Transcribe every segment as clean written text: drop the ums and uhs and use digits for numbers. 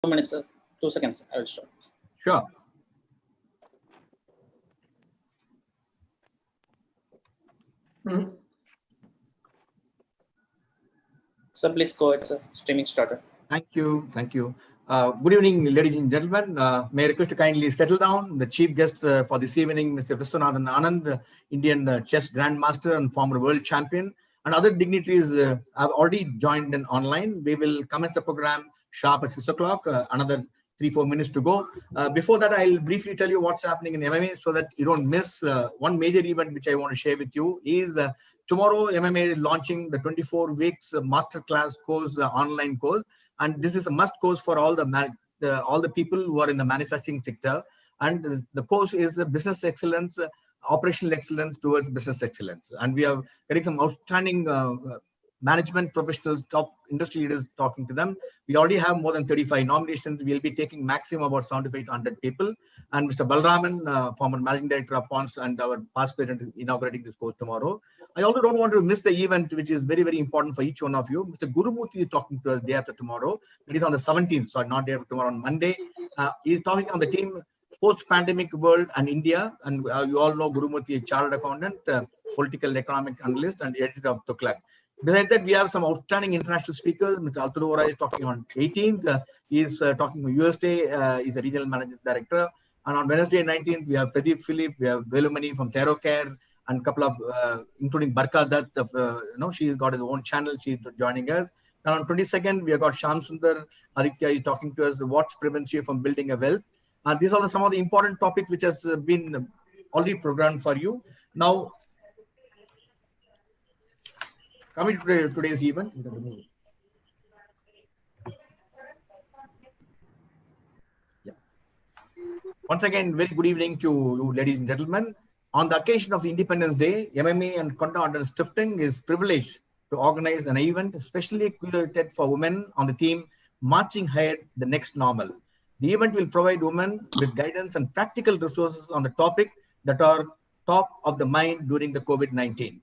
2 minutes, 2 seconds. I will start. Sure. Sir, please go ahead, sir. Streaming started. Thank you. Thank you. Good evening, ladies and gentlemen. May I request to kindly settle down. The chief guest for this evening, Mr. Viswanathan Anand, Indian chess grandmaster and former world champion, and other dignitaries have already joined in online. We will commence the program sharp at 6 o'clock. Another 3-4 minutes to go. Before that, I'll briefly tell you what's happening in MMA so that you don't miss one major event which I want to share with you is tomorrow MMA is launching the 24 weeks masterclass course, online course, and this is a must course for all the people who are in the manufacturing sector. And the course is the business excellence, operational excellence towards business excellence. And we are getting some outstanding management professionals, top industry leaders talking to them. We already have more than 35 nominations. We'll be taking maximum about 75 to 100 people. And Mr. Balraman, former managing director of Pons and our past president, is inaugurating this course tomorrow. I also don't want to miss the event, which is very, very important for each one of you. Mr. Gurumurthy is talking to us day after tomorrow. It is on the 17th, so not day after tomorrow, on Monday. He's talking on the team post-pandemic world and India. And you all know Gurumurthy is chartered accountant, political economic analyst, and editor of Tukhlak. Besides that, we have some outstanding international speakers. Mr. Altul Vora is talking on 18th. He's talking from USA. He's a regional managing director. And on Wednesday 19th, we have Pradeep Philip, we have Velumani from TheroCare, and a couple of, including Barka Dutt, she's got his own channel. She's joining us. And on 22nd, we have got Sham Sundar Aditya is talking to us. What prevents you from building a wealth? And these are some of the important topics which has been already programmed for you. Now, coming to today's event. Yeah. Once again, very good evening to you, ladies and gentlemen. On the occasion of Independence Day, MMA and Konda Order Stifting is privileged to organize an event especially curated for women on the theme Marching Ahead, the Next Normal. The event will provide women with guidance and practical resources on the topic that are top of the mind during the COVID-19.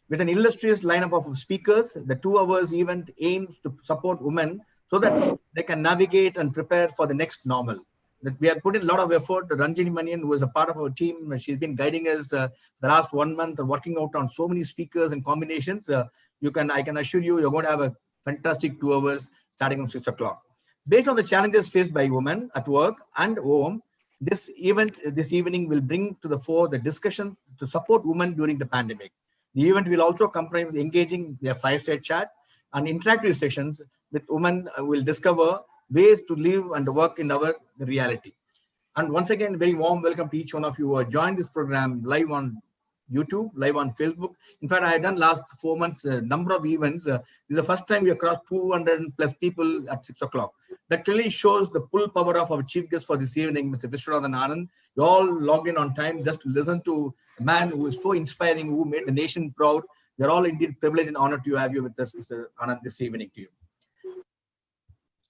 With an illustrious lineup of speakers, the 2 hours event aims to support women so that they can navigate and prepare for the next normal. That we have put in a lot of effort. Ranjini Manian, who is a part of our team, she's been guiding us the last 1 month, working out on so many speakers and combinations. I can assure you, you're going to have a fantastic 2 hours starting from 6 o'clock. Based on the challenges faced by women at work and home, this evening will bring to the fore the discussion to support women during the pandemic. The event will also comprise engaging their fireside chat and interactive sessions with women will discover ways to live and work in our reality. And once again, very warm welcome to each one of you who have joined this program live on YouTube, live on Facebook. In fact, I have done last 4 months a number of events. This is the first time we have crossed 200 plus people at 6 o'clock. That really shows the full power of our chief guest for this evening, Mr. Viswanathan Anand. You all logged in on time just to listen to a man who is so inspiring, who made the nation proud. We are all indeed privileged and honored to have you with us, Mr. Anand, this evening to you.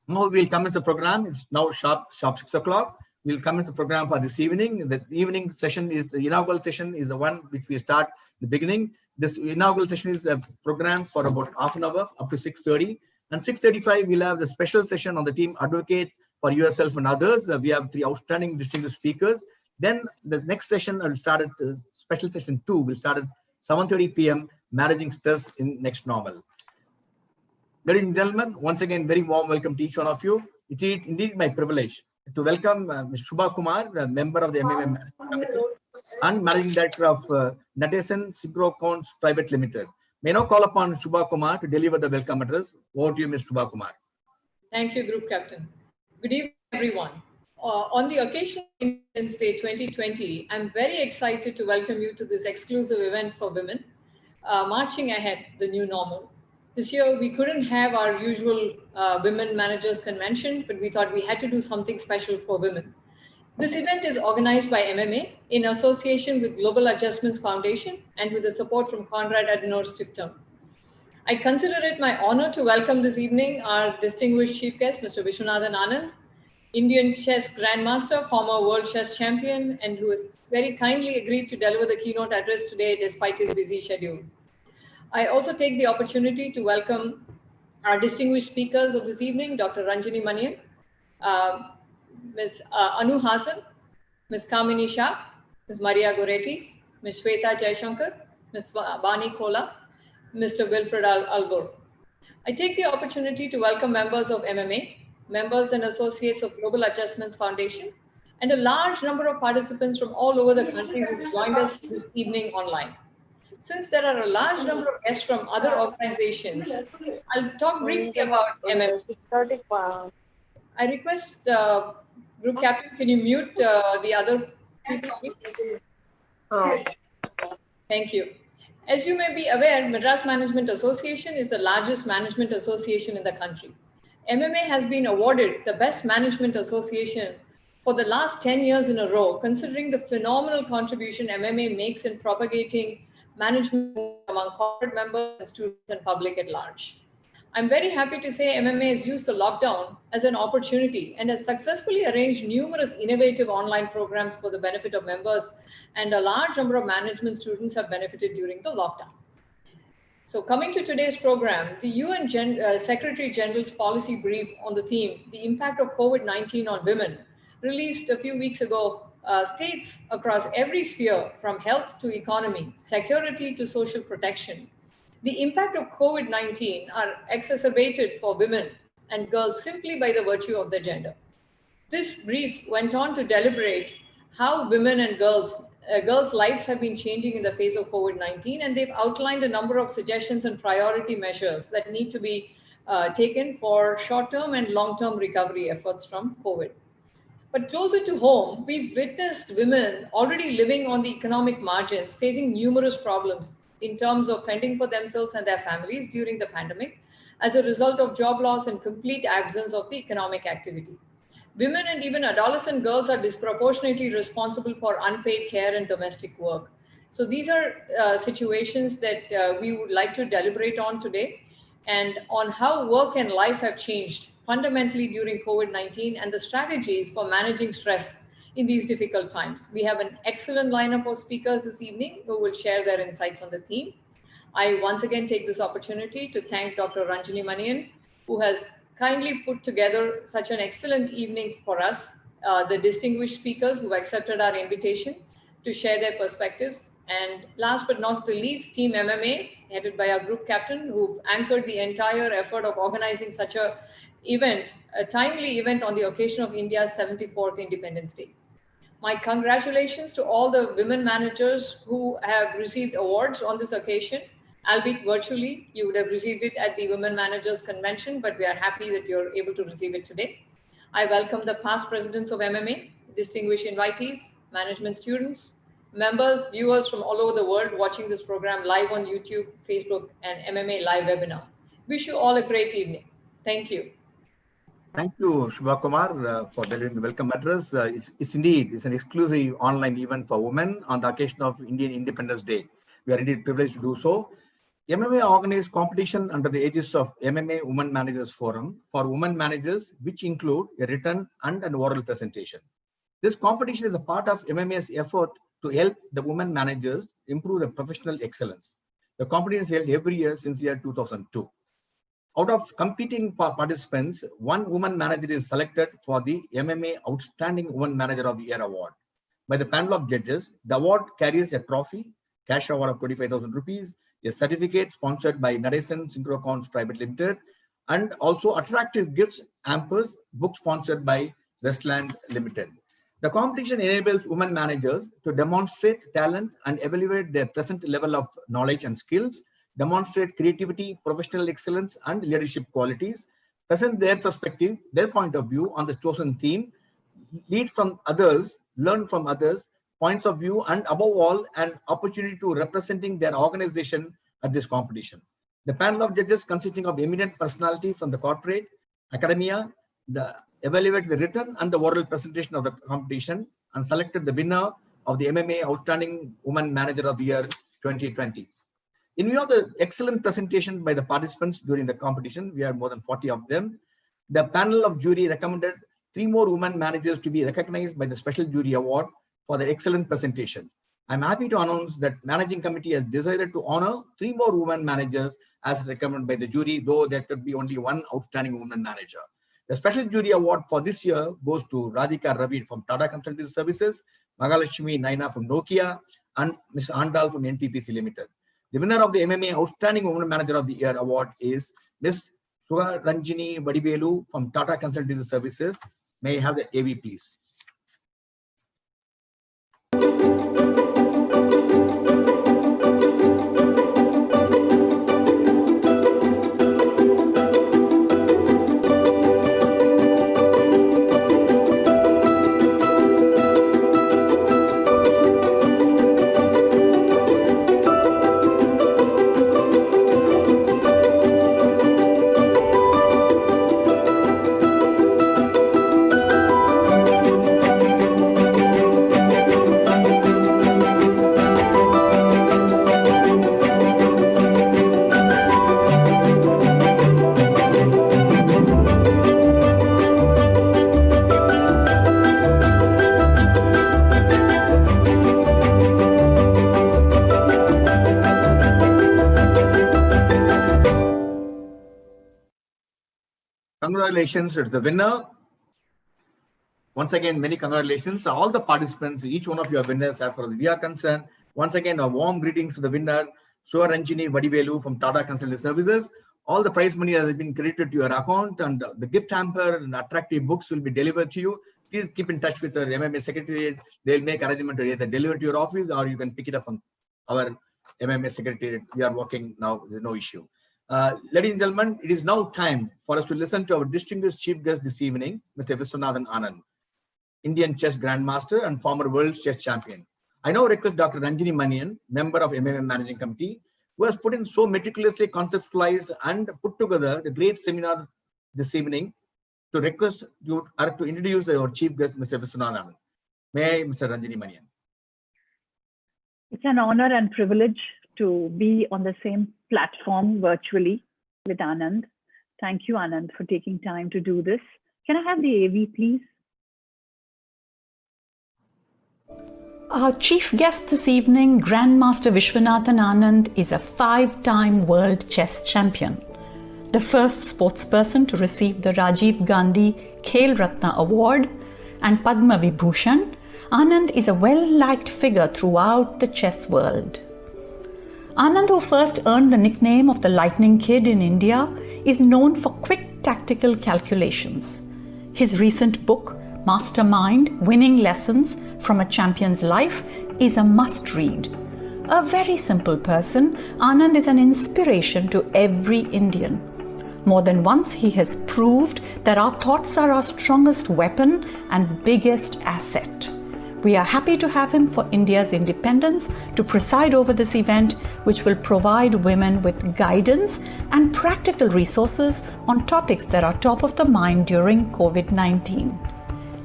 Now we'll commence the program. It's now sharp 6 o'clock. We'll commence the program for this evening. The evening session is the inaugural session is the one which we start in the beginning. This inaugural session is a program for about half an hour up to 6:30. And 6:35, we'll have the special session on the theme Advocate for Yourself and Others. We have 3 outstanding distinguished speakers. Then the next session will start at special session 2 will start at 7:30 p.m. Managing Stress in Next Normal. Ladies and gentlemen, once again, very warm welcome to each one of you. It is indeed my privilege to welcome Ms. Shubha Kumar, a member of the MMA Management Committee and Managing Director of Nadesan Synchrocounts Private Limited. May now call upon Shubha Kumar to deliver the welcome address. Over to you, Ms. Shubha Kumar. Thank you, Group Captain. Good evening, everyone. On the occasion of Independence Day 2020, I'm very excited to welcome you to this exclusive event for women, Marching Ahead, the New Normal. This year, we couldn't have our usual Women Managers Convention, but we thought we had to do something special for women. This event is organized by MMA in association with Global Adjustments Foundation and with the support from Konrad Adenauer Stiftung. I consider it my honor to welcome this evening our distinguished chief guest, Mr. Viswanathan Anand, Indian chess grandmaster, former world chess champion, and who has very kindly agreed to deliver the keynote address today despite his busy schedule. I also take the opportunity to welcome our distinguished speakers of this evening, Dr. Ranjini Manian, Ms. Anu Hasan, Ms. Kamini Shah, Ms. Maria Goretti, Ms. Shweta Jaishankar, Ms. Bani Kola, Mr. Wilfred Albor. I take the opportunity to welcome members of MMA, members and associates of Global Adjustments Foundation, and a large number of participants from all over the country who joined us this evening online. Since there are a large number of guests from other organizations, I'll talk briefly about MMA. I request Group Captain, can you mute the other people? Thank you. As you may be aware, Madras Management Association is the largest management association in the country. MMA has been awarded the Best Management Association for the last 10 years in a row, considering the phenomenal contribution MMA makes in propagating management among corporate members and students and public at large. I'm very happy to say MMA has used the lockdown as an opportunity and has successfully arranged numerous innovative online programs for the benefit of members, and a large number of management students have benefited during the lockdown. So coming to today's program, the UN Secretary General's policy brief on the theme, the impact of COVID-19 on women, released a few weeks ago, states across every sphere, from health to economy, security to social protection, the impact of COVID-19 are exacerbated for women and girls simply by the virtue of their gender. This brief went on to deliberate how women and girls' lives have been changing in the face of COVID-19, and they've outlined a number of suggestions and priority measures that need to be taken for short-term and long-term recovery efforts from COVID. But closer to home, we've witnessed women already living on the economic margins, facing numerous problems in terms of fending for themselves and their families during the pandemic as a result of job loss and complete absence of the economic activity. Women and even adolescent girls are disproportionately responsible for unpaid care and domestic work. So these are situations that we would like to deliberate on today, and on how work and life have changed fundamentally during COVID-19 and the strategies for managing stress in these difficult times. We have an excellent lineup of speakers this evening who will share their insights on the theme. I once again take this opportunity to thank Dr. Ranjini Manian, who has kindly put together such an excellent evening for us, the distinguished speakers who accepted our invitation to share their perspectives. And last but not the least, Team MMA, headed by our group captain, who've anchored the entire effort of organizing such a event, a timely event on the occasion of India's 74th Independence Day. My congratulations to all the women managers who have received awards on this occasion, albeit virtually. You would have received it at the Women Managers Convention, but we are happy that you're able to receive it today. I welcome the past presidents of MMA, distinguished invitees, management students, members, viewers from all over the world watching this program live on YouTube, Facebook, and MMA live webinar. Wish you all a great evening. Thank you. Thank you, Shubha Kumar, for delivering the welcome address. It's an exclusive online event for women on the occasion of Indian Independence Day. We are indeed privileged to do so. MMA organized competition under the aegis of MMA Women Managers Forum for women managers, which include a written and an oral presentation. This competition is a part of MMA's effort to help the women managers improve their professional excellence. The competition is held every year since the year 2002. Out of competing participants, one woman manager is selected for the MMA Outstanding Woman Manager of the Year award. By the panel of judges, the award carries a trophy, cash award of 25,000 rupees, a certificate sponsored by Nadesan Synchrocons Private Limited, and also attractive gifts, hampers, book sponsored by Westland Limited. The competition enables women managers to demonstrate talent and evaluate their present level of knowledge and skills, demonstrate creativity, professional excellence, and leadership qualities, present their perspective, their point of view on the chosen theme, lead from others, learn from others' points of view, and above all, an opportunity to representing their organization at this competition. The panel of judges consisting of eminent personality from the corporate, academia, evaluated the written and the oral presentation of the competition and selected the winner of the MMA Outstanding Woman Manager of the Year 2020. In view of the excellent presentation by the participants during the competition, we had more than 40 of them, the panel of jury recommended 3 more women managers to be recognized by the Special Jury Award for their excellent presentation. I'm happy to announce that Managing Committee has decided to honor 3 more women managers as recommended by the jury, though there could be only 1 outstanding woman manager. The special jury award for this year goes to Radhika Ravi from Tata Consultancy Services, Magalakshmi Naina from Nokia, and Ms. Andal from NTPC Limited. The winner of the MMA Outstanding Woman Manager of the Year award is Ms. Suga Ranjini Vadivelu from Tata Consultancy Services. May I have the AV, please? Congratulations to the winner. Once again, many congratulations. All the participants, each one of you are winners as far as we are concerned. Once again, a warm greetings to the winner, Suga Ranjini Vadivelu from Tata Consultancy Services. All the prize money has been credited to your account, and the gift hamper and attractive books will be delivered to you. Please keep in touch with the MMA Secretariat. They'll make arrangement to either deliver to your office or you can pick it up from our MMA Secretariat. We are working now, there's no issue. Ladies and gentlemen, it is now time for us to listen to our distinguished chief guest this evening, Mr. Viswanathan Anand, Indian chess grandmaster and former world chess champion. I now request Dr. Ranjini Manian, member of MMA Managing Committee, who has put in so meticulously conceptualized and put together the great seminar this evening, to request you to introduce our chief guest, Mr. Viswanathan Anand. May I, Mr. Ranjini Manian? It's an honor and privilege to be on the same platform virtually with Anand. Thank you, Anand, for taking time to do this. Can I have the AV, please? Our chief guest this evening, Grandmaster Viswanathan Anand, is a 5-time world chess champion, the first sportsperson to receive the Rajiv Gandhi Khel Ratna Award and Padma Vibhushan. Anand is a well-liked figure throughout the chess world. Anand, who first earned the nickname of the Lightning Kid in India, is known for quick tactical calculations. His recent book, Mastermind: Winning Lessons from a Champion's Life, is a must-read. A very simple person, Anand is an inspiration to every Indian. More than once, he has proved that our thoughts are our strongest weapon and biggest asset. We are happy to have him for India's independence to preside over this event, which will provide women with guidance and practical resources on topics that are top of the mind during COVID-19.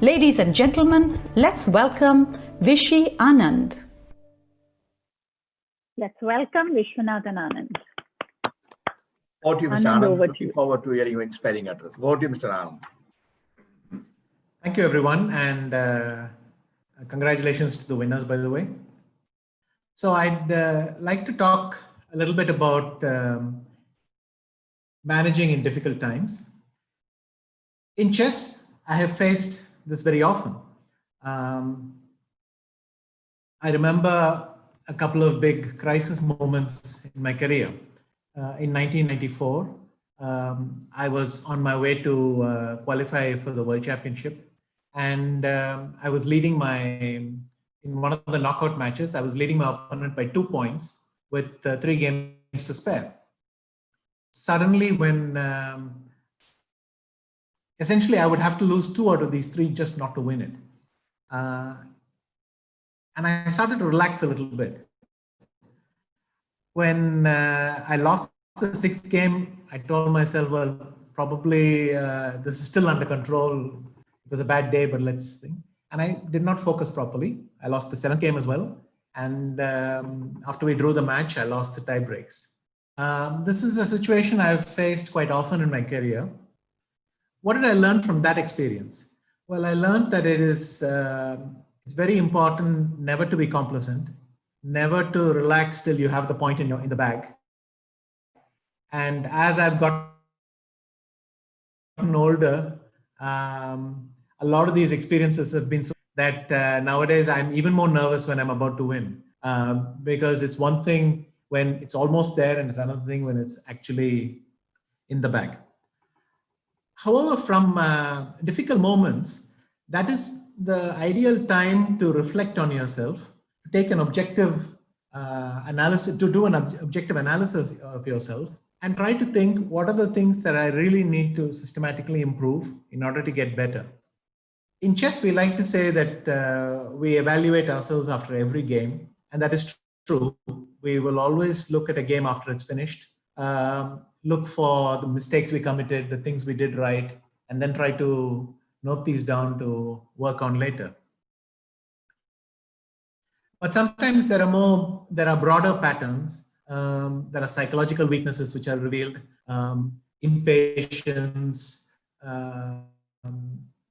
Ladies and gentlemen, let's welcome Vishy Anand. Let's welcome Viswanathan Anand. Over to you, Mr. Anand, Anand. over to Looking you. forward to hearing your inspiring address. Over to you, Mr. Anand. Thank you, everyone, and congratulations to the winners, by the way. So I'd like to talk a little bit about managing in difficult times. In chess, I have faced this very often. I remember a couple of big crisis moments in my career. In 1994, I was on my way to qualify for the World Championship, and I was leading in one of the knockout matches, I was leading my opponent by 2 points with 3 games to spare. Suddenly, when essentially I would have to lose 2 out of these 3 just not to win it. And I started to relax a little bit. When I lost the 6th game, I told myself, well, probably this is still under control. It was a bad day, but let's think. And I did not focus properly. I lost the 7th game as well. And after we drew the match, I lost the tie breaks. This is a situation I've faced quite often in my career. What did I learn from that experience? Well, I learned that it's very important never to be complacent, never to relax till you have the point in the bag. And as I've gotten older, A lot of these experiences have been so that nowadays I'm even more nervous when I'm about to win, because it's one thing when it's almost there and it's another thing when it's actually in the bag. However, from difficult moments, that is the ideal time to reflect on yourself, to take an objective analysis, to do an objective analysis of yourself, and try to think, what are the things that I really need to systematically improve in order to get better? In chess, we like to say that we evaluate ourselves after every game, and that is true. We will always look at a game after it's finished, look for the mistakes we committed, the things we did right, and then try to note these down to work on later. But sometimes there are broader patterns. There are psychological weaknesses which are revealed, impatience,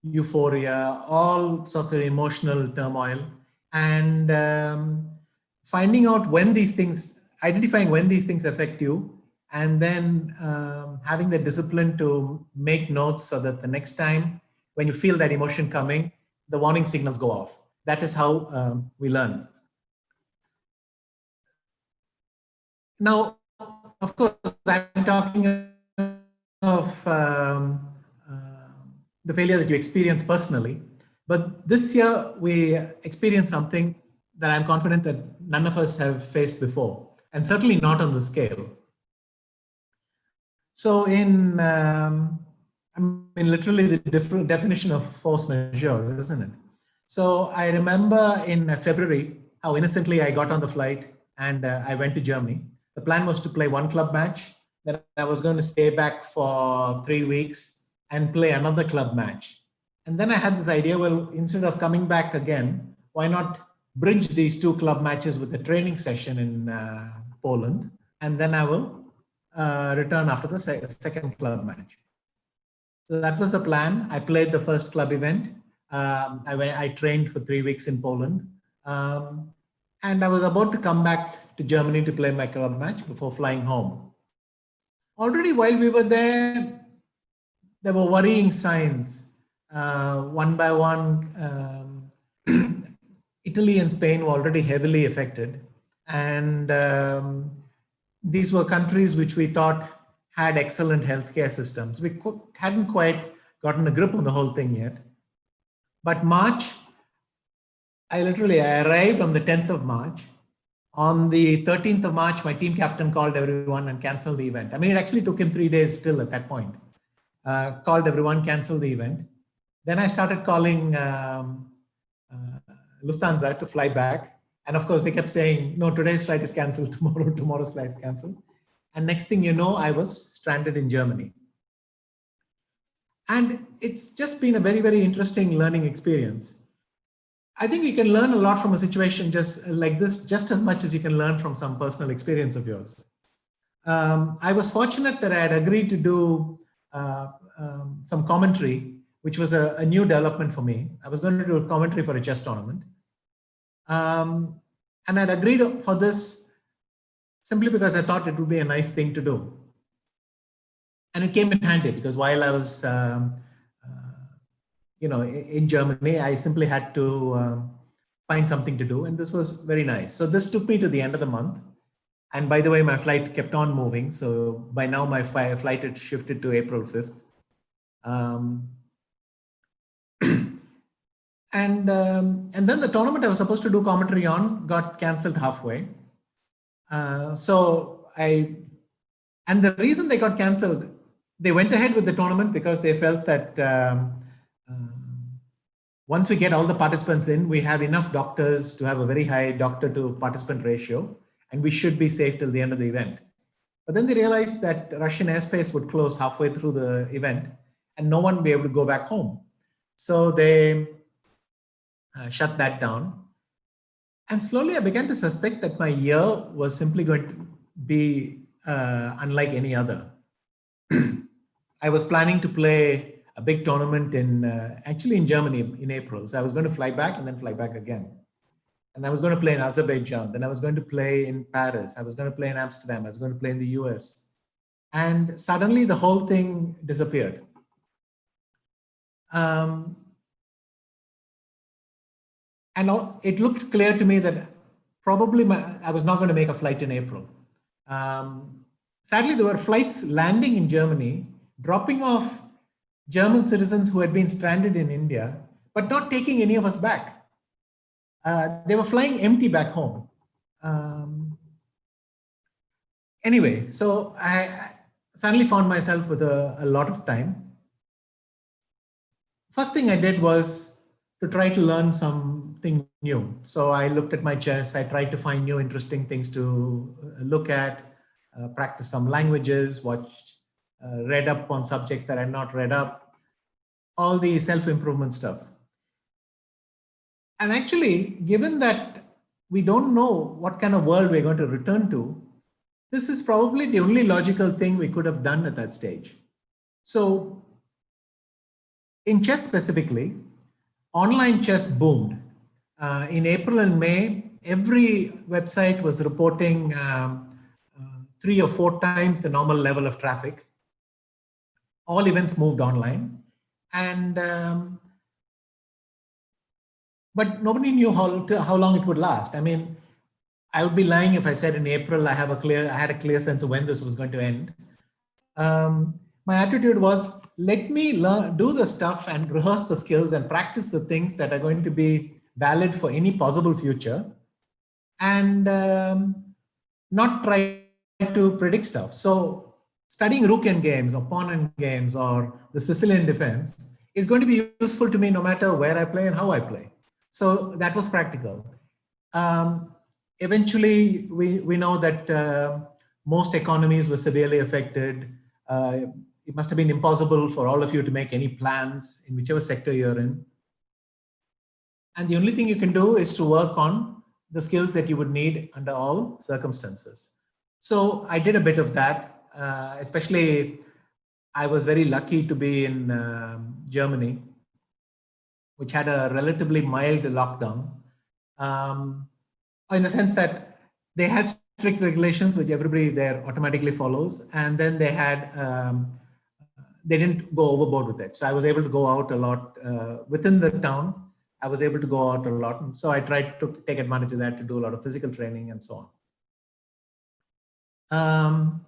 euphoria, all sorts of emotional turmoil, and finding out when these things, identifying when these things affect you, and then having the discipline to make notes so that the next time when you feel that emotion coming, the warning signals go off. That is how we learn. Now, of course, I'm talking of the failure that you experience personally, but this year we experienced something that I'm confident that none of us have faced before, and certainly not on the scale. So literally the different definition of force majeure, isn't it? So I remember in February how innocently I got on the flight and I went to Germany. The plan was to play one club match, then I was going to stay back for 3 weeks and play another club match. And then I had this idea, well, instead of coming back again, why not bridge these 2 club matches with a training session in Poland, and then I will return after the second club match. So that was the plan. I played the first club event. I trained for 3 weeks in Poland. And I was about to come back to Germany to play my club match before flying home. Already while we were there were worrying signs. One by one, Italy and Spain were already heavily affected. And these were countries which we thought had excellent healthcare systems. We hadn't quite gotten a grip on the whole thing yet. But March, I arrived on the 10th of March. On the 13th of March, my team captain called everyone and canceled the event. I mean, it actually took him 3 days still at that point. Called everyone, canceled the event. Then I started calling Lufthansa to fly back. And of course, they kept saying, no, today's flight is canceled, tomorrow's flight is canceled. And next thing you know, I was stranded in Germany. And it's just been a very, very interesting learning experience. I think you can learn a lot from a situation just like this, just as much as you can learn from some personal experience of yours. I was fortunate that I had agreed to do some commentary, which was a new development for me. I was going to do a commentary for a chess tournament. And I'd agreed for this simply because I thought it would be a nice thing to do. And it came in handy because while I was in Germany, I simply had to find something to do, and this was very nice. So this took me to the end of the month. And by the way, my flight kept on moving. So by now my flight had shifted to April 5th. And then the tournament I was supposed to do commentary on got canceled halfway. And the reason they got canceled, they went ahead with the tournament because they felt that once we get all the participants in, we have enough doctors to have a very high doctor to participant ratio, and we should be safe till the end of the event. But then they realized that Russian airspace would close halfway through the event and no one would be able to go back home. So they shut that down. And slowly I began to suspect that my year was simply going to be unlike any other. I was planning to play a big tournament actually in Germany in April. So I was going to fly back and then fly back again. And I was going to play in Azerbaijan. Then I was going to play in Paris. I was going to play in Amsterdam. I was going to play in the US. And suddenly the whole thing disappeared. And it looked clear to me that probably I was not going to make a flight in April. Sadly, there were flights landing in Germany, dropping off German citizens who had been stranded in India, but not taking any of us back. They were flying empty back home. Anyway, so I suddenly found myself with a lot of time. First thing I did was to try to learn something new. So I looked at my chess. I tried to find new interesting things to look at, practice some languages, read up on subjects that I had not read up, all the self-improvement stuff. And actually, given that we don't know what kind of world we're going to return to, this is probably the only logical thing we could have done at that stage. So in chess specifically, online chess boomed. In April and May, every website was reporting 3 or 4 times the normal level of traffic. All events moved online. And but nobody knew how long it would last. I mean, I would be lying if I said in April I had a clear sense of when this was going to end. My attitude was, let me do the stuff and rehearse the skills and practice the things that are going to be valid for any possible future, and not try to predict stuff. So studying rook endgames or pawn endgames or the Sicilian defense is going to be useful to me no matter where I play and how I play. So that was practical. Eventually, we know that most economies were severely affected. It must have been impossible for all of you to make any plans in whichever sector you're in. And the only thing you can do is to work on the skills that you would need under all circumstances. So I did a bit of that, especially I was very lucky to be in Germany, which had a relatively mild lockdown, in the sense that they had strict regulations, which everybody there automatically follows. And then they had, they didn't go overboard with it. So I was able to go out a lot within the town. I was able to go out a lot. And so I tried to take advantage of that to do a lot of physical training and so on.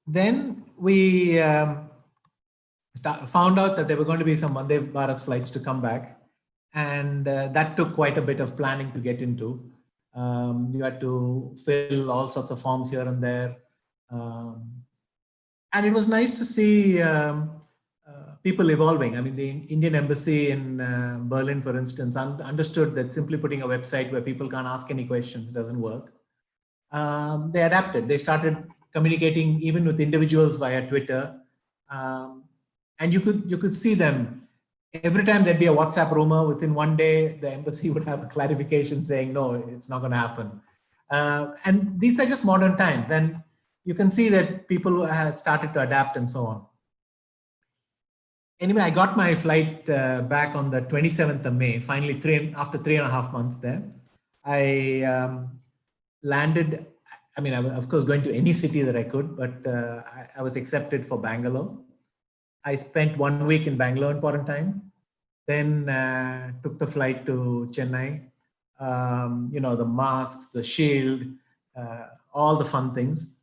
Then we found out that there were going to be some Vande Bharat flights to come back. And that took quite a bit of planning to get into. You had to fill all sorts of forms here and there. And it was nice to see people evolving. I mean, the Indian embassy in Berlin, for instance, understood that simply putting a website where people can't ask any questions doesn't work. They adapted. They started communicating even with individuals via Twitter. And you could see them. Every time there'd be a WhatsApp rumor, within one day, the embassy would have a clarification saying, no, it's not going to happen. And these are just modern times. And you can see that people had started to adapt and so on. Anyway, I got my flight back on the 27th of May, finally after 3.5 months there. I landed, I mean, I was of course going to any city that I could, but I was accepted for Bangalore. I spent 1 week in Bangalore in quarantine, then took the flight to Chennai. You know, the masks, the shield, all the fun things.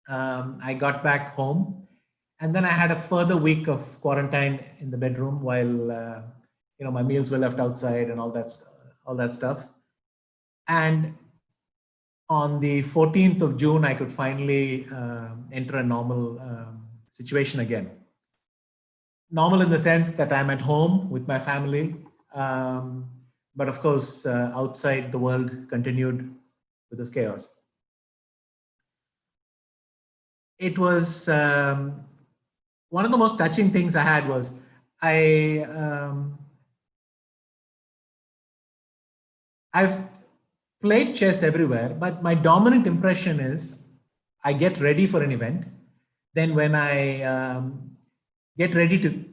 I got back home, and then I had a further week of quarantine in the bedroom while you know, my meals were left outside and all that stuff. And on the 14th of June, I could finally enter a normal situation again. Normal in the sense that I'm at home with my family, but of course, outside the world continued with this chaos. It was one of the most touching things I had was I've played chess everywhere, but my dominant impression is I get ready for an event. Then when I get ready to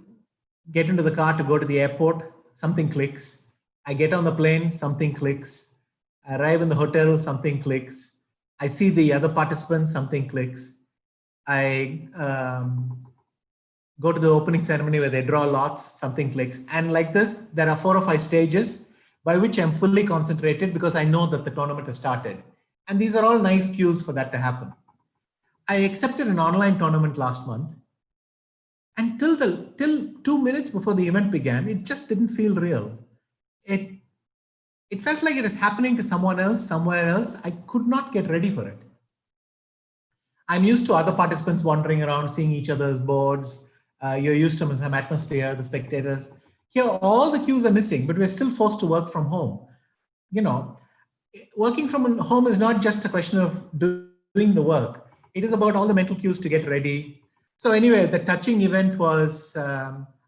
get into the car to go to the airport, something clicks. I get on the plane, something clicks. I arrive in the hotel, something clicks. I see the other participants, something clicks. I go to the opening ceremony where they draw lots, something clicks. And like this, there are 4 or 5 stages by which I'm fully concentrated because I know that the tournament has started. And these are all nice cues for that to happen. I accepted an online tournament last month. And till 2 minutes before the event began, it just didn't feel real. It felt like it is happening to someone else, somewhere else. I could not get ready for it. I'm used to other participants wandering around, seeing each other's boards. You're used to some atmosphere, the spectators. Here, all the cues are missing, but we're still forced to work from home. You know, working from home is not just a question of doing the work. It is about all the mental cues to get ready. So anyway, the touching event was,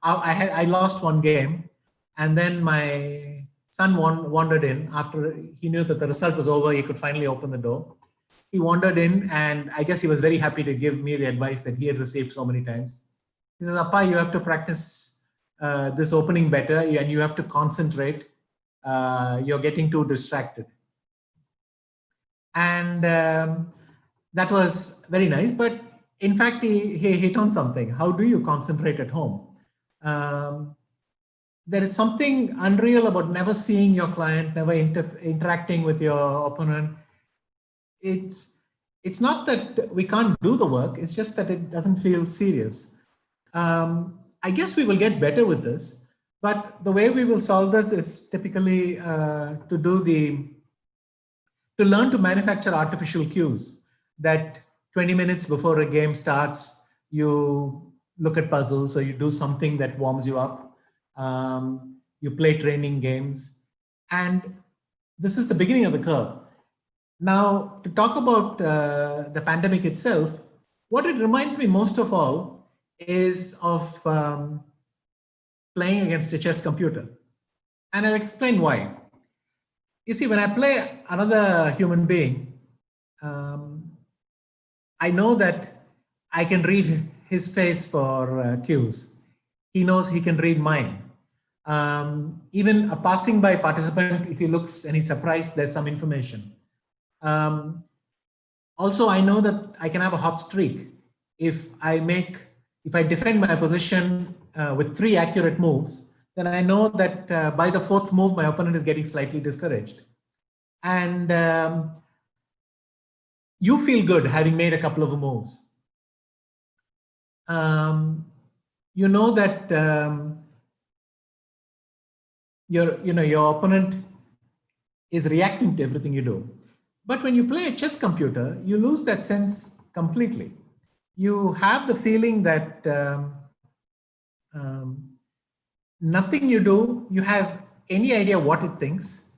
I lost one game, and then my son wandered in after he knew that the result was over. He could finally open the door. He wandered in, and I guess he was very happy to give me the advice that he had received so many times. He says, "Appa, you have to practice this opening better, and you have to concentrate. You're getting too distracted." And that was very nice. But in fact, he hit on something. How do you concentrate at home? There is something unreal about never seeing your client, never interacting with your opponent. It's not that we can't do the work. It's just that it doesn't feel serious. I guess we will get better with this, but the way we will solve this is typically to learn to manufacture artificial cues that 20 minutes before a game starts, you look at puzzles or you do something that warms you up. You play training games, and this is the beginning of the curve. Now, to talk about the pandemic itself, what it reminds me most of all is of playing against a chess computer. And I'll explain why. You see, when I play another human being, I know that I can read his face for cues. He knows he can read mine. Even a passing by participant, if he looks and he's surprised, there's some information. Also, I know that I can have a hot streak. If I defend my position with 3 accurate moves, then I know that by the 4th move, my opponent is getting slightly discouraged. And you feel good having made a couple of moves. You know that your opponent is reacting to everything you do. But when you play a chess computer, you lose that sense completely. You have the feeling that nothing you do, you have any idea what it thinks,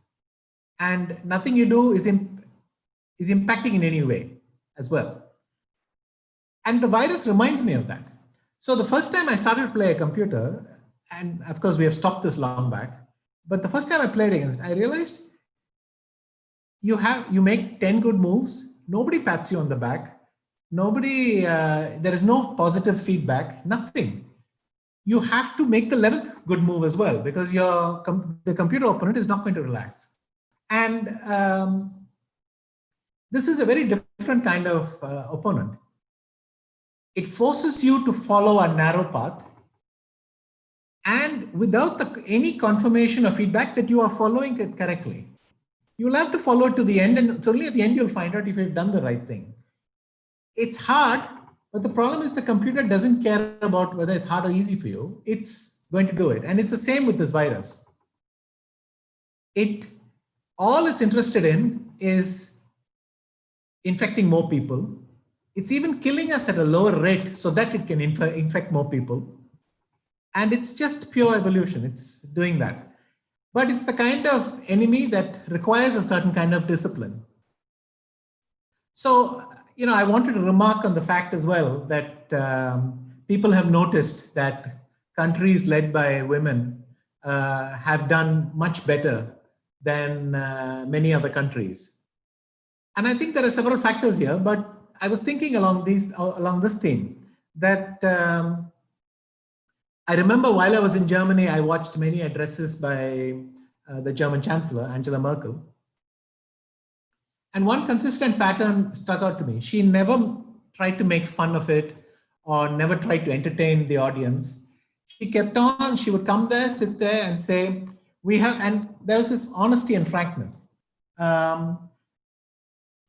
and nothing you do is impacting in any way as well. And the virus reminds me of that. So the first time I started to play a computer, and of course we have stopped this long back, but the first time I played against it, I realized you make 10 good moves, nobody pats you on the back, there is no positive feedback, nothing. You have to make the 11th good move as well, because the computer opponent is not going to relax. And this is a very different kind of opponent. It forces you to follow a narrow path, and without any confirmation or feedback that you are following it correctly. You'll have to follow it to the end, and it's only at the end you'll find out if you've done the right thing. It's hard, but the problem is the computer doesn't care about whether it's hard or easy for you. It's going to do it. And it's the same with this virus. All it's interested in is infecting more people. It's even killing us at a lower rate so that it can infect more people. And it's just pure evolution. It's doing that. But it's the kind of enemy that requires a certain kind of discipline. So, I wanted to remark on the fact as well that people have noticed that countries led by women have done much better than many other countries. And I think there are several factors here, but I was thinking along this theme that I remember while I was in Germany, I watched many addresses by the German Chancellor, Angela Merkel. And one consistent pattern stuck out to me. She never tried to make fun of it or never tried to entertain the audience. She kept on, she would come there, sit there and say, and there was this honesty and frankness.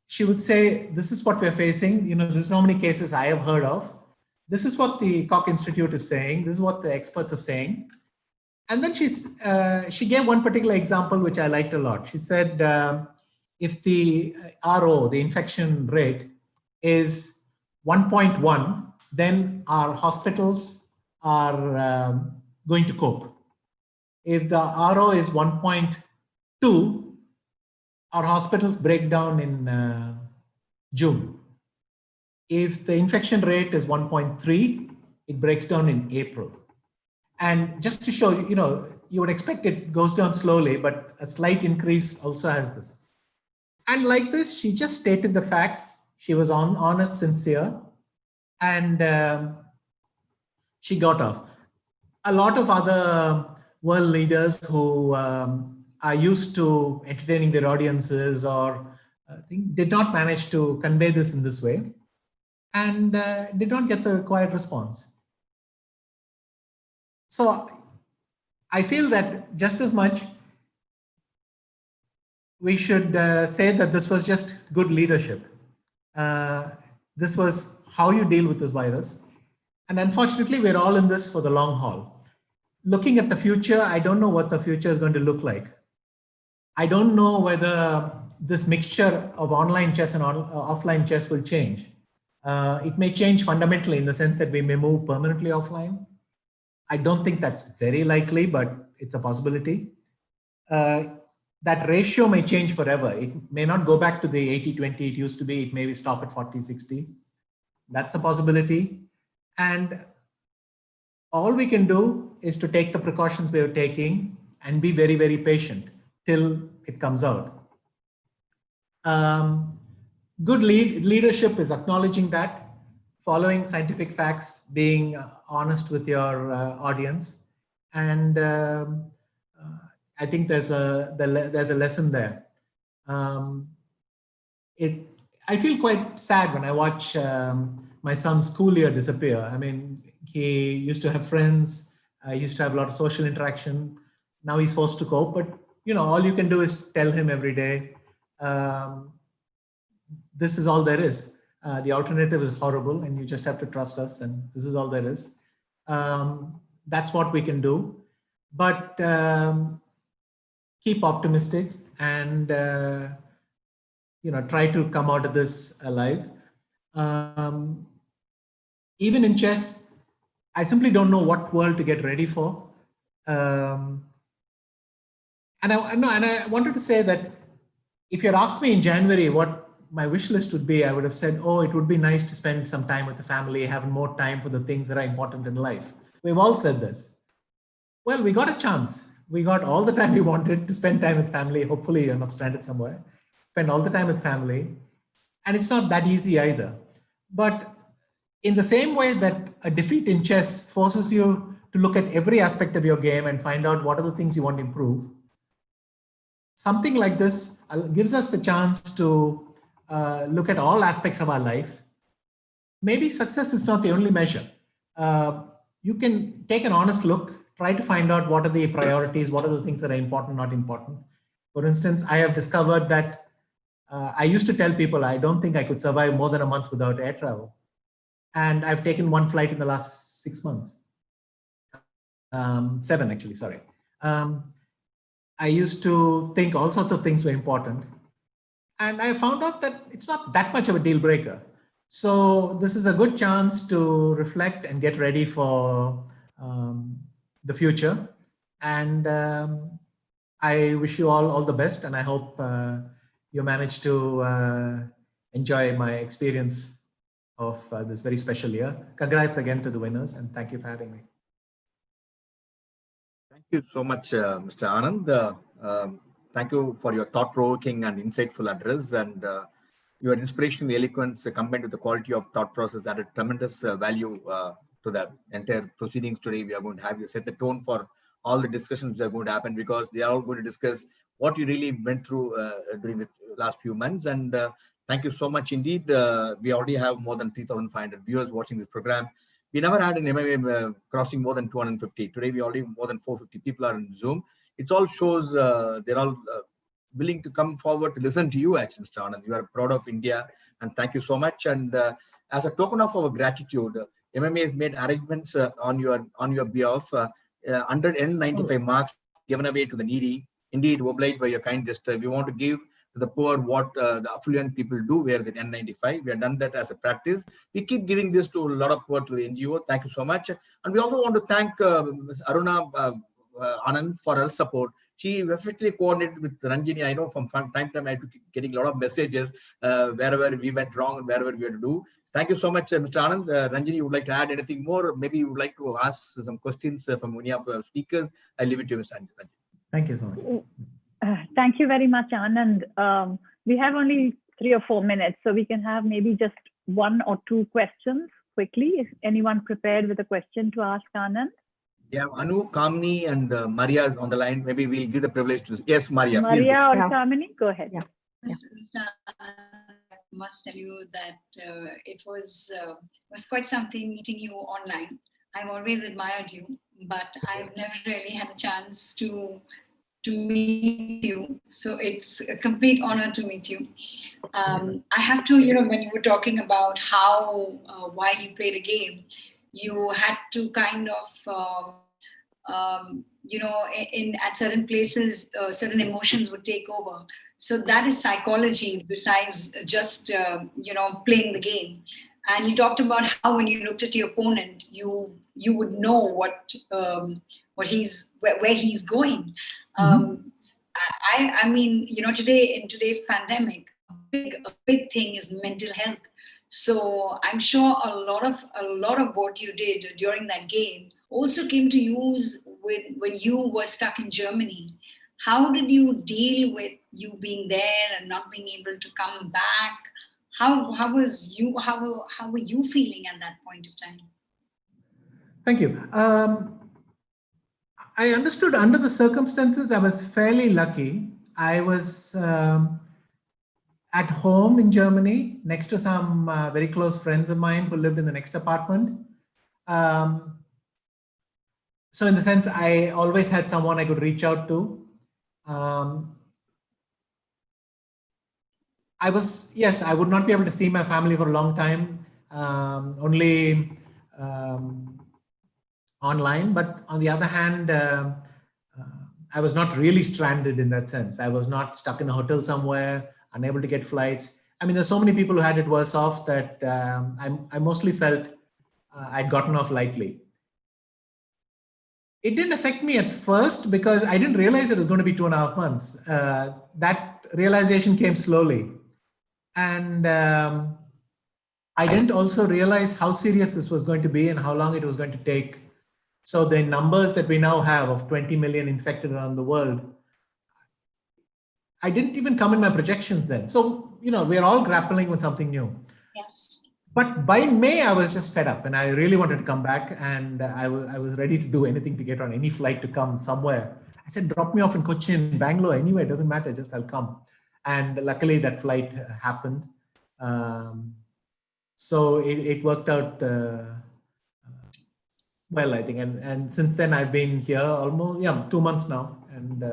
She would say, this is what we're facing. There's so many cases I have heard of. This is what the Koch Institute is saying. This is what the experts are saying. And then she gave one particular example, which I liked a lot. She said, if the RO, the infection rate, is 1.1, then our hospitals are going to cope. If the RO is 1.2, our hospitals break down in June. If the infection rate is 1.3, it breaks down in April. And just to show you would expect it goes down slowly, but a slight increase also has this. And like this, she just stated the facts. She was honest, sincere, and she got off. A lot of other world leaders who are used to entertaining their audiences or did not manage to convey this in this way and did not get the required response. So I feel that just as much we should say that this was just good leadership. This was how you deal with this virus. And unfortunately, we're all in this for the long haul. Looking at the future, I don't know what the future is going to look like. I don't know whether this mixture of online chess and offline chess will change. It may change fundamentally in the sense that we may move permanently offline. I don't think that's very likely, but it's a possibility. That ratio may change forever. It may not go back to the 80-20 it used to be. It may stop at 40-60. That's a possibility. And all we can do is to take the precautions we are taking and be very, very patient till it comes out. Good leadership is acknowledging that, following scientific facts, being honest with your audience, and I think there's a lesson there. I feel quite sad when I watch my son's school year disappear. I mean, he used to have friends, used to have a lot of social interaction. Now he's forced to cope, but all you can do is tell him every day, this is all there is. The alternative is horrible and you just have to trust us, and this is all there is. That's what we can do. But keep optimistic and try to come out of this alive. Even in chess, I simply don't know what world to get ready for. And I wanted to say that if you had asked me in January what my wish list would be, I would have said, oh, it would be nice to spend some time with the family, having more time for the things that are important in life. We've all said this. Well, we got a chance. We got all the time we wanted to spend time with family. Hopefully you're not stranded somewhere. Spend all the time with family. And it's not that easy either. But in the same way that a defeat in chess forces you to look at every aspect of your game and find out what are the things you want to improve, something like this gives us the chance to look at all aspects of our life. Maybe success is not the only measure. You can take an honest look, try to find out what are the priorities, what are the things that are important, not important. For instance, I have discovered that I used to tell people I don't think I could survive more than a month without air travel. And I've taken one flight in the last 6 months. 7 actually, sorry. I used to think all sorts of things were important. And I found out that it's not that much of a deal breaker. So this is a good chance to reflect and get ready for the future. And I wish you all the best. And I hope you manage to enjoy my experience of this very special year. Congrats again to the winners, and thank you for having me. Thank you so much, Mr. Anand. Thank you for your thought-provoking and insightful address, and your inspirational eloquence combined with the quality of thought process added tremendous value to the entire proceedings today. We are going to have you set the tone for all the discussions that are going to happen, because they are all going to discuss what you really went through during the last few months. And thank you so much indeed. We already have more than 3,500 viewers watching this program. We never had an MMA crossing more than 250. Today, we already more than 450 people are in Zoom. It all shows they're all willing to come forward to listen to you, actually, Mr. Anand. You are proud of India, and thank you so much. And as a token of our gratitude, MMA has made arrangements on your behalf. 195 marks given away to the needy. Indeed, obliged by your kind gesture. We want to give to the poor what the affluent people do wear the N95. We have done that as a practice. We keep giving this to a lot of poor to the NGO. Thank you so much. And we also want to thank Ms. Aruna Anand for her support. She effectively coordinated with Ranjini. I know from time to time I took getting a lot of messages wherever we went wrong and wherever we had to do. Thank you so much, Mr. Anand. Ranjini, you would like to add anything more? Maybe you would like to ask some questions from any of our speakers. I'll leave it to you, Mr. Anand. Thank you so much. Thank you very much, Anand. We have only 3 or 4 minutes, so we can have maybe just 1 or 2 questions quickly. If anyone prepared with a question to ask Anand. Yeah, Anu, Kamini, and Maria is on the line. Maybe we'll give the privilege to. Yes, Maria. Maria or Yeah. Kamini, go ahead. Yeah. Mr. I must tell you that it was quite something meeting you online. I've always admired you, but I've never really had a chance to meet you. So it's a complete honor to meet you. I have to, when you were talking about how while you played a game, you had to kind of, at certain places, certain emotions would take over. So that is psychology besides just, playing the game. And you talked about how when you looked at your opponent, you would know where he's going. I mean, today in today's pandemic, a big thing is mental health. So I'm sure a lot of what you did during that game also came to use when you were stuck in Germany. How did you deal with you being there and not being able to come back? How were you feeling at that point of time? Thank you. I understood under the circumstances, I was fairly lucky. I was at home in Germany, next to some very close friends of mine who lived in the next apartment. So in the sense, I always had someone I could reach out to. I would not be able to see my family for a long time, only online. But on the other hand, I was not really stranded in that sense. I was not stuck in a hotel somewhere, unable to get flights. I mean, there's so many people who had it worse off that I mostly felt I'd gotten off lightly. It didn't affect me at first because I didn't realize it was going to be 2.5 months. That realization came slowly. And I didn't also realize how serious this was going to be and how long it was going to take. So the numbers that we now have of 20 million infected around the world, I didn't even come in my projections then. So, we're all grappling with something new. Yes. But by May, I was just fed up and I really wanted to come back, and I was ready to do anything to get on any flight to come somewhere. I said, drop me off in Cochin, Bangalore, anyway, it doesn't matter, just I'll come. And luckily that flight happened. So it worked out well, I think. And since then I've been here almost 2 months now. And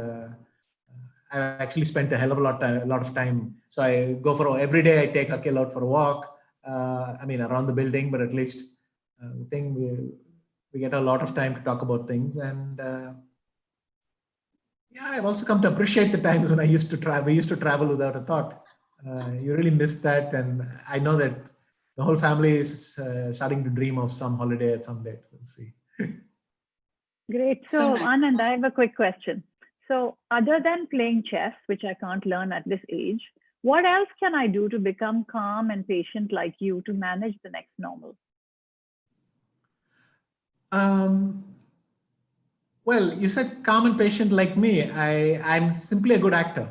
I actually spent a hell of a lot of time. So I go every day I take Akhil out for a walk. Around the building, but at least the thing we get a lot of time to talk about things. And I've also come to appreciate the times when we used to travel without a thought. You really miss that. And I know that the whole family is starting to dream of some holiday at some date. We'll see. Great. So Anand, I have a quick question. So other than playing chess, which I can't learn at this age, what else can I do to become calm and patient like you to manage the next normal? Well, you said calm and patient like me. I'm simply a good actor.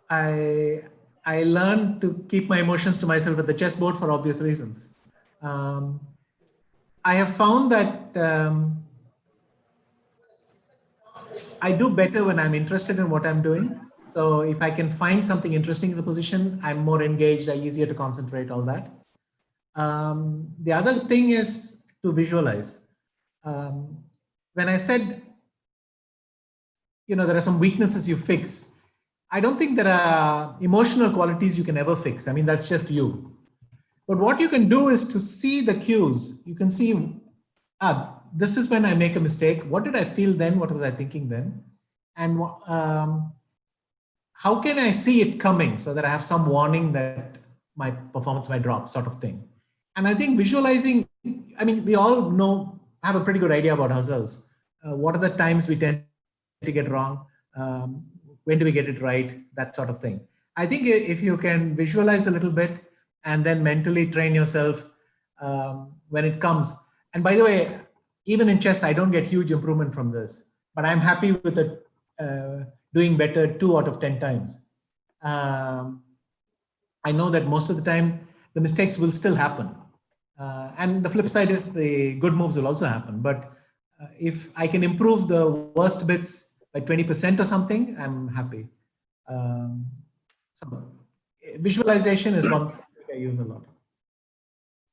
I learned to keep my emotions to myself at the chessboard for obvious reasons. I have found that I do better when I'm interested in what I'm doing. So if I can find something interesting in the position, I'm more engaged, I'm easier to concentrate, all that. The other thing is to visualize. When I said, there are some weaknesses you fix, I don't think there are emotional qualities you can ever fix. I mean, that's just you. But what you can do is to see the cues. You can see, this is when I make a mistake. What did I feel then? What was I thinking then? And how can I see it coming so that I have some warning that my performance might drop, sort of thing. And I think visualizing, I mean, we all have a pretty good idea about ourselves. What are the times we tend to get wrong? When do we get it right? That sort of thing. I think if you can visualize a little bit and then mentally train yourself when it comes. And by the way, even in chess, I don't get huge improvement from this, but I'm happy with it doing better 2 out of 10 times. I know that most of the time the mistakes will still happen. And the flip side is the good moves will also happen. But if I can improve the worst bits by 20% or something, I'm happy. So visualization is one thing I use a lot.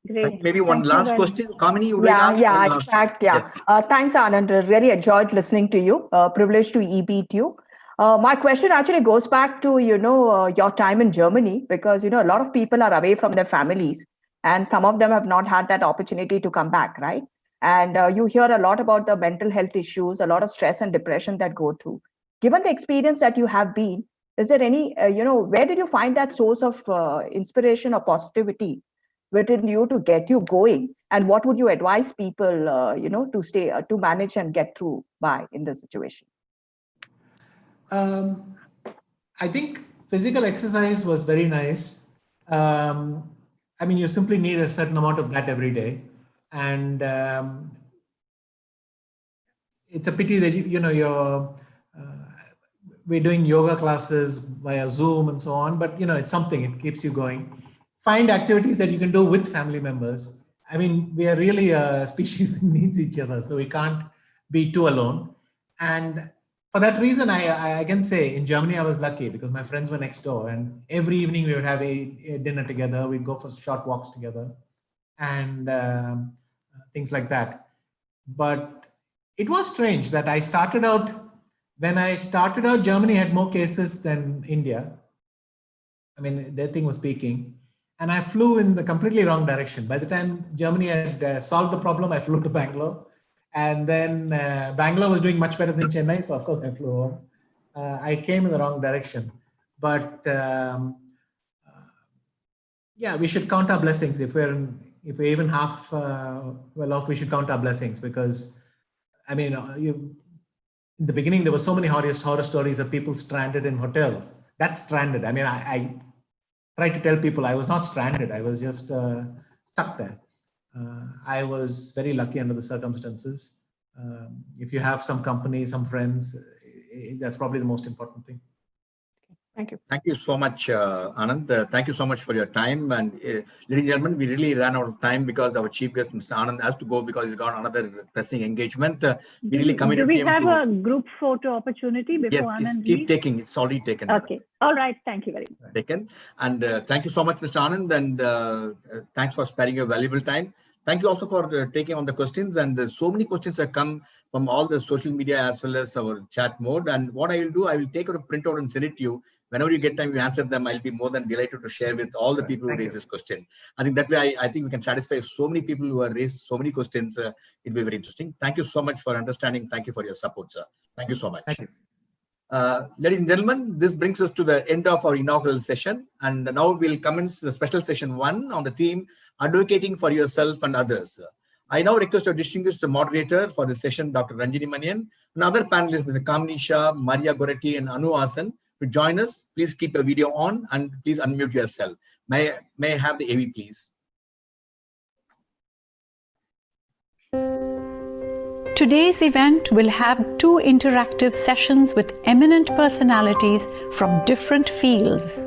Great. Maybe one Thank you last very question. Kamini, you would like to Yeah, ask? in fact, yeah. Yes. Thanks, Anand. Really enjoyed listening to you. Privileged to e-beat you. My question actually goes back to, your time in Germany, because, a lot of people are away from their families and some of them have not had that opportunity to come back, right? And you hear a lot about the mental health issues, a lot of stress and depression that go through. Given the experience that you have been, is there any, where did you find that source of inspiration or positivity within you to get you going? And what would you advise people, to stay, to manage and get through by in this situation? I think physical exercise was very nice. I mean, you simply need a certain amount of that every day. And it's a pity that, we're doing yoga classes via Zoom and so on, but, it's something, it keeps you going. Find activities that you can do with family members. I mean, we are really a species that needs each other, so we can't be too alone. And for that reason, I can say in Germany, I was lucky because my friends were next door and every evening we would have a dinner together. We'd go for short walks together and things like that. But it was strange that when I started out, Germany had more cases than India. I mean, their thing was peaking. And I flew in the completely wrong direction. By the time Germany had solved the problem, I flew to Bangalore. And then Bangalore was doing much better than Chennai, so of course I flew home. I came in the wrong direction. But yeah, we should count our blessings. If we're even half well off, we should count our blessings because, I mean, in the beginning, there were so many horror stories of people stranded in hotels. That's stranded. I mean, I try to tell people I was not stranded. I was just stuck there. I was very lucky under the circumstances. If you have some company, some friends, that's probably the most important thing. Thank you. Thank you so much, Anand. Thank you so much for your time. And ladies and gentlemen, we really ran out of time because our chief guest, Mr. Anand, has to go because he's got another pressing engagement. We really committed Do we him have to, a group photo opportunity before yes, Anand keep leaves? taking. It's already taken. Okay. All right. Thank you very much. Taken. And thank you so much, Mr. Anand. And thanks for sparing your valuable time. Thank you also for taking on the questions. And so many questions have come from all the social media as well as our chat mode. And what I will do, I will take out a printout and send it to you. Whenever you get time, you answer them. I'll be more than delighted to share with all the people who raise this question. I think that way, I think we can satisfy so many people who have raised so many questions. It'll be very interesting. Thank you so much for understanding. Thank you for your support, sir. Thank you so much. Thank you. Ladies and gentlemen, this brings us to the end of our inaugural session. And now we'll commence the special session 1 on the theme, Advocating for Yourself and Others. I now request our distinguished moderator for the session, Dr. Ranjini Manian, and other panelists, Mr. Kamini Shah, Maria Goretti, and Anu Hasan, to join us. Please keep your video on and please unmute yourself. May I have the AV, please? Today's event will have 2 interactive sessions with eminent personalities from different fields.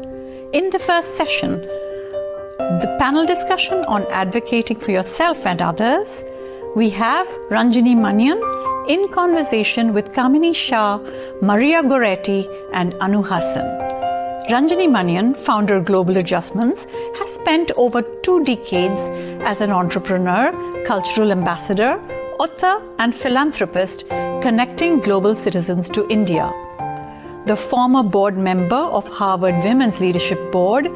In the first session, the panel discussion on advocating for yourself and others, we have Ranjini Manian in conversation with Kamini Shah, Maria Goretti, and Anu Hasan. Ranjini Manian, founder of Global Adjustments, has spent over 2 decades as an entrepreneur cultural ambassador, author, and philanthropist connecting global citizens to India. The former board member of Harvard Women's Leadership Board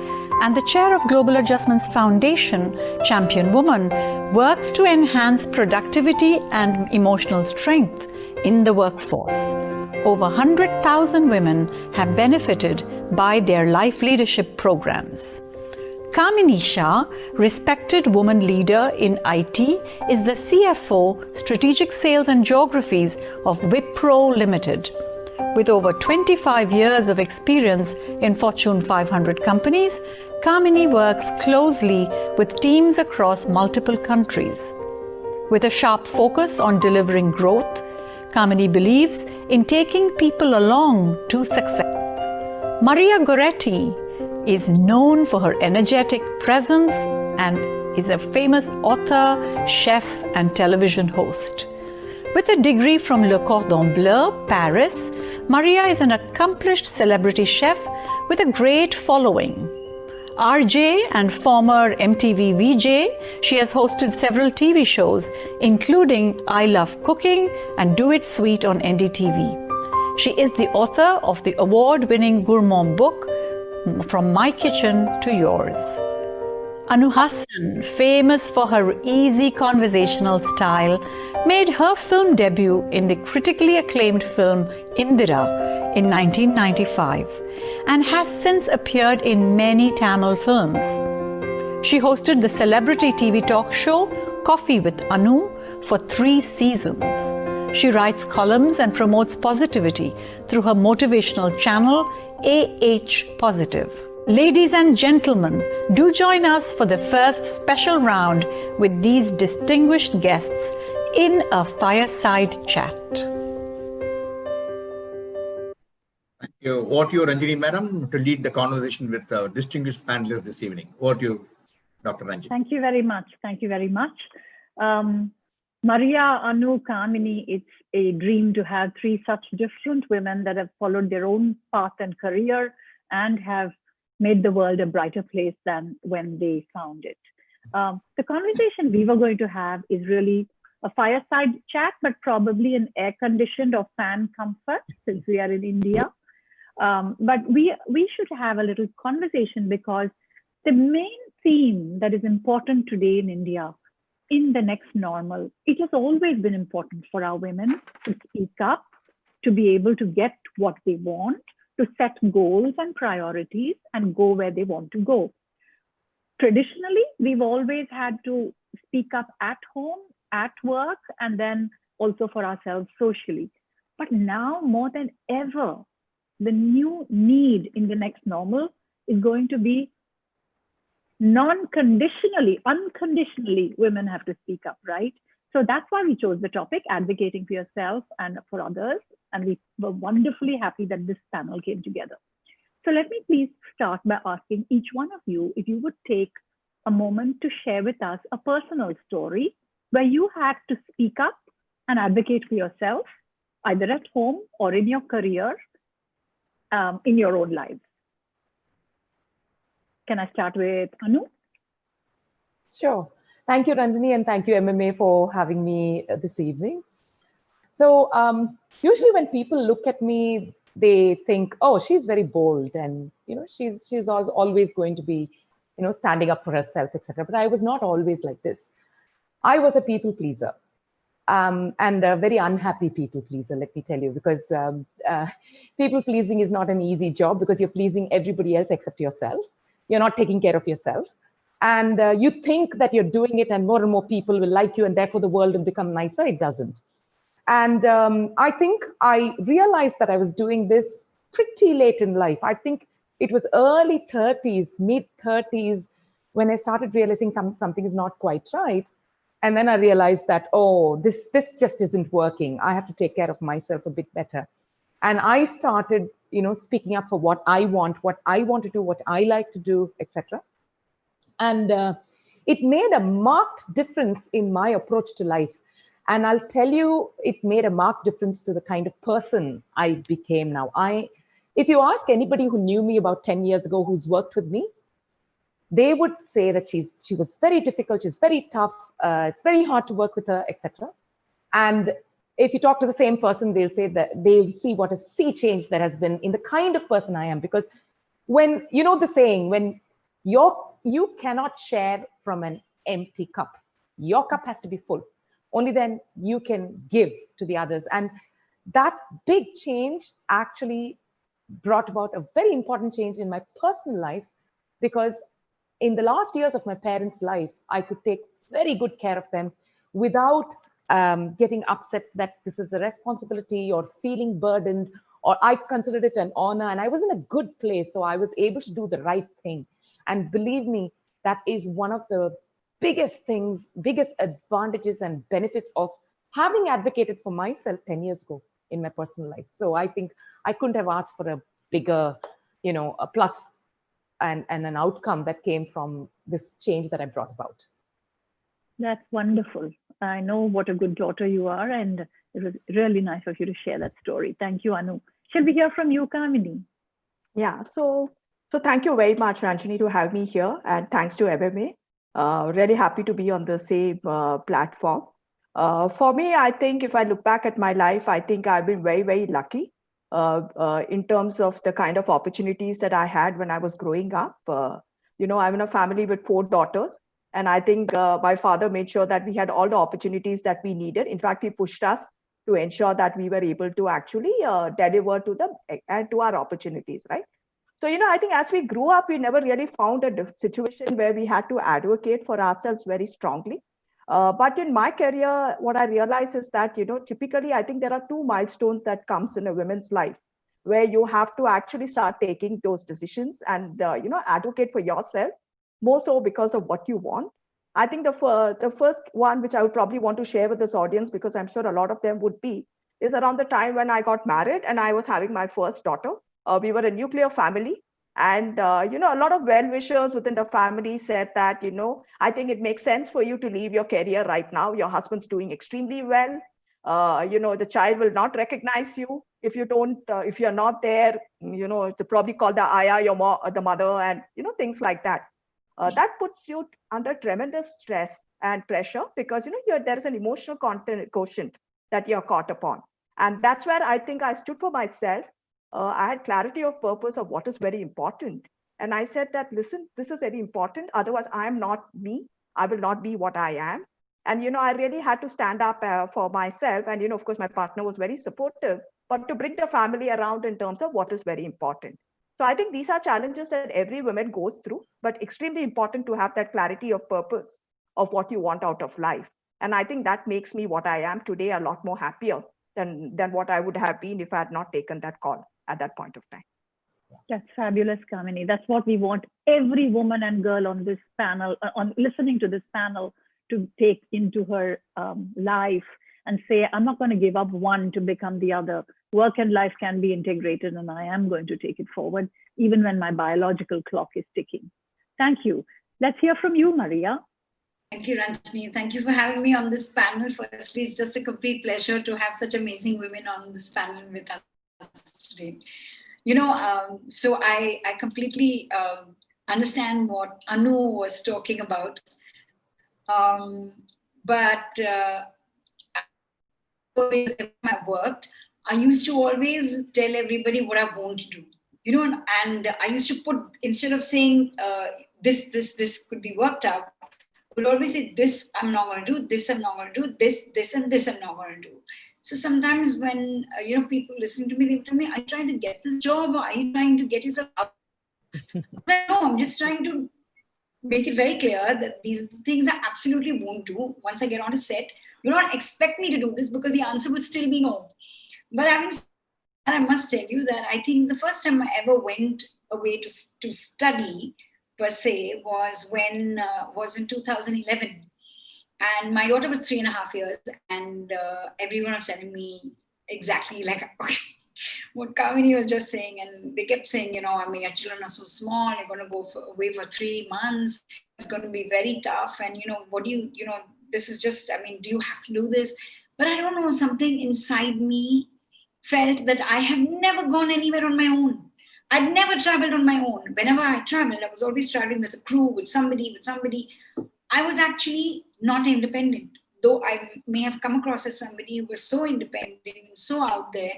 and the chair of Global Adjustments Foundation, Champion Woman, works to enhance productivity and emotional strength in the workforce. Over 100,000 women have benefited by their life leadership programs. Kamini Shah, respected woman leader in IT, is the CFO, Strategic Sales and Geographies of Wipro Limited. With over 25 years of experience in Fortune 500 companies, Kamini works closely with teams across multiple countries. With a sharp focus on delivering growth, Kamini believes in taking people along to success. Maria Goretti is known for her energetic presence and is a famous author, chef, and television host. With a degree from Le Cordon Bleu, Paris, Maria is an accomplished celebrity chef with a great following. RJ and former MTV VJ, she has hosted several TV shows, including I Love Cooking and Do It Sweet on NDTV. She is the author of the award-winning gourmand book, From My Kitchen to Yours. Anu Hassan, famous for her easy conversational style, made her film debut in the critically acclaimed film Indira in 1995 and has since appeared in many Tamil films. She hosted the celebrity TV talk show Coffee with Anu for 3 seasons. She writes columns and promotes positivity through her motivational channel AH Positive. Ladies and gentlemen, do join us for the first special round with these distinguished guests in a fireside chat. Thank you. Over to you, Ranjini Madam, to lead the conversation with our distinguished panelists this evening. Over to you, Dr. Ranjini. Thank you very much. Thank you very much. Maria, Anu, Kamini, it's a dream to have 3 such different women that have followed their own path and career and have made the world a brighter place than when they found it. The conversation we were going to have is really a fireside chat, but probably an air-conditioned or fan comfort since we are in India. But we should have a little conversation because the main theme that is important today in India, in the next normal, it has always been important for our women to speak up, to be able to get what they want, to set goals and priorities and go where they want to go. Traditionally, we've always had to speak up at home, at work, and then also for ourselves socially. But now more than ever, the new need in the next normal is going to be non-conditionally, unconditionally, women have to speak up, right? So that's why we chose the topic, advocating for yourself and for others. And we were wonderfully happy that this panel came together. So let me please start by asking each one of you if you would take a moment to share with us a personal story where you had to speak up and advocate for yourself, either at home or in your career, in your own lives. Can I start with Anu? Sure. Thank you, Ranjini, and thank you, MMA, for having me this evening. So usually when people look at me, they think, oh, she's very bold and, she's always going to be, standing up for herself, etc. But I was not always like this. I was a people pleaser and a very unhappy people pleaser, let me tell you, because people pleasing is not an easy job because you're pleasing everybody else except yourself. You're not taking care of yourself. And you think that you're doing it and more people will like you and therefore the world will become nicer. It doesn't. And I think I realized that I was doing this pretty late in life. I think it was early 30s, mid 30s, when I started realizing something is not quite right. And then I realized that, oh, this just isn't working. I have to take care of myself a bit better. And I started, speaking up for what I want to do, what I like to do, etc. And it made a marked difference in my approach to life. And I'll tell you, it made a marked difference to the kind of person I became now. If you ask anybody who knew me about 10 years ago, who's worked with me, they would say that she was very difficult, she's very tough, it's very hard to work with her, etc. And if you talk to the same person, they'll say that they'll see what a sea change there has been in the kind of person I am. Because when, you know the saying, when you cannot share from an empty cup, your cup has to be full. Only then you can give to the others. And that big change actually brought about a very important change in my personal life, because in the last years of my parents' life, I could take very good care of them without getting upset that this is a responsibility or feeling burdened, or I considered it an honor, and I was in a good place. So I was able to do the right thing. And believe me, that is one of the biggest things, biggest advantages and benefits of having advocated for myself 10 years ago in my personal life. So I think I couldn't have asked for a bigger, a plus and an outcome that came from this change that I brought about. That's wonderful. I know what a good daughter you are, and it was really nice of you to share that story. Thank you, Anu. Shall we hear from you, Kamini? Yeah, so thank you very much, Ranjini, to have me here, and thanks to MMA. Really happy to be on the same platform. For me, I think if I look back at my life, I think I've been very, very lucky in terms of the kind of opportunities that I had when I was growing up. I'm in a family with 4 daughters. And I think my father made sure that we had all the opportunities that we needed. In fact, he pushed us to ensure that we were able to actually deliver to them and to our opportunities, right? So, I think as we grew up, we never really found a situation where we had to advocate for ourselves very strongly. But in my career, what I realized is that, typically, I think there are 2 milestones that comes in a woman's life where you have to actually start taking those decisions and, advocate for yourself, more so because of what you want. I think the first one, which I would probably want to share with this audience, because I'm sure a lot of them would be, is around the time when I got married and I was having my first daughter. We were a nuclear family. And, a lot of well-wishers within the family said that, I think it makes sense for you to leave your career right now. Your husband's doing extremely well. The child will not recognize you if you don't, if you're not there, to probably call the ayah, the mother, and, things like that. That puts you under tremendous stress and pressure because, there is an emotional quotient that you're caught upon. And that's where I think I stood for myself. I had clarity of purpose of what is very important. And I said that, listen, this is very important. Otherwise, I am not me. I will not be what I am. And, I really had to stand up for myself. And, of course, my partner was very supportive, but to bring the family around in terms of what is very important. So I think these are challenges that every woman goes through, but extremely important to have that clarity of purpose of what you want out of life. And I think that makes me what I am today a lot more happier than what I would have been if I had not taken that call at that point of time. That's fabulous, Kamini. That's what we want every woman and girl on this panel, on listening to this panel, to take into her life and say, I'm not going to give up one to become the other. Work and life can be integrated, and I am going to take it forward, even when my biological clock is ticking. Thank you. Let's hear from you, Maria. Thank you, Ranjini. Thank you for having me on this panel. Firstly, it's just a complete pleasure to have such amazing women on this panel with us today. So I completely understand what Anu was talking about. But always when I worked, I used to always tell everybody what I want to do, and I used to put, instead of saying this could be worked out, I would always say, this I'm not going to do, this I'm not going to do, this and this I'm not going to do. So sometimes when, people listening to me, they tell me, are you trying to get this job, or are you trying to get yourself out? No, I'm just trying to make it very clear that these things I absolutely won't do. Once I get on a set, do not expect me to do this, because the answer would still be no. But having said that, I must tell you that I think the first time I ever went away to study, per se, was in 2011. And my daughter was 3.5 years, and everyone was telling me exactly like what Kamini was just saying. And they kept saying, your children are so small, you're going to go away for 3 months. It's going to be very tough. And, what do you, this is just, do you have to do this? But I don't know, something inside me felt that I have never gone anywhere on my own. I'd never traveled on my own. Whenever I traveled, I was always traveling with a crew, with somebody. I was actually not independent. Though I may have come across as somebody who was so independent, so out there,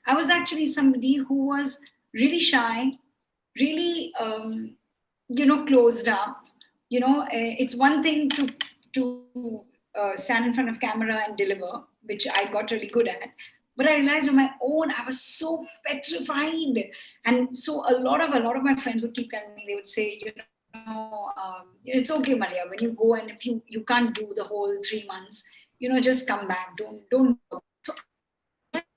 I was actually somebody who was really shy, really, closed up. It's one thing to stand in front of camera and deliver, which I got really good at. But I realized on my own, I was so petrified. And so a lot of my friends would keep telling me, they would say, it's okay, Maria, when you go and if you can't do the whole 3 months, just come back. Don't. So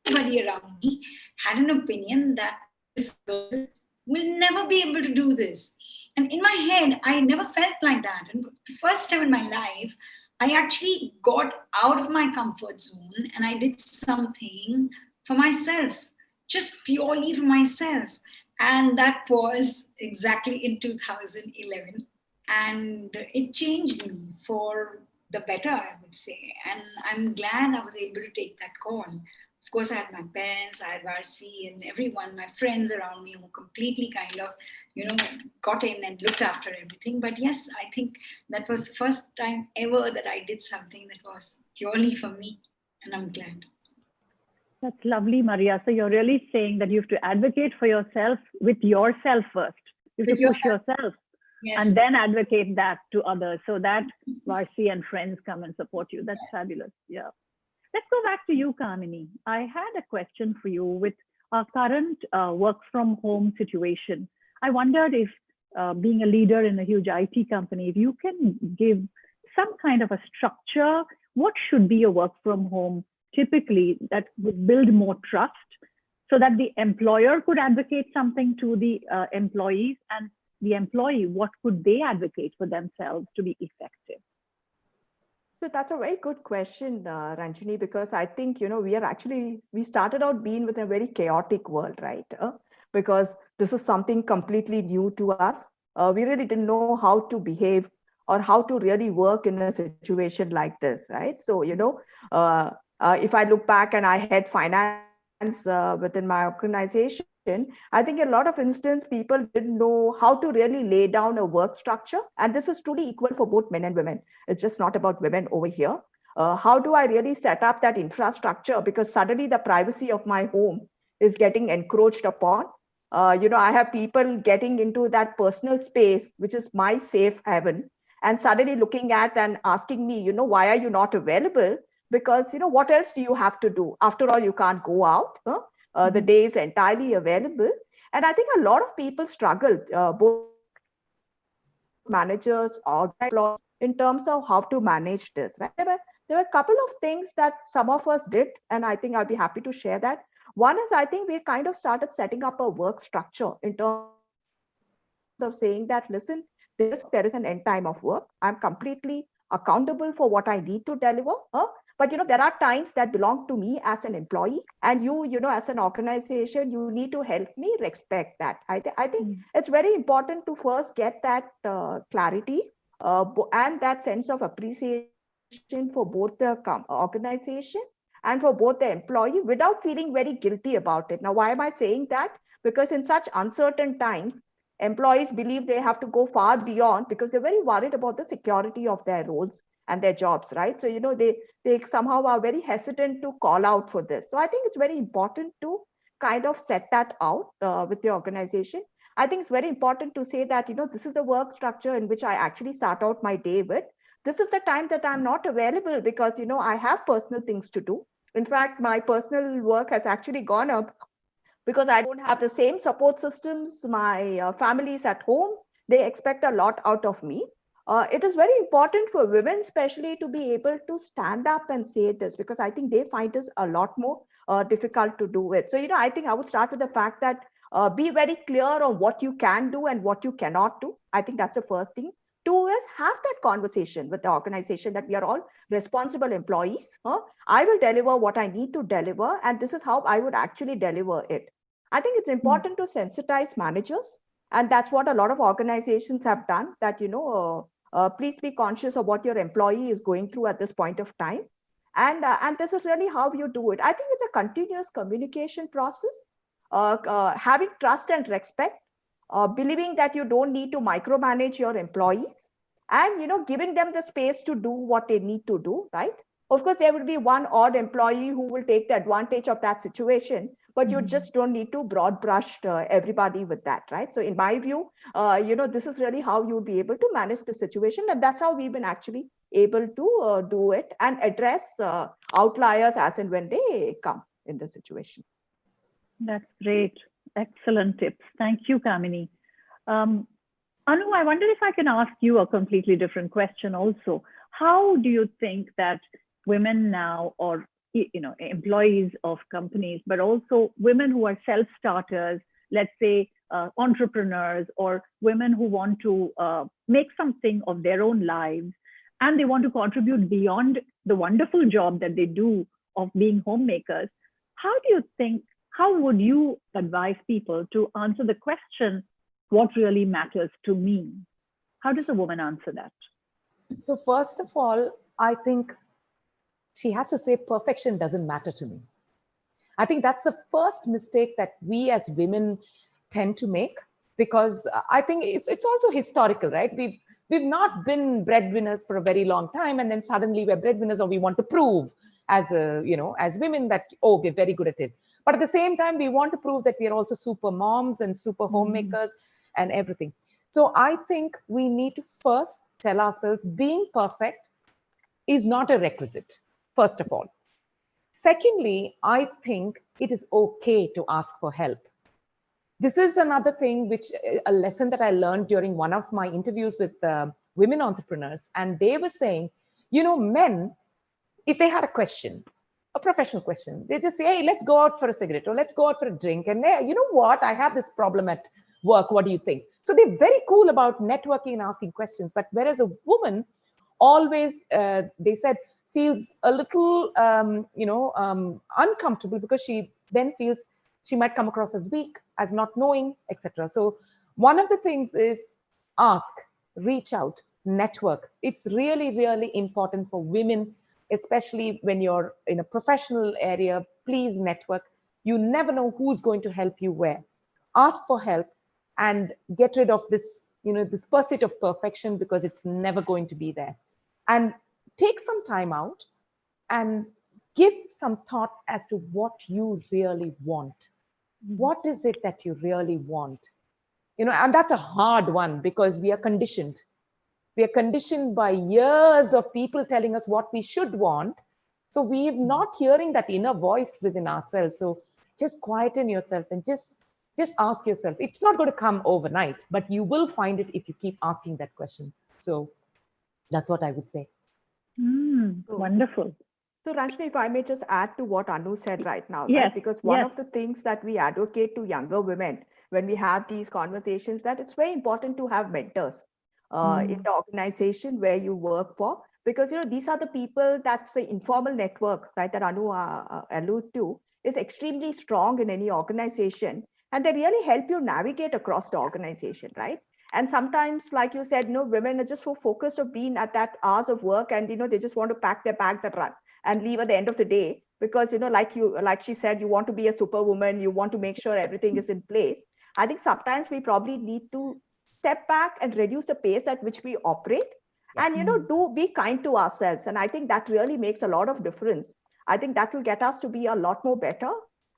everybody around me had an opinion that this girl will never be able to do this. And in my head, I never felt like that. And the first time in my life, I actually got out of my comfort zone and I did something for myself, just purely for myself. And that was exactly in 2011. And it changed me for the better, I would say. And I'm glad I was able to take that call. Of course, I had my parents, I had Varsi and everyone, my friends around me who completely kind of, got in and looked after everything. But yes, I think that was the first time ever that I did something that was purely for me. And I'm glad. That's lovely, Maria. So you're really saying that you have to advocate for yourself with yourself first. You have to push yourself. Yes. And then advocate that to others so that Varsi and friends come and support you. That's fabulous. Yeah. Let's go back to you, Kamini. I had a question for you with our current work from home situation. I wondered if being a leader in a huge IT company, if you can give some kind of a structure, what should be a work from home typically that would build more trust so that the employer could advocate something to the employees, and the employee, what could they advocate for themselves to be effective? So that's a very good question, Ranjini, because I think, we started out being with a very chaotic world, right? Because this is something completely new to us. We really didn't know how to behave or how to really work in a situation like this, right? So, if I look back and I had finance within my organization, I think a lot of instances people didn't know how to really lay down a work structure. And this is truly equal for both men and women. It's just not about women over here. How do I really set up that infrastructure? Because suddenly the privacy of my home is getting encroached upon. I have people getting into that personal space, which is my safe haven, and suddenly looking at and asking me, why are you not available? Because, what else do you have to do? After all, you can't go out. The day is entirely available. And I think a lot of people struggled, both managers or employees, in terms of how to manage this. Right? There were a couple of things that some of us did, and I think I'll be happy to share that. One is, I think we kind of started setting up a work structure in terms of saying that, listen, there is an end time of work. I'm completely accountable for what I need to deliver. But, there are times that belong to me as an employee, and you, as an organization, you need to help me respect that. I think it's very important to first get that clarity and that sense of appreciation for both the organization and for both the employee without feeling very guilty about it. Now, why am I saying that? Because in such uncertain times, employees believe they have to go far beyond because they're very worried about the security of their roles and their jobs, right? So, they somehow are very hesitant to call out for this. So I think it's very important to kind of set that out with the organization. I think it's very important to say that, this is the work structure in which I actually start out my day with. This is the time that I'm not available because, I have personal things to do. In fact, my personal work has actually gone up because I don't have the same support systems. My family is at home. They expect a lot out of me. It is very important for women, especially, to be able to stand up and say this, because I think they find this a lot more difficult to do it. So, I think I would start with the fact that be very clear on what you can do and what you cannot do. I think that's the first thing. Two is have that conversation with the organization that we are all responsible employees. I will deliver what I need to deliver, and this is how I would actually deliver it. I think it's important to sensitize managers, and that's what a lot of organizations have done, that, please be conscious of what your employee is going through at this point of time. And this is really how you do it. I think it's a continuous communication process. having trust and respect, believing that you don't need to micromanage your employees, and giving them the space to do what they need to do, right? Of course, there will be one odd employee who will take the advantage of that situation, but you just don't need to broad brush everybody with that, right? So in my view, this is really how you'll be able to manage the situation. And that's how we've been actually able to do it and address outliers as and when they come in the situation. That's great. Excellent tips. Thank you, Kamini. Anu, I wonder if I can ask you a completely different question also. How do you think that women now, or employees of companies, but also women who are self-starters, let's say entrepreneurs, or women who want to make something of their own lives, and they want to contribute beyond the wonderful job that they do of being homemakers, how would you advise people to answer the question, what really matters to me? How does a woman answer that? So first of all, I think she has to say perfection doesn't matter to me. I think that's the first mistake that we as women tend to make, because I think it's also historical, right? We've not been breadwinners for a very long time, and then suddenly we're breadwinners, or we want to prove as women that, oh, we're very good at it. But at the same time, we want to prove that we are also super moms and super homemakers and everything. So I think we need to first tell ourselves being perfect is not a requisite, first of all. Secondly, I think it is okay to ask for help. This is another thing, a lesson that I learned during one of my interviews with women entrepreneurs. And they were saying, men, if they had a question, a professional question, they just say, hey, let's go out for a cigarette, or let's go out for a drink. And you know what? I have this problem at work. What do you think? So they're very cool about networking and asking questions. But whereas a woman always, they said, feels a little, uncomfortable, because she then feels she might come across as weak, as not knowing, etc. So one of the things is ask, reach out, network. It's really, really important for women, especially when you're in a professional area. Please network. You never know who's going to help you where. Ask for help and get rid of this, this pursuit of perfection, because it's never going to be there. And take some time out and give some thought as to what you really want. What is it that you really want? And that's a hard one, because we are conditioned. We are conditioned by years of people telling us what we should want. So we're not hearing that inner voice within ourselves. So just quieten yourself and just ask yourself. It's not going to come overnight, but you will find it if you keep asking that question. So that's what I would say. Wonderful. So Ranjini, if I may just add to what Anu said right now, yes, right? Because one of the things that we advocate to younger women when we have these conversations, that it's very important to have mentors in the organization where you work for, because these are the people, that's the informal network, right, that Anu alluded to, is extremely strong in any organization, and they really help you navigate across the organization, right? And sometimes, like you said, women are just so focused on being at that hours of work, and they just want to pack their bags and run and leave at the end of the day, because like she said, you want to be a superwoman, you want to make sure everything is in place. I think sometimes we probably need to step back and reduce the pace at which we operate, and do be kind to ourselves. And I think that really makes a lot of difference. I think that will get us to be a lot more better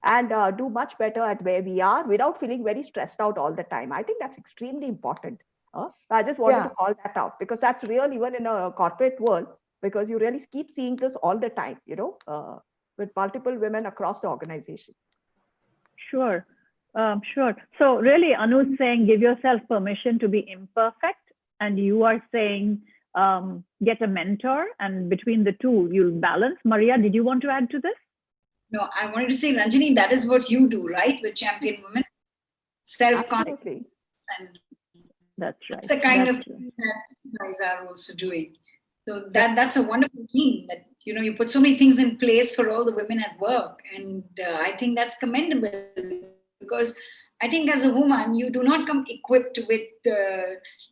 and do much better at where we are without feeling very stressed out all the time. I think that's extremely important. I just wanted to call that out, because that's real even in a corporate world, because you really keep seeing this all the time, with multiple women across the organization. Sure. Sure. So really, Anu's saying, give yourself permission to be imperfect. And you are saying, get a mentor, and between the two, you'll balance. Maria, did you want to add to this? No, I wanted to say, Ranjini, that is what you do, right? With Champion Women. Self-confidence. And that's right. That's the kind of thing that you guys are also doing. So that's a wonderful thing, that, you put so many things in place for all the women at work. And I think that's commendable, because I think as a woman, you do not come equipped with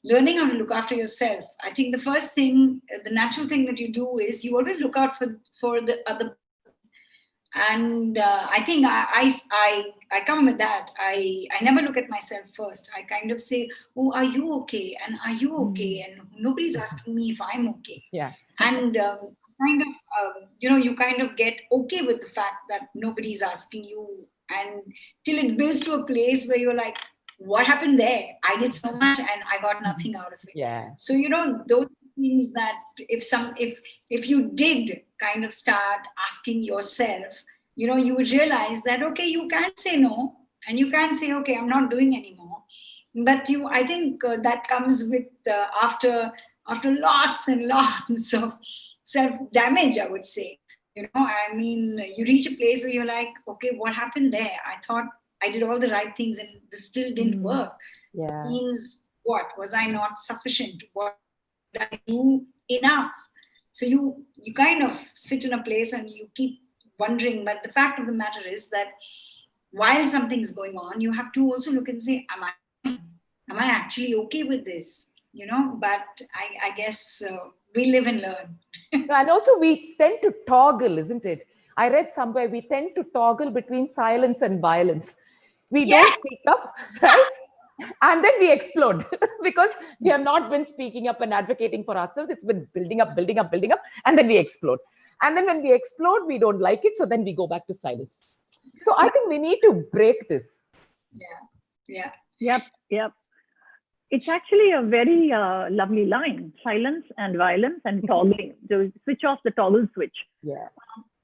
learning how to look after yourself. I think the first thing, the natural thing that you do is you always look out for the other. And I think I come with that. I never look at myself first. I kind of say, oh, are you okay? And are you okay? And nobody's asking me if I'm okay. Yeah. And you kind of get okay with the fact that nobody's asking you, and till it builds to a place where you're like, what happened there? I did so much and I got nothing out of it. Yeah. So, those things that if you did kind of start asking yourself, you would realize that, okay, you can say no, and you can say, okay, I'm not doing anymore. But I think that comes with after lots and lots of self-damage, I would say. I mean, you reach a place where you're like, okay, what happened there? I thought I did all the right things and this still didn't work. Yeah. Means what? Was I not sufficient? What did I do enough? So you kind of sit in a place and you keep wondering. But the fact of the matter is that while something's going on, you have to also look and say, am I actually okay with this? But I guess we live and learn. And also we tend to toggle, isn't it? I read somewhere we tend to toggle between silence and violence. We don't speak up, right? And then we explode because we have not been speaking up and advocating for ourselves. It's been building up, and then we explode. And then when we explode, we don't like it. So then we go back to silence. So I think we need to break this. Yeah. Yep. It's actually a very lovely line: silence and violence and toggling. So switch off the toggle switch. Yeah.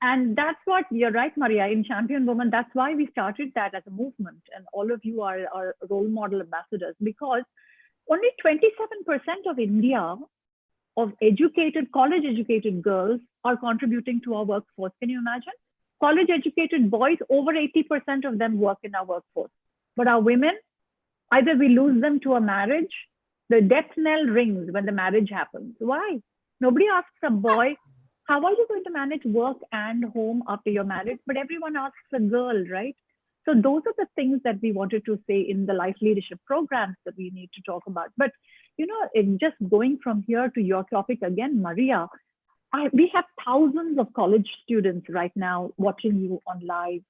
And that's what, you're right, Maria, in Champion Woman, that's why we started that as a movement. And all of you are role model ambassadors, because only 27% of India, of college educated girls are contributing to our workforce. Can you imagine? College educated boys, over 80% of them work in our workforce. But our women, either we lose them to a marriage, the death knell rings when the marriage happens. Why? Nobody asks a boy, how are you going to manage work and home after you're married? But everyone asks a girl, right? So those are the things that we wanted to say in the life leadership programs that we need to talk about. But, just going from here to your topic again, Maria, we have thousands of college students right now watching you on live.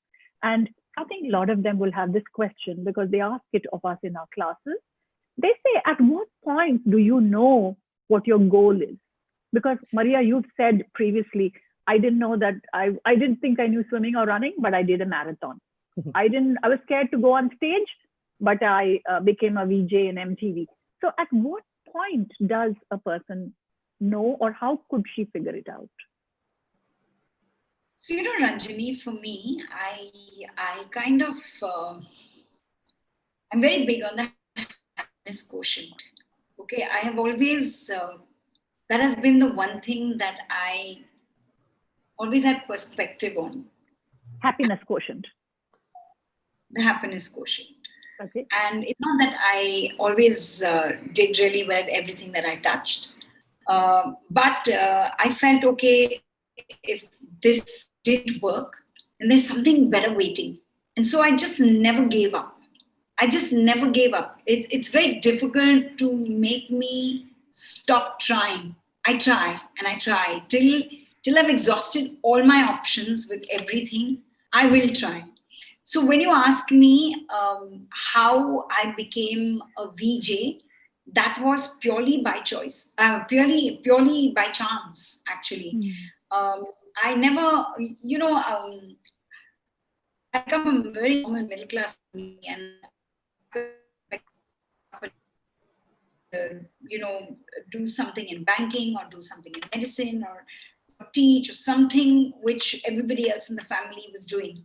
And I think a lot of them will have this question because they ask it of us in our classes. They say, at what point do you know what your goal is? Because Maria, you've said previously, I didn't know that I didn't think I knew swimming or running, but I did a marathon. I was scared to go on stage, but I became a VJ in MTV. So at what point does a person know, or how could she figure it out? So, Ranjani, for me, I kind of, I'm very big on the happiness quotient. Okay, I have always, that has been the one thing that I always had perspective on. Happiness quotient. The happiness quotient. Okay. And it's not that I always did really well at everything that I touched. But I felt, okay, if this did work, then there's something better waiting. And so I just never gave up. It's very difficult to make me stop trying. I try and I try till I've exhausted all my options with everything. I will try. So when you ask me how I became a VJ, that was purely by choice, purely by chance, actually. I never, I come from a very normal middle class family, and do something in banking or do something in medicine or teach or something which everybody else in the family was doing.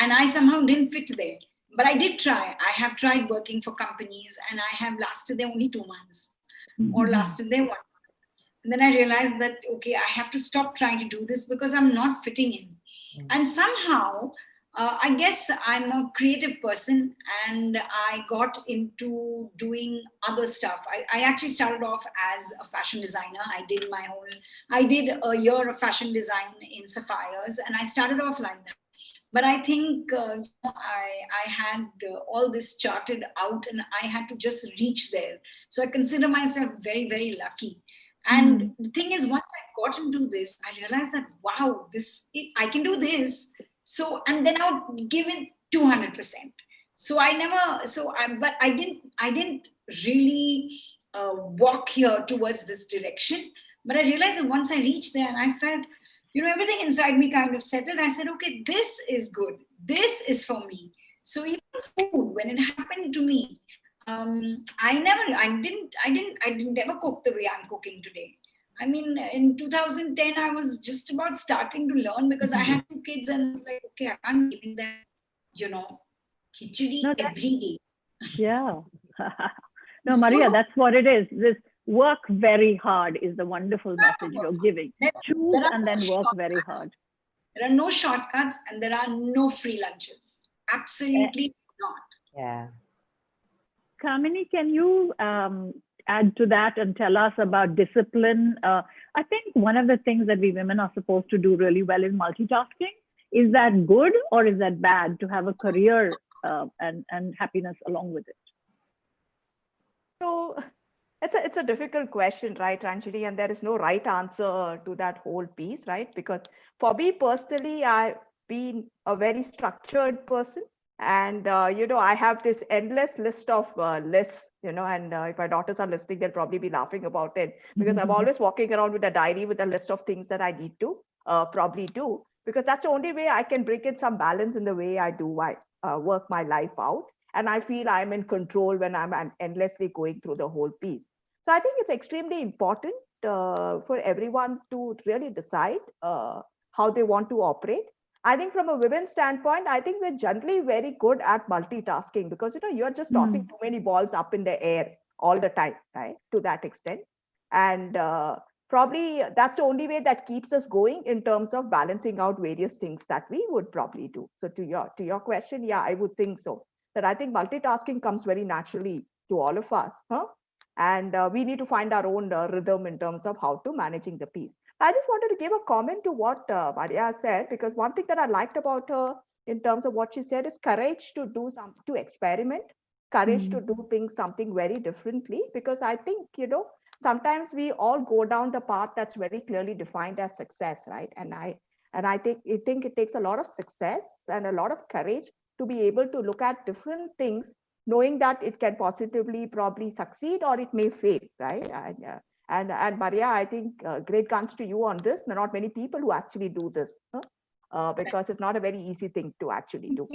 And I somehow didn't fit there. But I did try. I have tried working for companies, and I have lasted there only 2 months or lasted there 1 month. And then I realized that, okay, I have to stop trying to do this because I'm not fitting in. And somehow, I guess I'm a creative person, and I got into doing other stuff. I actually started off as a fashion designer. I did a year of fashion design in Sapphires, and I started off like that. But I think I had all this charted out, and I had to just reach there. So I consider myself very, very lucky. And the thing is, once I got into this, I realized that, wow, I can do this. So, and then I would give it 200%. So but I didn't really walk here towards this direction. But I realized that once I reached there and I felt, everything inside me kind of settled. I said, okay, this is good. This is for me. So even food, when it happened to me, I didn't ever cook the way I'm cooking today. I mean, in 2010, I was just about starting to learn because I had 2 kids and I was like, okay, I can't give them, khichdi every day. Yeah. No, Maria, that's what it is. This work very hard is the wonderful message you're giving. Choose and then work very hard. There are no shortcuts and there are no free lunches. Absolutely not. Yeah. Kamini, can you add to that and tell us about discipline? I think one of the things that we women are supposed to do really well is multitasking. Is that good or is that bad to have a career and happiness along with it? So it's a difficult question, right, Ranjini? And there is no right answer to that whole piece, right? Because for me personally, I've been a very structured person. And, I have this endless list of lists, and if my daughters are listening, they'll probably be laughing about it because I'm always walking around with a diary with a list of things that I need to probably do, because that's the only way I can bring in some balance in the way I do work my life out. And I feel I'm in control when I'm endlessly going through the whole piece. So I think it's extremely important for everyone to really decide how they want to operate. I think from a women's standpoint, I think we're generally very good at multitasking because, you're just tossing too many balls up in the air all the time, right? To that extent. And probably that's the only way that keeps us going in terms of balancing out various things that we would probably do. So to your question, yeah, I would think so. That I think multitasking comes very naturally to all of us. And we need to find our own rhythm in terms of how to managing the piece. I just wanted to give a comment to what Maria said, because one thing that I liked about her in terms of what she said is courage to do something, to experiment, courage to do things something very differently. Because I think, sometimes we all go down the path that's very clearly defined as success, right? And I think it takes a lot of success and a lot of courage to be able to look at different things, knowing that it can positively probably succeed or it may fail, right? And Maria, I think great guns to you on this. There are not many people who actually do this because it's not a very easy thing to actually do.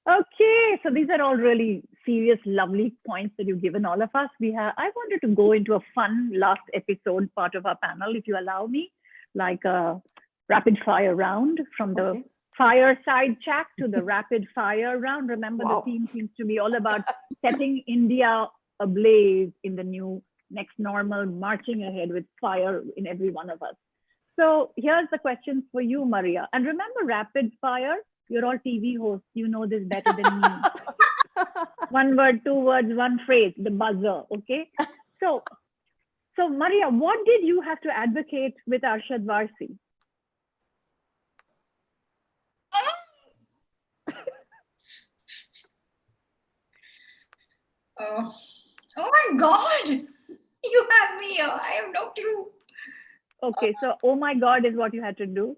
Okay, so these are all really serious, lovely points that you've given all of us. I wanted to go into a fun last episode part of our panel, if you allow me, like a rapid fire round from the fireside chat to the rapid fire round. Remember, the theme seems to be all about setting India ablaze in the new next normal, marching ahead with fire in every one of us. So here's the questions for you, Maria. And remember, rapid fire, you're all TV hosts. You know this better than me. 1 word, 2 words, 1 phrase, the buzzer, okay? So Maria, what did you have to advocate with Arshad Varsi? Oh my God, you have me here. I have no clue. Okay, so oh my God is what you had to do.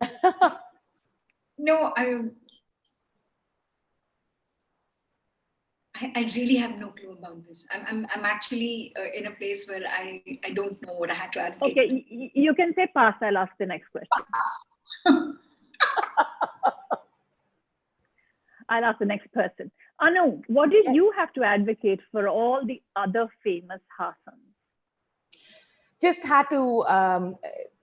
No, I really have no clue about this. I'm actually in a place where I don't know what I had to advocate. Okay, you can say pass. I'll ask the next question. I'll ask the next person. Anu, what did you have to advocate for all the other famous Hasans? Just had to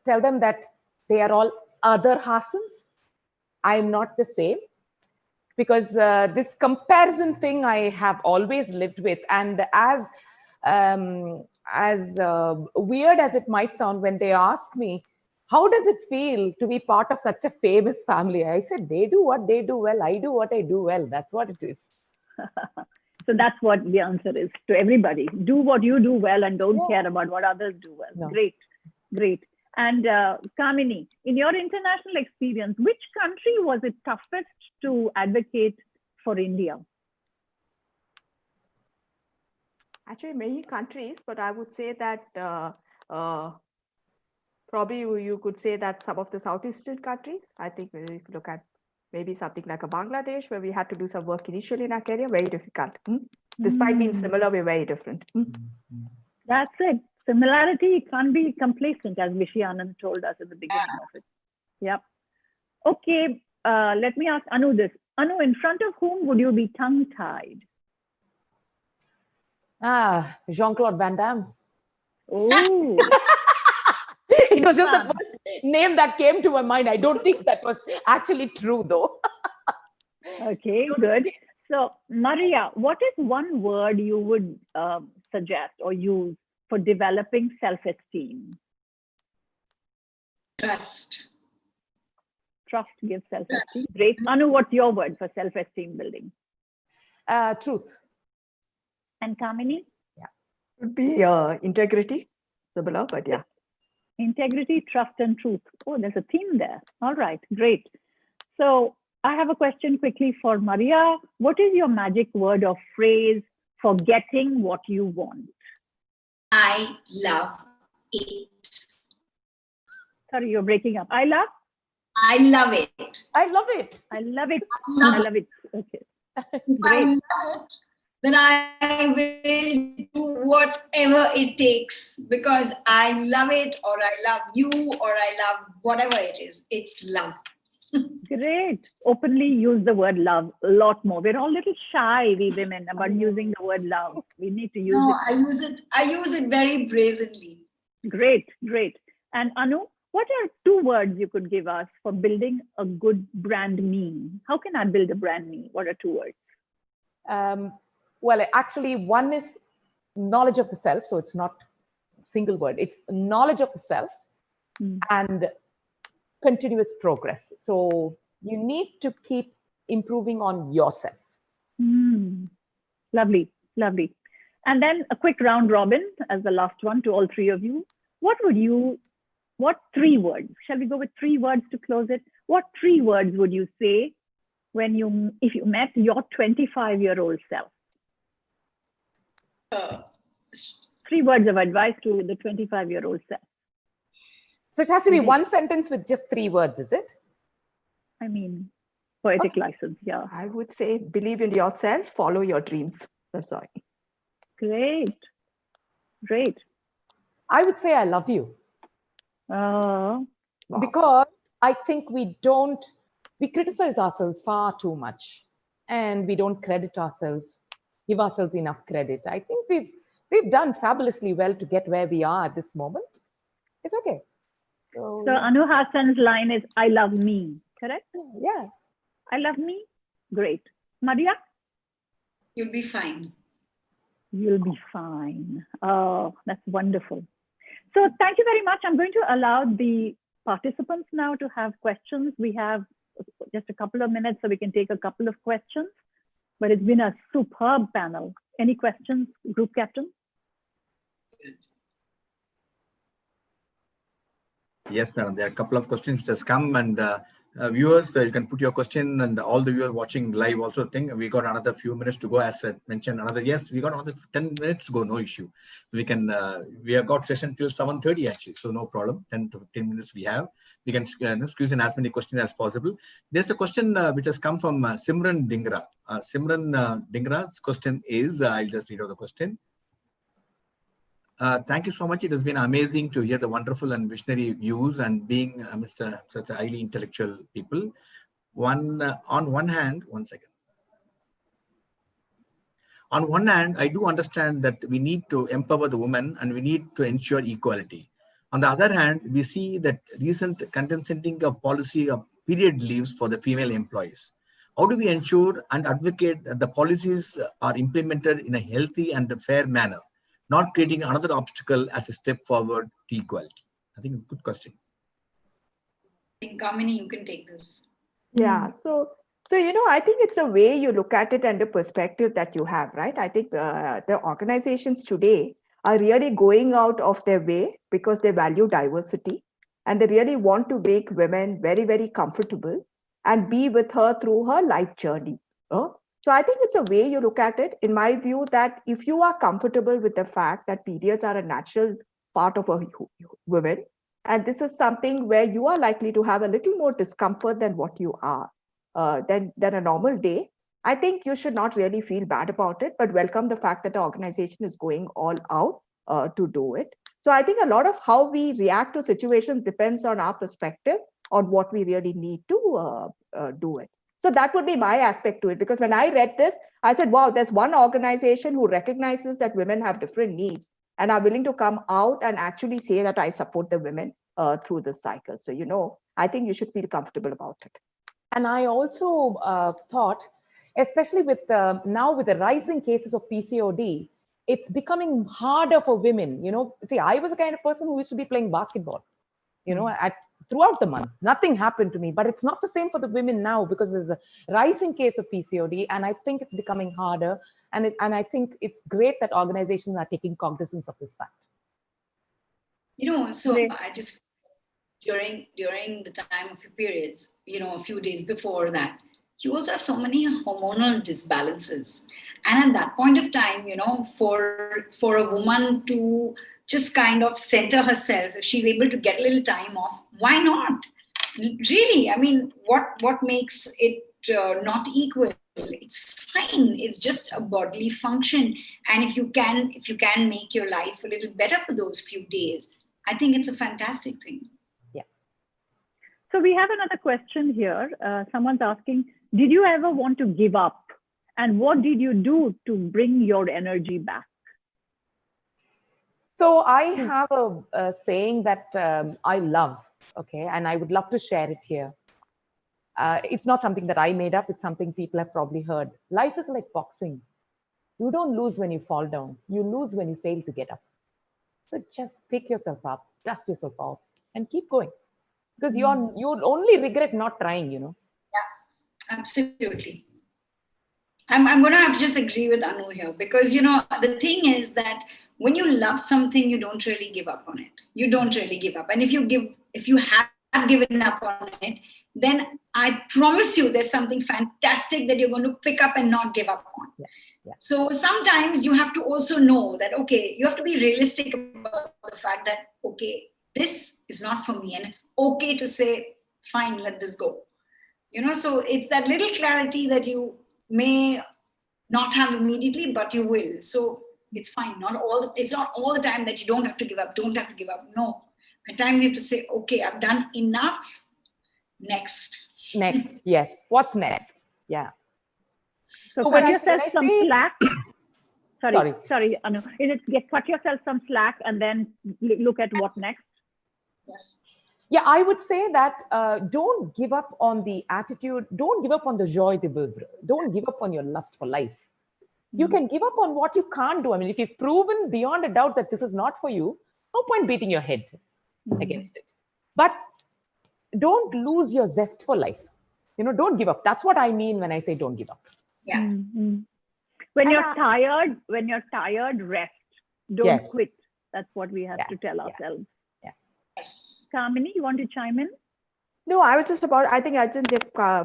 tell them that they are all other Hasans. I'm not the same. Because this comparison thing I have always lived with. And as weird as it might sound when they ask me, how does it feel to be part of such a famous family? I said, they do what they do well. I do what I do well. That's what it is. So that's what the answer is to everybody. Do what you do well and don't care about what others do well. No. Great, great. And Kamini, in your international experience, which country was it toughest to advocate for India? Actually, many countries, but I would say that probably you could say that some of the Southeastern countries. I think if you look at maybe something like a Bangladesh, where we had to do some work initially in our career, very difficult. Despite being similar, we're very different. That's it. Similarity can't be complacent, as Vishy Anand told us at the beginning of it. Yep. Okay, let me ask Anu this. Anu, in front of whom would you be tongue-tied? Jean-Claude Van Damme. Oh. It was just the first name that came to my mind. I don't think that was actually true, though. Okay, good. So, Maria, what is one word you would suggest or use for developing self-esteem? Trust. Trust gives self-esteem. Great. Anu, what's your word for self-esteem building? Truth. And Kamini? Would be integrity, similar, but yeah. Integrity, trust, and truth. Oh, there's a theme there. All right, great. So I have a question quickly for Maria. What is your magic word or phrase for getting what you want? I love it. Sorry, you're breaking up. I love it. I love it. I love it. Love I love it. Okay. If I love it, then I will do whatever it takes because I love it, or I love you, or I love whatever it is. It's love. Great. Openly use the word love a lot more. We're all a little shy, we women, about using the word love. We need to use it. I use it very brazenly. Great, great. And Anu, what are 2 words you could give us for building a good brand me? How can I build a brand me? What are 2 words? Well, actually, one is knowledge of the self. So it's not a single word. It's knowledge of the self and continuous progress. So you need to keep improving on yourself. Lovely, lovely. And then a quick round robin as the last one to all 3 of you. What 3 words? Shall we go with 3 words to close it? What 3 words would you say if you met your 25-year-old self? 3 words of advice to the 25-year-old self. So it has to be one sentence with just 3 words, is it? I mean, poetic license, yeah. I would say believe in yourself, follow your dreams. That's all. Great, great. I would say I love you. Because I think we criticize ourselves far too much and we don't give ourselves enough credit. I think we've done fabulously well to get where we are at this moment. It's okay. So Anu Hassan's line is, I love me, correct? Yeah. I love me. Great. Maria? You'll be fine. You'll be fine. Oh, that's wonderful. So thank you very much. I'm going to allow the participants now to have questions. We have just a couple of minutes so we can take a couple of questions, but it's been a superb panel. Any questions, group captain? Yes, madam. There are a couple of questions which has come, and viewers, you can put your question, and all the viewers watching live also think we got another few minutes to go. As I mentioned, we got another 10 minutes to go. No issue. We have got session till 7:30 actually, so no problem. 10 to 15 minutes we have. We can squeeze in as many questions as possible. There's a question which has come from Simran Dingra. Simran Dingra's question is, I'll just read out the question. Thank you so much. It has been amazing to hear the wonderful and visionary views and being amidst such a highly intellectual people. On one hand, I do understand that we need to empower the women and we need to ensure equality. On the other hand, we see that recent condescending policy of period leaves for the female employees. How do we ensure and advocate that the policies are implemented in a healthy and a fair manner, not creating another obstacle as a step forward to equality? I think a good question. I think, Kamini, you can take this. Yeah, so I think it's the way you look at it and the perspective that you have, right? I think the organizations today are really going out of their way because they value diversity and they really want to make women very, very comfortable and be with her through her life journey. So I think it's a way you look at it, in my view, that if you are comfortable with the fact that periods are a natural part of a woman, and this is something where you are likely to have a little more discomfort than what you are. than a normal day, I think you should not really feel bad about it, but welcome the fact that the organization is going all out to do it. So I think a lot of how we react to situations depends on our perspective on what we really need to do it. So that would be my aspect to it, because when I read this, I said, wow, there's one organization who recognizes that women have different needs and are willing to come out and actually say that I support the women through this cycle. So, you know, I think you should feel comfortable about it. And I also thought, especially with now with the rising cases of PCOD, it's becoming harder for women. You know, see, I was the kind of person who used to be playing basketball, you know, throughout the month. Nothing happened to me, but it's not the same for the women now because there's a rising case of PCOD, and I think it's becoming harder. And I think it's great that organizations are taking cognizance of this fact. You know, so I just, during the time of your periods, you know, a few days before that, you also have so many hormonal disbalances. And at that point of time, you know, for a woman to just kind of center herself, if she's able to get a little time off, why not? Really, I mean, what makes it not equal? It's fine. It's just a bodily function. And if you can make your life a little better for those few days, I think it's a fantastic thing. Yeah. So we have another question here. Someone's asking, did you ever want to give up? And what did you do to bring your energy back? So I have a saying that I love, okay, and I would love to share it here. It's not something that I made up. It's something people have probably heard. Life is like boxing. You don't lose when you fall down. You lose when you fail to get up. So just pick yourself up, dust yourself off, and keep going. Because you'll only regret not trying, you know. Yeah, absolutely. I'm going to have to just agree with Anu here, because, you know, the thing is that when you love something, you don't really give up on it. You don't really give up. And if you have given up on it, then I promise you there's something fantastic that you're going to pick up and not give up on. Yeah. Yeah. So sometimes you have to also know that, okay, you have to be realistic about the fact that, okay, this is not for me. And it's okay to say, fine, let this go. You know, so it's that little clarity that you may not have immediately, but you will. So it's fine. It's not all the time that you don't have to give up. No. At times you have to say, okay, I've done enough. Next. Yes. What's next? Yeah. So cut yourself some slack. Sorry, Anu. Cut yourself some slack and then look at what next. Yes. Yeah, I would say that don't give up on the attitude. Don't give up on the joie de vivre. Don't give up on your lust for life. You can give up on what you can't do. I mean, if you've proven beyond a doubt that this is not for you, no point beating your head against it. But don't lose your zest for life. You know, don't give up. That's what I mean when I say don't give up. Yeah. When you're tired, rest. Don't quit. That's what we have to tell ourselves. Yes. Kamini, you want to chime in? No, I was just I think they've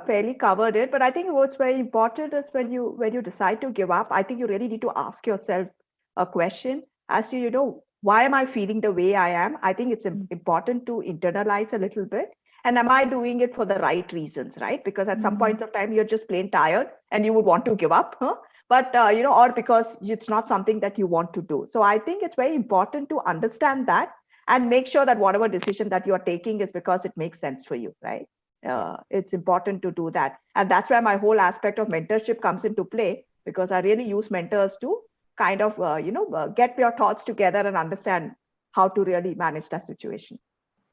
fairly covered it, but I think what's very important is when you decide to give up, I think you really need to ask yourself a question as to, you know, why am I feeling the way I am? I think it's important to internalize a little bit. And am I doing it for the right reasons, right? Because at some point of time, you're just plain tired and you would want to give up, but, you know, or because it's not something that you want to do. So I think it's very important to understand that and make sure that whatever decision that you're taking is because it makes sense for you, right? It's important to do that. And that's where my whole aspect of mentorship comes into play, because I really use mentors to kind of, get your thoughts together and understand how to really manage that situation.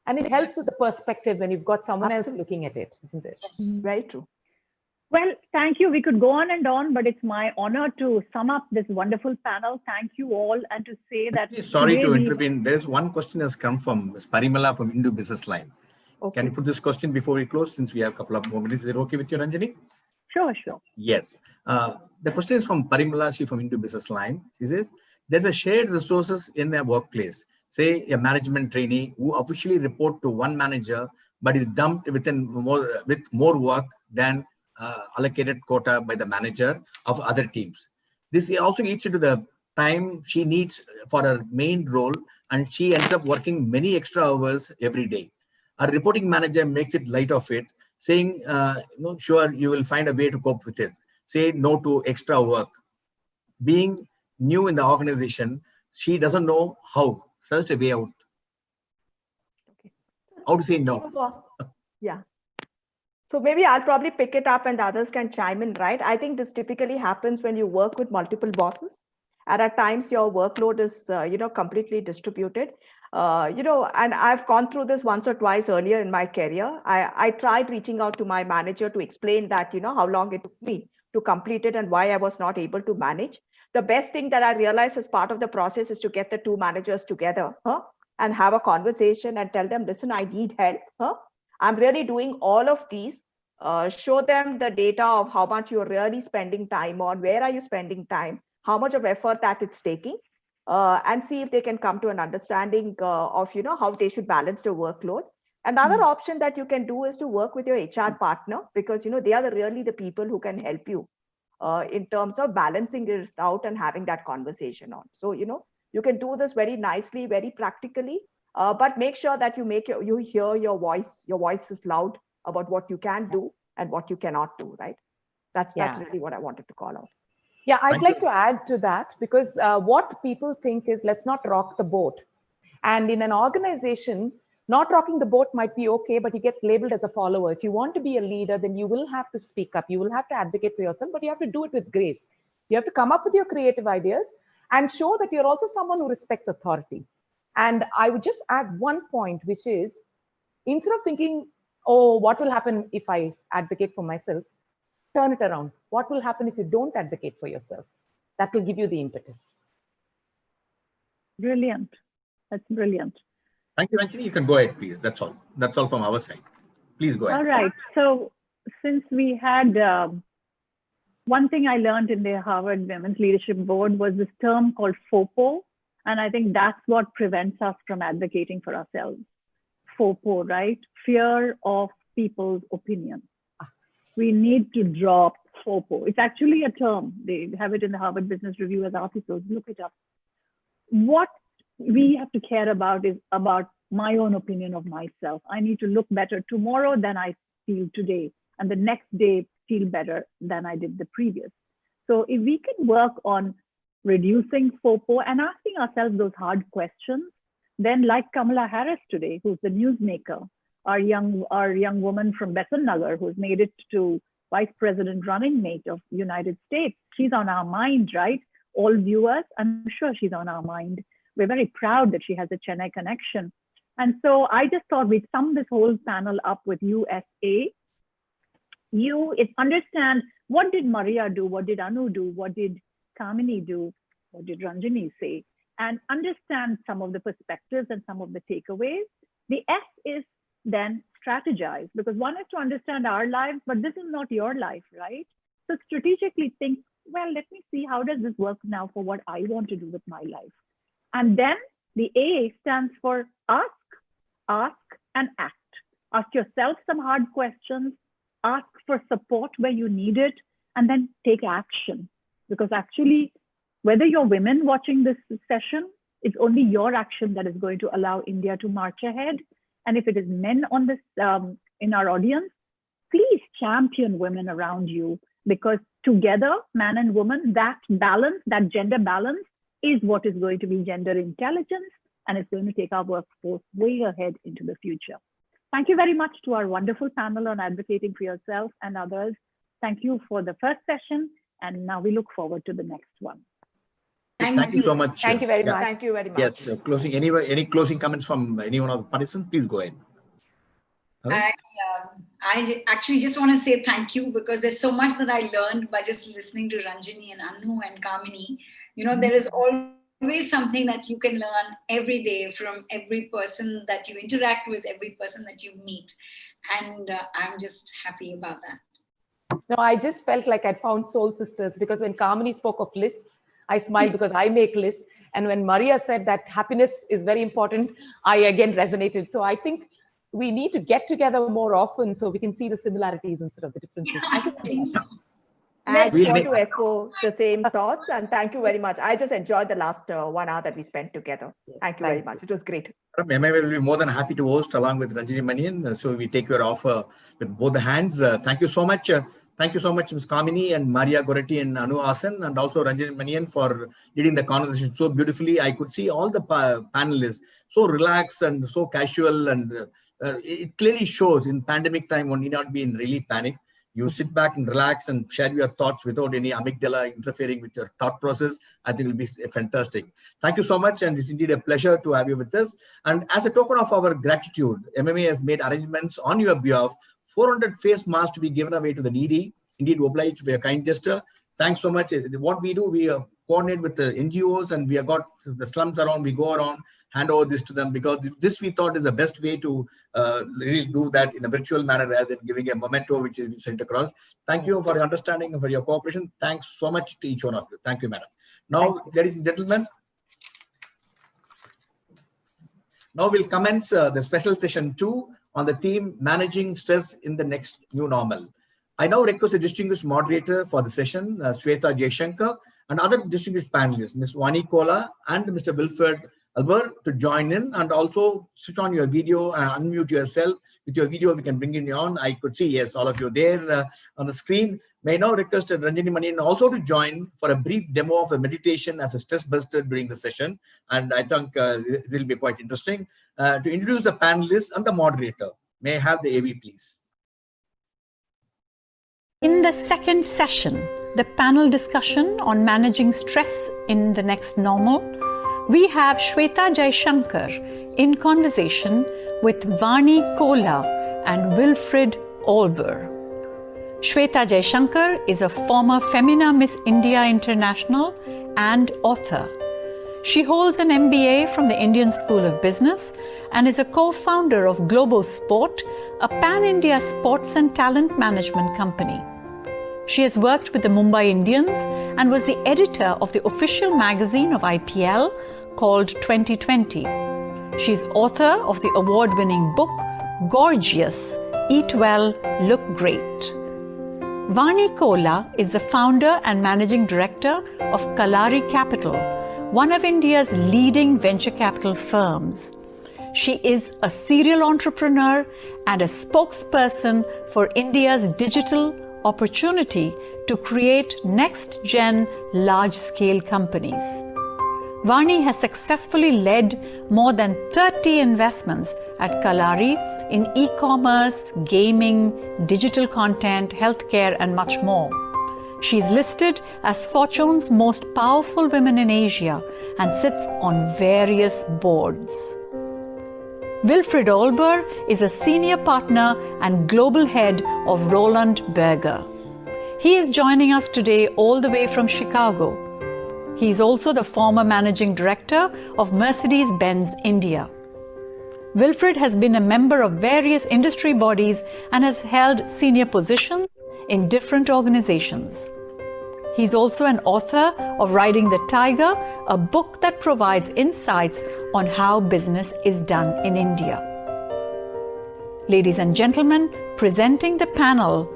And it helps with the perspective when you've got someone else looking at it, isn't it? Yes. Very true. Well, thank you. We could go on and on, but it's my honor to sum up this wonderful panel. Thank you all, and to say that... Sorry to intervene. There's one question that's come from Ms. Parimala from Hindu Business Line. Okay. Can you put this question before we close, since we have a couple of more minutes? Is it okay with you, Ranjani? Sure. Yes. The question is from Parimala, she from Hindu Business Line. She says, there's a shared resources in their workplace. Say a management trainee who officially report to one manager, but is dumped with more work than allocated quota by the manager of other teams. This also eats into the time she needs for her main role, and she ends up working many extra hours every day. Our reporting manager makes it light of it, saying, sure, you will find a way to cope with it. Say no to extra work. Being new in the organization, she doesn't know how. Search a way out. Okay. How to say no. Yeah. So maybe I'll probably pick it up and others can chime in, right? I think this typically happens when you work with multiple bosses. And at times your workload is, completely distributed. And I've gone through this once or twice earlier in my career. I tried reaching out to my manager to explain that, how long it took me to complete it and why I was not able to manage. The best thing that I realized as part of the process is to get the two managers together and have a conversation and tell them, listen, I need help. I'm really doing all of these. Show them the data of how much you're really spending time on, where are you spending time, how much of effort that it's taking, and see if they can come to an understanding of, how they should balance the workload. Another option that you can do is to work with your HR partner, because, they are really the people who can help you in terms of balancing this out and having that conversation on. So, you can do this very nicely, very practically. But make sure that you hear your voice. Your voice is loud about what you can do and what you cannot do, right? That's really what I wanted to call out. Yeah, I'd like to add to that, because what people think is, let's not rock the boat. And in an organization, not rocking the boat might be okay, but you get labeled as a follower. If you want to be a leader, then you will have to speak up. You will have to advocate for yourself, but you have to do it with grace. You have to come up with your creative ideas and show that you're also someone who respects authority. And I would just add one point, which is, instead of thinking, oh, what will happen if I advocate for myself? Turn it around. What will happen if you don't advocate for yourself? That will give you the impetus. Brilliant. That's brilliant. Thank you, Ranjini. You can go ahead, please. That's all. That's all from our side. Please go ahead. All right. So since we had one thing I learned in the Harvard Women's Leadership Board was this term called FOPO. And I think that's what prevents us from advocating for ourselves. FOPO, right? Fear of people's opinion. We need to drop FOPO. It's actually a term. They have it in the Harvard Business Review as articles. Look it up. What we have to care about is about my own opinion of myself. I need to look better tomorrow than I feel today, and the next day feel better than I did the previous. So if we can work on reducing FOPO and asking ourselves those hard questions, then like Kamala Harris today, who's the newsmaker, our young woman from Besant Nagar, who's made it to vice president running mate of the United States. She's on our mind, right? All viewers, I'm sure she's on our mind. We're very proud that she has a Chennai connection. And so I just thought we'd sum this whole panel up with USA. Understand, what did Maria do? What did Anu do? What did Kamini do? What did Ranjini say? And understand some of the perspectives and some of the takeaways. The S is then strategize, because one is to understand our lives, but this is not your life, right? So strategically think, well, let me see, how does this work now for what I want to do with my life? And then the A stands for ask, and act. Ask yourself some hard questions, ask for support where you need it, and then take action. Because actually, whether you're women watching this session, it's only your action that is going to allow India to march ahead. And if it is men on this in our audience, please champion women around you, because together, man and woman, that balance, that gender balance is what is going to be gender intelligence, and it's going to take our workforce way ahead into the future. Thank you very much to our wonderful panel on advocating for yourself and others. Thank you for the first session, and now we look forward to the next one. Thank you so much. Thank you very much. Thank you very much. Yes, closing. Any closing comments from anyone of the participants? Please go ahead. I actually just want to say thank you, because there's so much that I learned by just listening to Ranjini and Anu and Kamini. There is always something that you can learn every day from every person that you interact with, every person that you meet. And I'm just happy about that. No, I just felt like I'd found soul sisters, because when Kamini spoke of lists, I smiled because I make lists. And when Maria said that happiness is very important, I again resonated. So I think we need to get together more often so we can see the similarities instead of the differences. I just We'll want make- to echo the same thoughts, and thank you very much. I just enjoyed the last 1 hour that we spent together. Thank you very much. It was great. MMA will be more than happy to host along with Ranjini Manian. So we take your offer with both the hands. Thank you so much. Thank you so much, Ms. Kamini and Maria Goretti and Anu Hasan, and also Ranjini Manian for leading the conversation so beautifully. I could see all the panelists so relaxed and so casual, and it clearly shows in pandemic time one need not be in really panic. You sit back and relax and share your thoughts without any amygdala interfering with your thought process. I think it will be fantastic. Thank you so much. And it's indeed a pleasure to have you with us. And as a token of our gratitude, MMA has made arrangements on your behalf, 400 face masks to be given away to the needy. Indeed, obliged for your kind gesture. Thanks so much. What we do, we coordinate with the NGOs, and we have got the slums around. We go around, hand over this to them, because this we thought is the best way to really do that in a virtual manner rather than giving a memento which is sent across. Thank you for your understanding and for your cooperation. Thanks so much to each one of you. Thank you, madam. Now, ladies and gentlemen, now we'll commence the special session 2 on the theme Managing Stress in the Next New Normal. I now request the distinguished moderator for the session, Shweta Jaishankar, and other distinguished panelists, Ms. Vani Kola and Mr. Wilfred Albert, to join in, and also switch on your video and unmute yourself. With your video, we can bring in on. I could see, yes, all of you there on the screen. May I now request Ranjini Manian also to join for a brief demo of a meditation as a stress buster during the session. And I think it will be quite interesting. To introduce the panelists and the moderator, may I have the AV, please? In the second session, the panel discussion on managing stress in the next normal, we have Shweta Jaishankar in conversation with Vani Kola and Wilfred Olber. Shweta Jaishankar is a former Femina Miss India International and author. She holds an MBA from the Indian School of Business and is a co-founder of Global Sport, a pan-India sports and talent management company. She has worked with the Mumbai Indians and was the editor of the official magazine of IPL called 2020. She is author of the award-winning book Gorgeous, Eat Well, Look Great. Vani Kola is the founder and managing director of Kalari Capital, one of India's leading venture capital firms. She is a serial entrepreneur and a spokesperson for India's digital opportunity to create next-gen large-scale companies. Vani has successfully led more than 30 investments at Kalari in e-commerce, gaming, digital content, healthcare, and much more. She is listed as Fortune's most powerful women in Asia and sits on various boards. Wilfred Olber is a senior partner and global head of Roland Berger. He is joining us today all the way from Chicago. He is also the former managing director of Mercedes-Benz India. Wilfred has been a member of various industry bodies and has held senior positions in different organizations. He's also an author of Riding the Tiger, a book that provides insights on how business is done in India. Ladies and gentlemen, presenting the panel,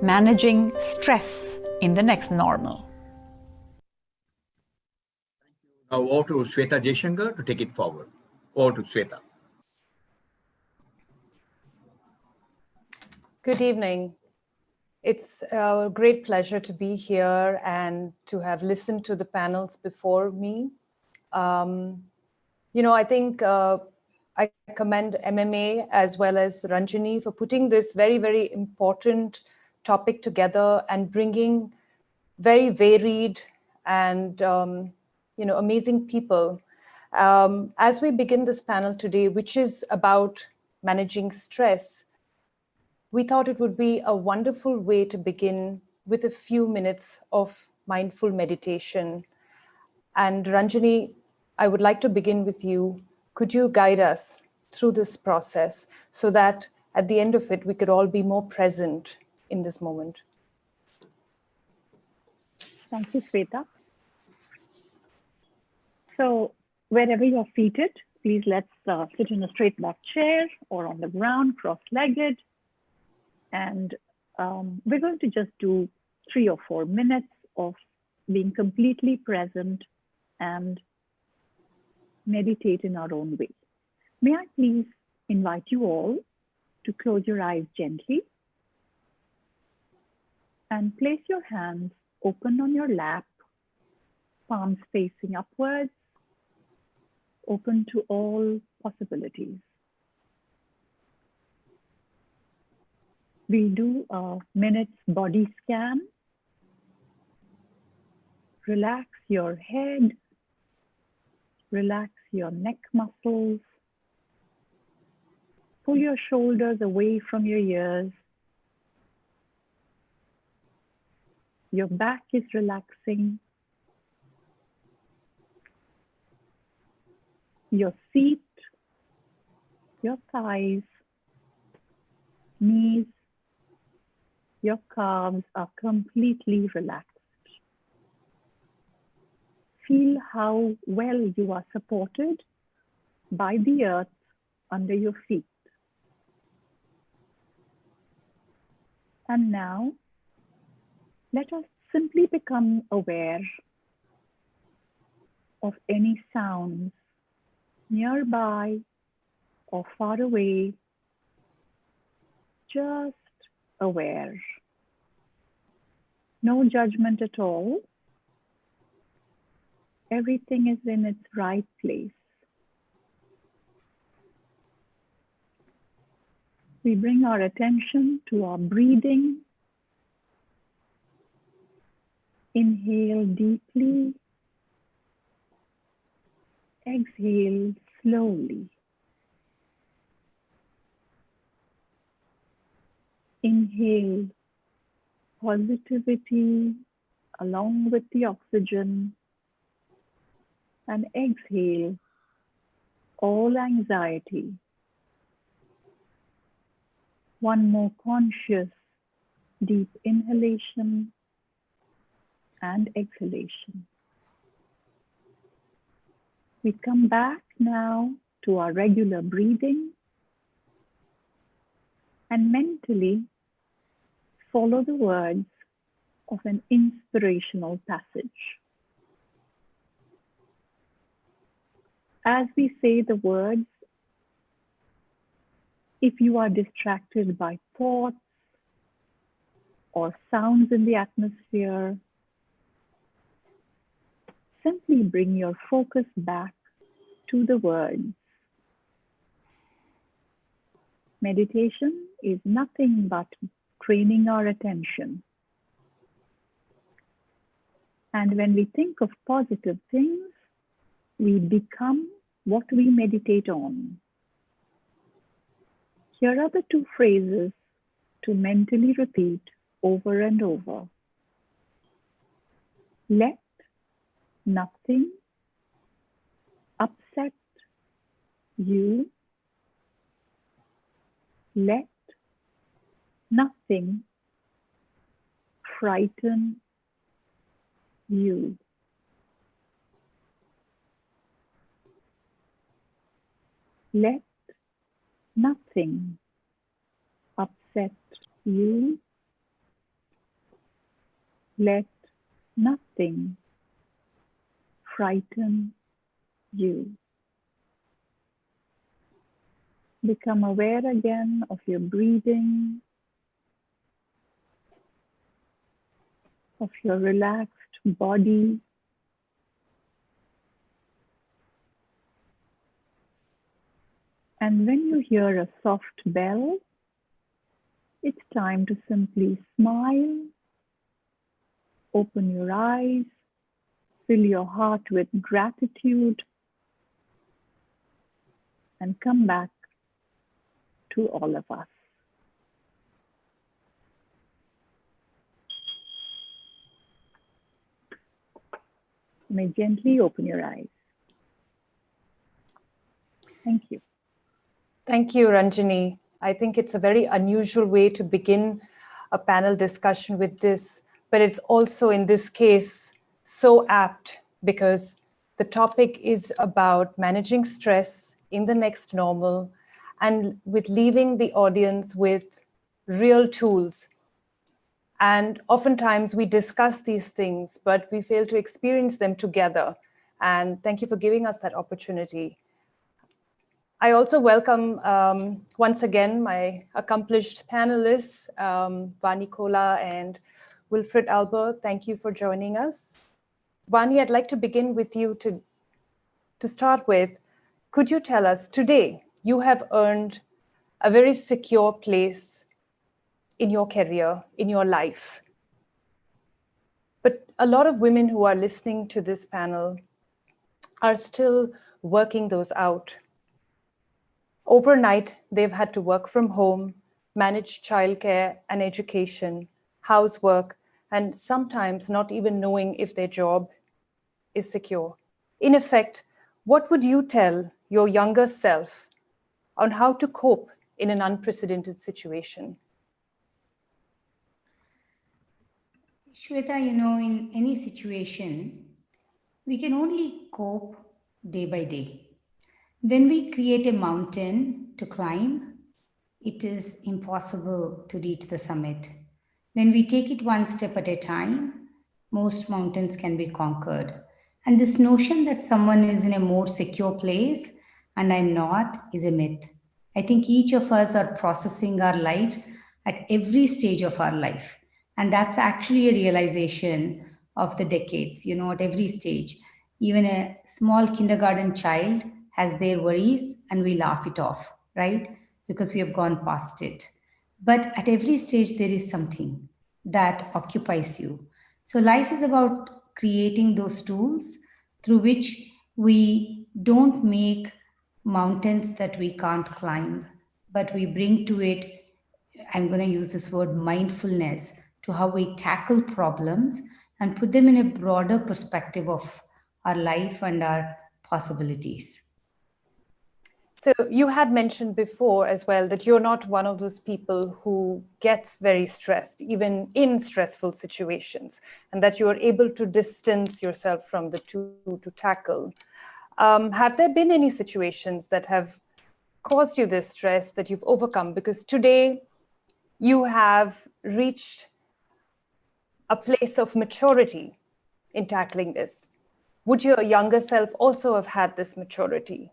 Managing Stress in the Next Normal. Now over to Shweta Jaishankar to take it forward. Over to Shweta. Good evening. It's a great pleasure to be here and to have listened to the panels before me. I think I commend MMA as well as Ranjini for putting this very, very important topic together and bringing very varied and amazing people. As we begin this panel today, which is about managing stress, we thought it would be a wonderful way to begin with a few minutes of mindful meditation. And Ranjini, I would like to begin with you. Could you guide us through this process so that at the end of it, we could all be more present in this moment? Thank you, Shweta. So wherever you're seated, please let's sit in a straight back chair or on the ground, cross-legged. And we're going to just do 3 or 4 minutes of being completely present and meditate in our own way. May I please invite you all to close your eyes gently and place your hands open on your lap, palms facing upwards, open to all possibilities. We do a minute's body scan. Relax your head, relax your neck muscles, pull your shoulders away from your ears. Your back is relaxing. Your feet, your thighs, knees, your calves are completely relaxed. Feel how well you are supported by the earth under your feet. And now, let us simply become aware of any sounds nearby or far away, just aware. No judgment at all. Everything is in its right place. We bring our attention to our breathing. Inhale deeply. Exhale slowly. Inhale positivity along with the oxygen, and exhale all anxiety. One more conscious deep inhalation and exhalation. We come back now to our regular breathing and mentally follow the words of an inspirational passage. As we say the words, if you are distracted by thoughts or sounds in the atmosphere, simply bring your focus back to the words. Meditation is nothing but training our attention. And when we think of positive things, we become what we meditate on. Here are the 2 phrases to mentally repeat over and over. Let nothing upset you. Let nothing frighten you. Let nothing upset you. Let nothing frighten you. Become aware again of your breathing, of your relaxed body. And when you hear a soft bell, it's time to simply smile, open your eyes, fill your heart with gratitude, and come back to all of us. You may gently open your eyes. Thank you. Thank you, Ranjini. I think it's a very unusual way to begin a panel discussion with this, but it's also in this case so apt because the topic is about managing stress in the next normal and with leaving the audience with real tools And oftentimes we discuss these things, but we fail to experience them together. And thank you for giving us that opportunity. I also welcome once again my accomplished panelists, Vani Kola and Wilfred Albert. Thank you for joining us. Vani, I'd like to begin with you to start with. Could you tell us, today you have earned a very secure place in your career, in your life. But a lot of women who are listening to this panel are still working those out. Overnight, they've had to work from home, manage childcare and education, housework, and sometimes not even knowing if their job is secure. In effect, what would you tell your younger self on how to cope in an unprecedented situation? Shweta, in any situation, we can only cope day by day. When we create a mountain to climb, it is impossible to reach the summit. When we take it one step at a time, most mountains can be conquered. And this notion that someone is in a more secure place and I'm not is a myth. I think each of us are processing our lives at every stage of our life. And that's actually a realization of the decades, at every stage. Even a small kindergarten child has their worries and we laugh it off, right? Because we have gone past it. But at every stage, there is something that occupies you. So life is about creating those tools through which we don't make mountains that we can't climb, but we bring to it, I'm going to use this word, mindfulness, to how we tackle problems and put them in a broader perspective of our life and our possibilities. So you had mentioned before as well that you're not one of those people who gets very stressed, even in stressful situations, and that you are able to distance yourself from the two to tackle. Have there been any situations that have caused you this stress that you've overcome? Because today you have reached a place of maturity in tackling this. Would your younger self also have had this maturity?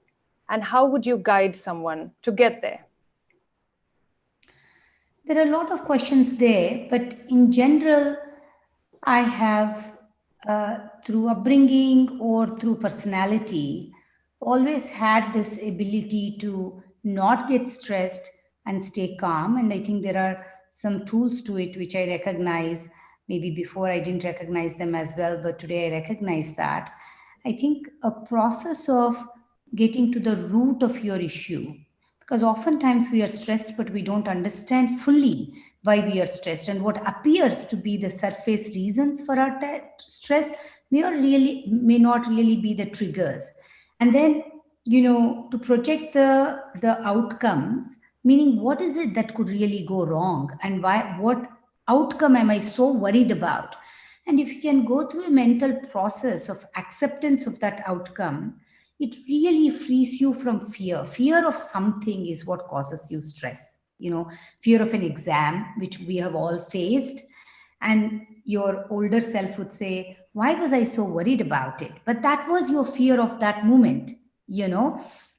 And how would you guide someone to get there? There are a lot of questions there, but in general, I have, through upbringing or through personality, always had this ability to not get stressed and stay calm. And I think there are some tools to it which I recognize. Maybe before I didn't recognize them as well, but today I recognize that. I think a process of getting to the root of your issue, because oftentimes we are stressed, but we don't understand fully why we are stressed, and what appears to be the surface reasons for our stress may not really be the triggers. And then, to project the outcomes, meaning what is it that could really go wrong, and what outcome am I so worried about? And if you can go through a mental process of acceptance of that outcome, it really frees you from fear. Fear of something is what causes you stress. Fear of an exam, which we have all faced. And your older self would say, why was I so worried about it? But that was your fear of that moment,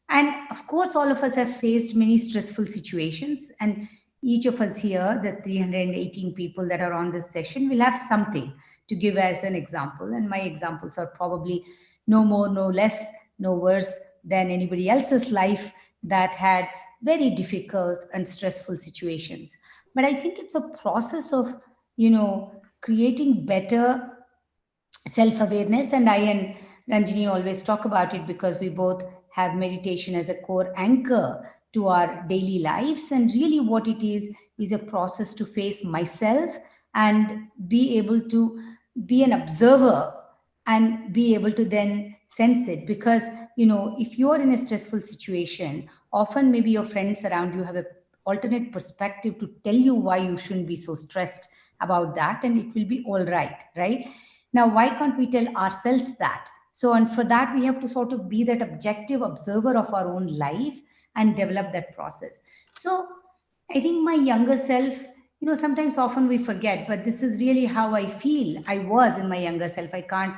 And of course, all of us have faced many stressful situations. And each of us here, the 318 people that are on this session, will have something to give as an example. And my examples are probably no more, no less, no worse than anybody else's life that had very difficult and stressful situations. But I think it's a process of, creating better self-awareness. And I and Ranjini always talk about it because we both have meditation as a core anchor to our daily lives. And really what it is a process to face myself and be able to be an observer and be able to then sense it. Because, if you're in a stressful situation, often maybe your friends around you have an alternate perspective to tell you why you shouldn't be so stressed about that, and it will be all right, right? Now, why can't we tell ourselves that? So, and for that, we have to sort of be that objective observer of our own life and develop that process. So I think my younger self sometimes often we forget, but this is really how I feel I was in my younger self. I can't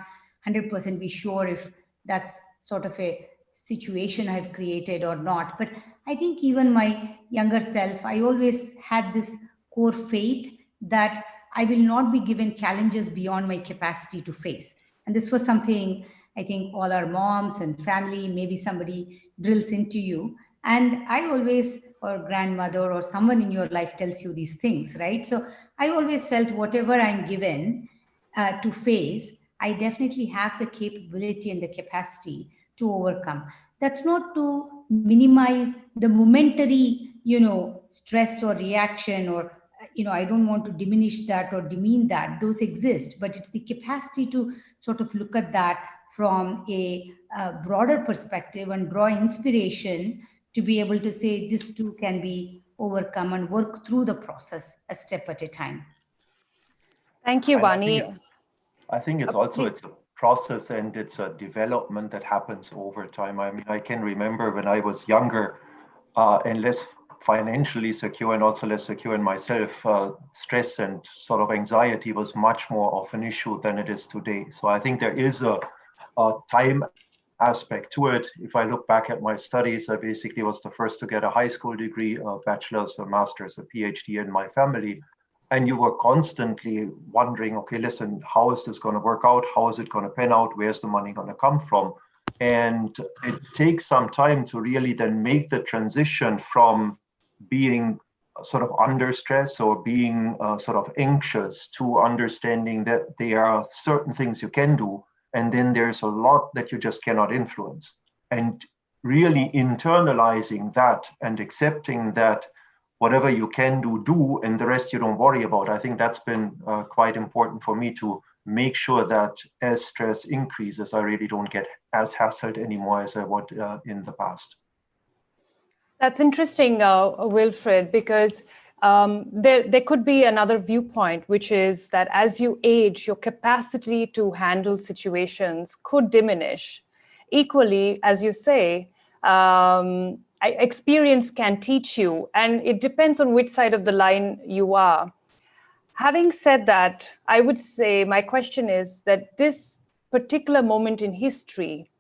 100% be sure if that's sort of a situation I've created or not. But I think even my younger self, I always had this core faith that I will not be given challenges beyond my capacity to face. And this was something I think all our moms and family, maybe somebody drills into you. And I always, or grandmother or someone in your life tells you these things, right? So I always felt whatever I'm given to face, I definitely have the capability and the capacity to overcome. That's not to minimize the momentary, stress or reaction, or, I don't want to diminish that or demean that. Those exist, but it's the capacity to sort of look at that from a broader perspective and draw inspiration to be able to say this too can be overcome and work through the process a step at a time. Thank you, Vani. I think it's also, it's a process and it's a development that happens over time. I mean, I can remember when I was younger and less financially secure and also less secure in myself, stress and sort of anxiety was much more of an issue than it is today. So I think there is a time aspect to it. If I look back at my studies, I basically was the first to get a high school degree, a bachelor's, a master's, a PhD in my family. And you were constantly wondering, okay, listen, how is this going to work out? How is it going to pan out? Where's the money going to come from? And it takes some time to really then make the transition from being sort of under stress or being sort of anxious to understanding that there are certain things you can do. And then there's a lot that you just cannot influence. And really internalizing that and accepting that whatever you can do, and the rest you don't worry about. I think that's been quite important for me to make sure that as stress increases, I really don't get as hassled anymore as I would in the past. That's interesting, Wilfred, because there could be another viewpoint, which is that as you age, your capacity to handle situations could diminish. Equally, as you say, experience can teach you, and it depends on which side of the line you are. Having said that, I would say my question is that this particular moment in history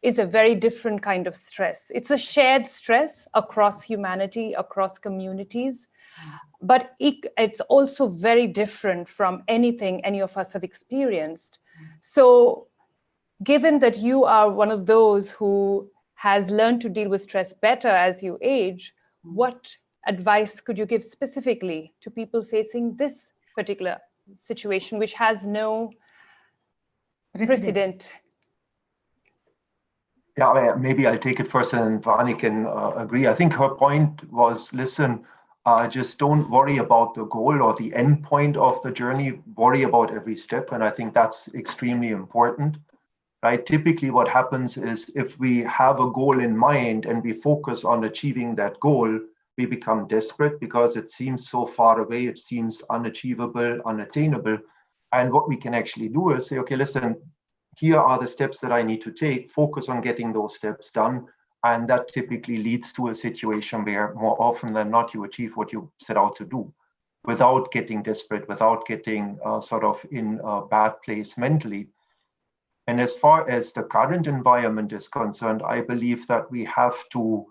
is a very different kind of stress. It's a shared stress across humanity, across communities, but it's also very different from anything any of us have experienced. So given that you are one of those who has learned to deal with stress better as you age, what advice could you give specifically to people facing this particular situation, which has no precedent? Yeah, maybe I'll take it first and Vani can agree. I think her point was, listen, just don't worry about the goal or the end point of the journey, worry about every step. And I think that's extremely important. Right? Typically what happens is if we have a goal in mind and we focus on achieving that goal, we become desperate because it seems so far away, it seems unachievable, unattainable. And what we can actually do is say, okay, listen, here are the steps that I need to take, focus on getting those steps done. And that typically leads to a situation where more often than not, you achieve what you set out to do without getting desperate, without getting sort of in a bad place mentally. And as far as the current environment is concerned, I believe that we have to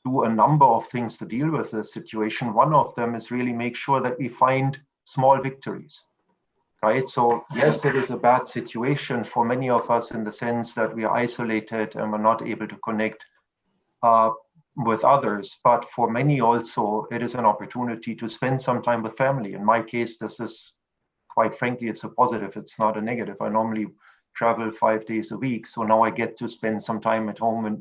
do a number of things to deal with the situation. One of them is really make sure that we find small victories, right? So yes, it is a bad situation for many of us in the sense that we are isolated and we're not able to connect with others. But for many also, it is an opportunity to spend some time with family. In my case, this is, quite frankly, it's a positive, it's not a negative. I normally travel 5 days a week. So now I get to spend some time at home and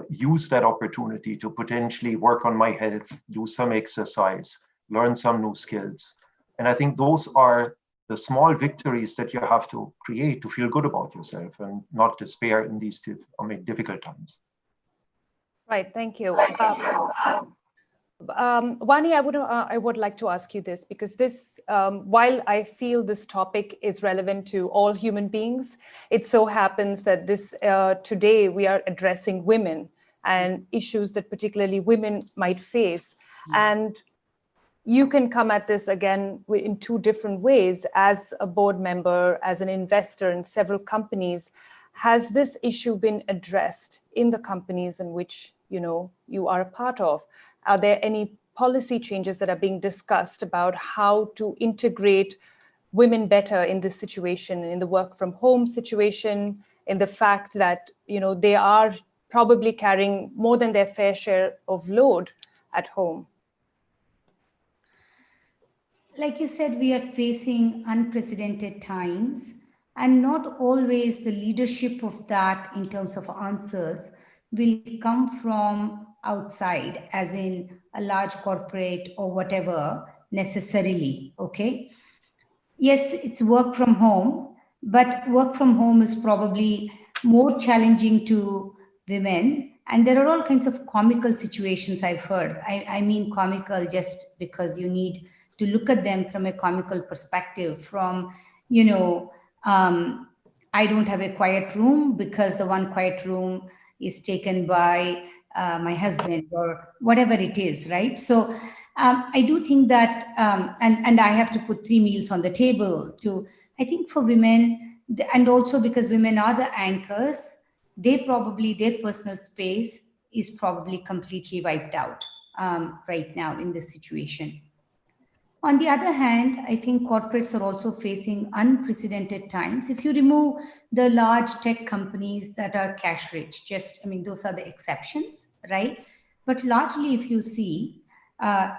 use that opportunity to potentially work on my health, do some exercise, learn some new skills. And I think those are the small victories that you have to create to feel good about yourself and not despair in these difficult times. Right, thank you. Vani, I would like to ask you this, because this, while I feel this topic is relevant to all human beings, it so happens that this today we are addressing women and issues that particularly women might face. And you can come at this again in two different ways. As a board member, as an investor in several companies, has this issue been addressed in the companies in which you are a part of? Are there any policy changes that are being discussed about how to integrate women better in this situation, in the work from home situation, in the fact that they are probably carrying more than their fair share of load at home? Like you said, we are facing unprecedented times, and not always the leadership of that in terms of answers will come from outside, as in a large corporate or whatever necessarily, okay? Yes, it's work from home, but work from home is probably more challenging to women. And there are all kinds of comical situations I've heard. I mean comical just because you need to look at them from a comical perspective, from, I don't have a quiet room because the one quiet room is taken by my husband, or whatever it is, right? So I do think that, and I have to put 3 meals on the table too. I think for women, and also because women are the anchors, their personal space is probably completely wiped out right now in this situation. On the other hand, I think corporates are also facing unprecedented times. If you remove the large tech companies that are cash rich, those are the exceptions, right? But largely, if you see, either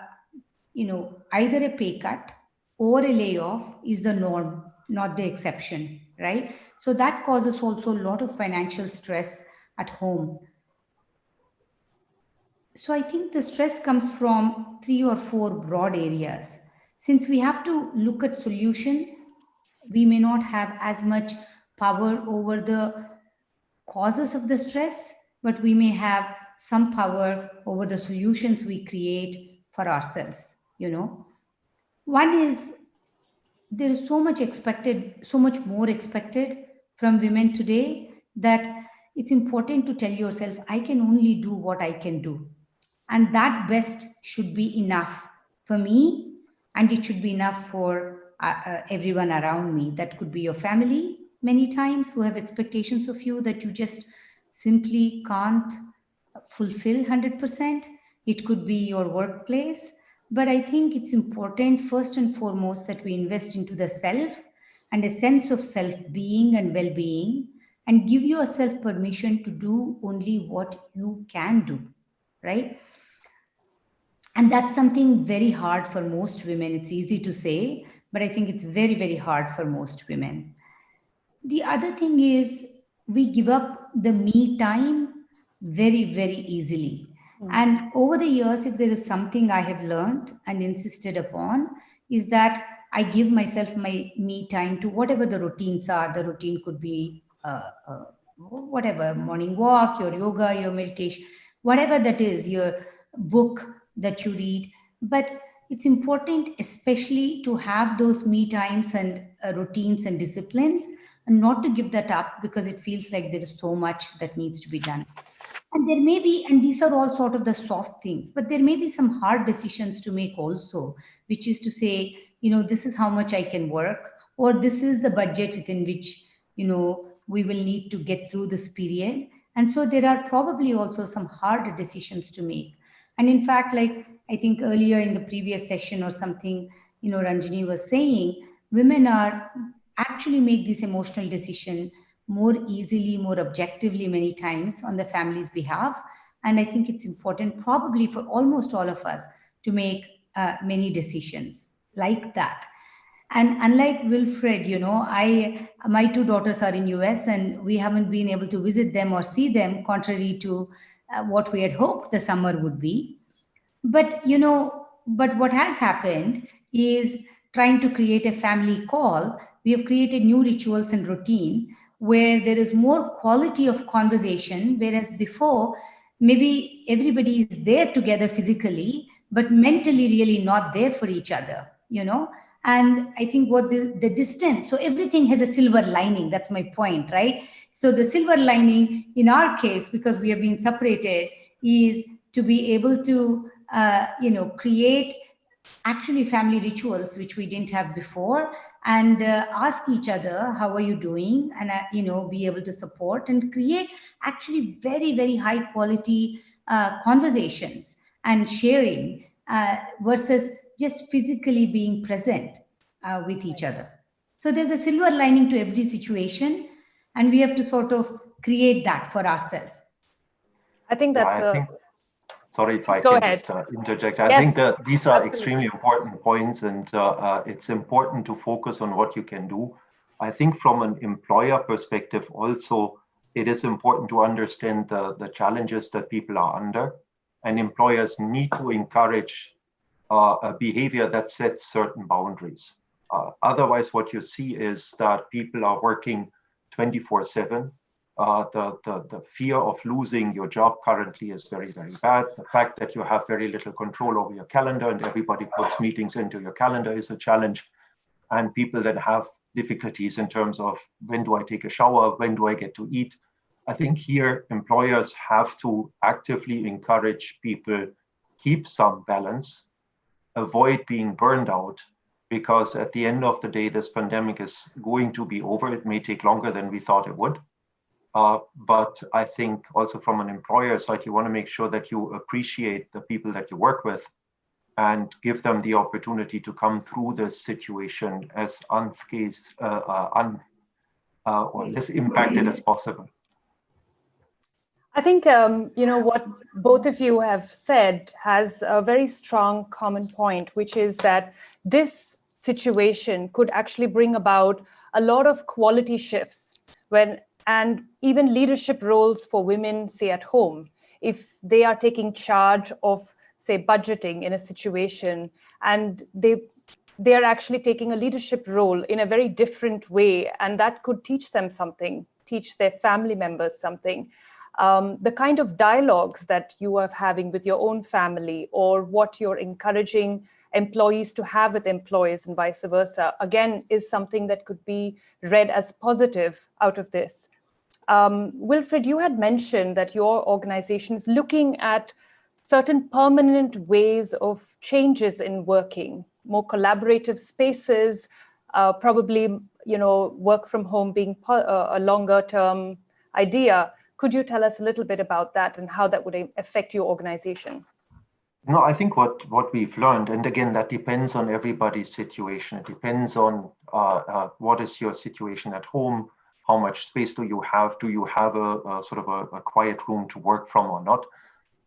a pay cut or a layoff is the norm, not the exception, right? So that causes also a lot of financial stress at home. So I think the stress comes from 3 or 4 broad areas. Since we have to look at solutions, we may not have as much power over the causes of the stress, but we may have some power over the solutions we create for ourselves. One is, there is so much more expected from women today, that it's important to tell yourself, I can only do what I can do. And that best should be enough for me, and it should be enough for everyone around me. That could be your family, many times, who have expectations of you that you just simply can't fulfill 100%. It could be your workplace. But I think it's important, first and foremost, that we invest into the self and a sense of self-being and well-being, and give yourself permission to do only what you can do, right? And that's something very hard for most women. It's easy to say, but I think it's very, very hard for most women. The other thing is, we give up the me time very, very easily. And over the years, if there is something I have learned and insisted upon, is that I give myself my me time to whatever the routines are. The routine could be whatever, morning walk, your yoga, your meditation, whatever that is, your book that you read. But it's important, especially, to have those me times and routines and disciplines, and not to give that up because it feels like there is so much that needs to be done. And there may be, and these are all sort of the soft things, but there may be some hard decisions to make also, which is to say, this is how much I can work, or this is the budget within which, we will need to get through this period. And so there are probably also some hard decisions to make. And in fact, like I think earlier in the previous session or something, Ranjini was saying, women are actually make this emotional decision more easily, more objectively many times on the family's behalf. And I think it's important probably for almost all of us to make many decisions like that. And unlike Wilfred, my 2 daughters are in US, and we haven't been able to visit them or see them, contrary to what we had hoped the summer would be. But, but what has happened is, trying to create a family call, we have created new rituals and routine where there is more quality of conversation, whereas before, maybe everybody is there together physically, but mentally really not there for each other, And I think what the distance, so everything has a silver lining. That's my point, right? So the silver lining in our case, because we have been separated, is to be able to, create actually family rituals which we didn't have before, and ask each other how are you doing, and be able to support and create actually very, very high quality conversations and sharing versus just physically being present with each other. So there's a silver lining to every situation, and we have to sort of create that for ourselves. I think that's sorry if I Go can ahead. just interject. I think that these are extremely important points, and it's important to focus on what you can do. I think from an employer perspective also, it is important to understand the challenges that people are under, and employers need to encourage a behavior that sets certain boundaries. Otherwise, what you see is that people are working 24/7. The fear of losing your job currently is very, very bad. The fact that you have very little control over your calendar and everybody puts meetings into your calendar is a challenge. And people that have difficulties in terms of when do I take a shower, when do I get to eat. I think here employers have to actively encourage people, keep some balance, avoid being burned out, because at the end of the day, this pandemic is going to be over. It may take longer than we thought it would. But I think also from an employer side, you want to make sure that you appreciate the people that you work with and give them the opportunity to come through this situation as unscathed or less impacted as possible. I think, what both of you have said has a very strong common point, which is that this situation could actually bring about a lot of quality shifts and even leadership roles for women, say at home, if they are taking charge of, say, budgeting in a situation, and they are actually taking a leadership role in a very different way, and that could teach them something, teach their family members something. The kind of dialogues that you are having with your own family, or what you're encouraging employees to have with employees and vice versa, again, is something that could be read as positive out of this. Wilfred, you had mentioned that your organization is looking at certain permanent ways of changes in working, more collaborative spaces, probably, work from home being a longer term idea. Could you tell us a little bit about that and how that would affect your organization? No, I think what we've learned, and again, that depends on everybody's situation. It depends on what is your situation at home, how much space do you have? Do you have a sort of a quiet room to work from or not?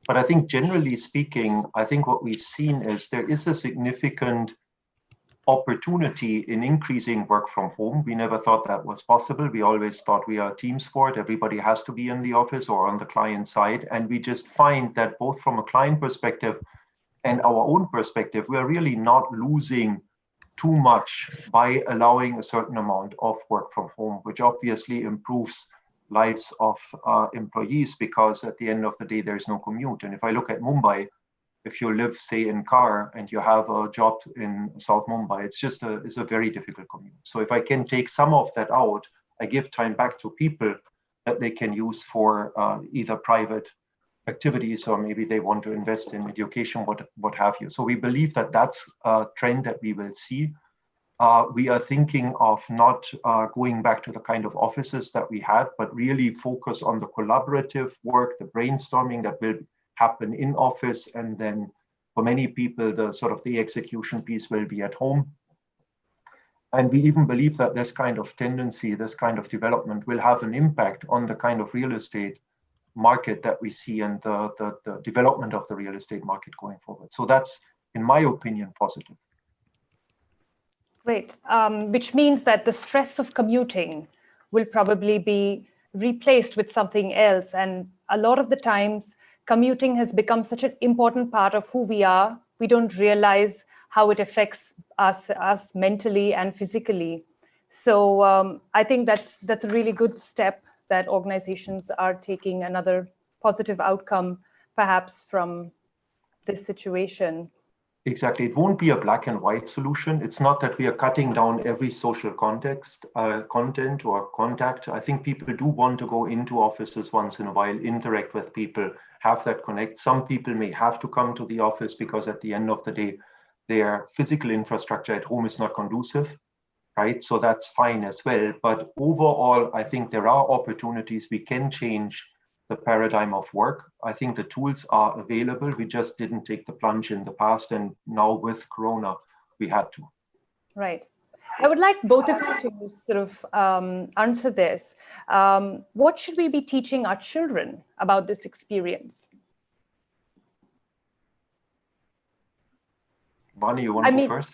But I think generally speaking, I think what we've seen is there is a significant opportunity in increasing work from home. We never thought that was possible. We always thought we are a team sport. Everybody has to be in the office or on the client side. And we just find that both from a client perspective and our own perspective, we're really not losing too much by allowing a certain amount of work from home, which obviously improves lives of employees, because at the end of the day, there's no commute. And if I look at Mumbai, if you live, say, in Khar and you have a job in South Mumbai, it's a very difficult commute. So if I can take some of that out, I give time back to people that they can use for either private activities, or maybe they want to invest in education, what have you. So we believe that that's a trend that we will see. We are thinking of not going back to the kind of offices that we had, but really focus on the collaborative work, the brainstorming that will happen in office, and then for many people the execution piece will be at home. And we even believe that this kind of tendency, this kind of development will have an impact on the kind of real estate market that we see and the development of the real estate market going forward. So that's, in my opinion, positive. Great, which means that the stress of commuting will probably be replaced with something else. And a lot of the times, commuting has become such an important part of who we are. We don't realize how it affects us mentally and physically. So I think that's a really good step that organizations are taking, another positive outcome, perhaps, from this situation. Exactly. It won't be a black and white solution. It's not that we are cutting down every social content or contact. I think people do want to go into offices once in a while, interact with people, have that connect. Some people may have to come to the office because at the end of the day, their physical infrastructure at home is not conducive, right? So that's fine as well. But overall, I think there are opportunities. We can change the paradigm of work. I think the tools are available. We just didn't take the plunge in the past. And now with Corona, we had to. Right. I would like both of you to sort of answer this. What should we be teaching our children about this experience? Vani, you want to go first?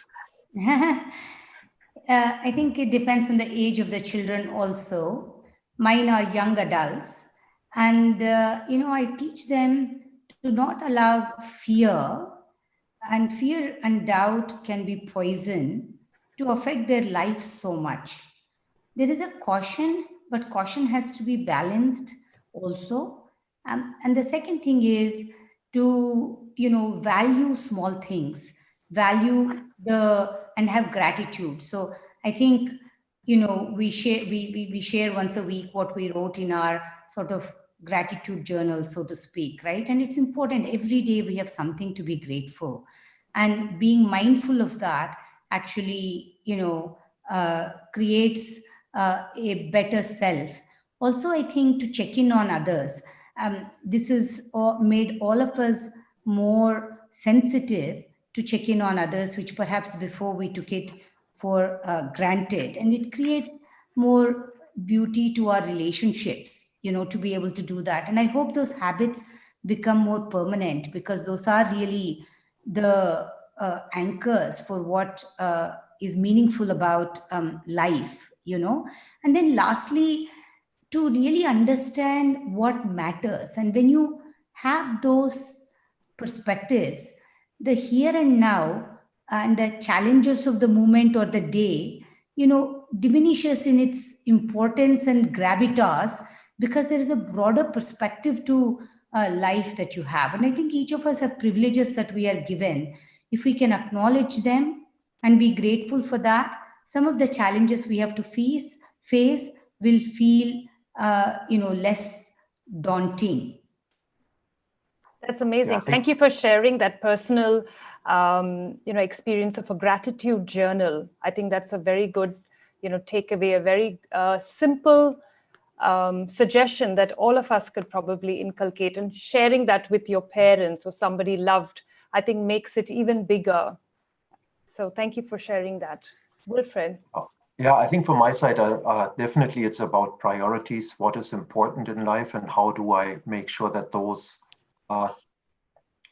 I think it depends on the age of the children also. Mine are young adults. And, I teach them to not allow fear, and fear and doubt can be poison to affect their life so much. There is a caution, but caution has to be balanced also. And the second thing is to, value small things, value and have gratitude. So I think, we share once a week what we wrote in our sort of gratitude journal, so to speak, right? And it's important every day we have something to be grateful, and being mindful of that actually, creates a better self. Also, I think to check in on others. This has made all of us more sensitive to check in on others, which perhaps before we took it for granted. And it creates more beauty to our relationships, to be able to do that. And I hope those habits become more permanent, because those are really the anchors for what is meaningful about life, And then lastly, to really understand what matters. And when you have those perspectives, the here and now and the challenges of the moment or the day, diminishes in its importance and gravitas, because there is a broader perspective to life that you have. And I think each of us have privileges that we are given. If we can acknowledge them and be grateful for that, some of the challenges we have to face will feel, less daunting. That's amazing. Yeah, Thank you for sharing that personal, experience of a gratitude journal. I think that's a very good, takeaway, a very simple suggestion that all of us could probably inculcate, and sharing that with your parents or somebody loved, I think makes it even bigger. So thank you for sharing that. Wilfred. Yeah, I think from my side, definitely it's about priorities, what is important in life, and how do I make sure that those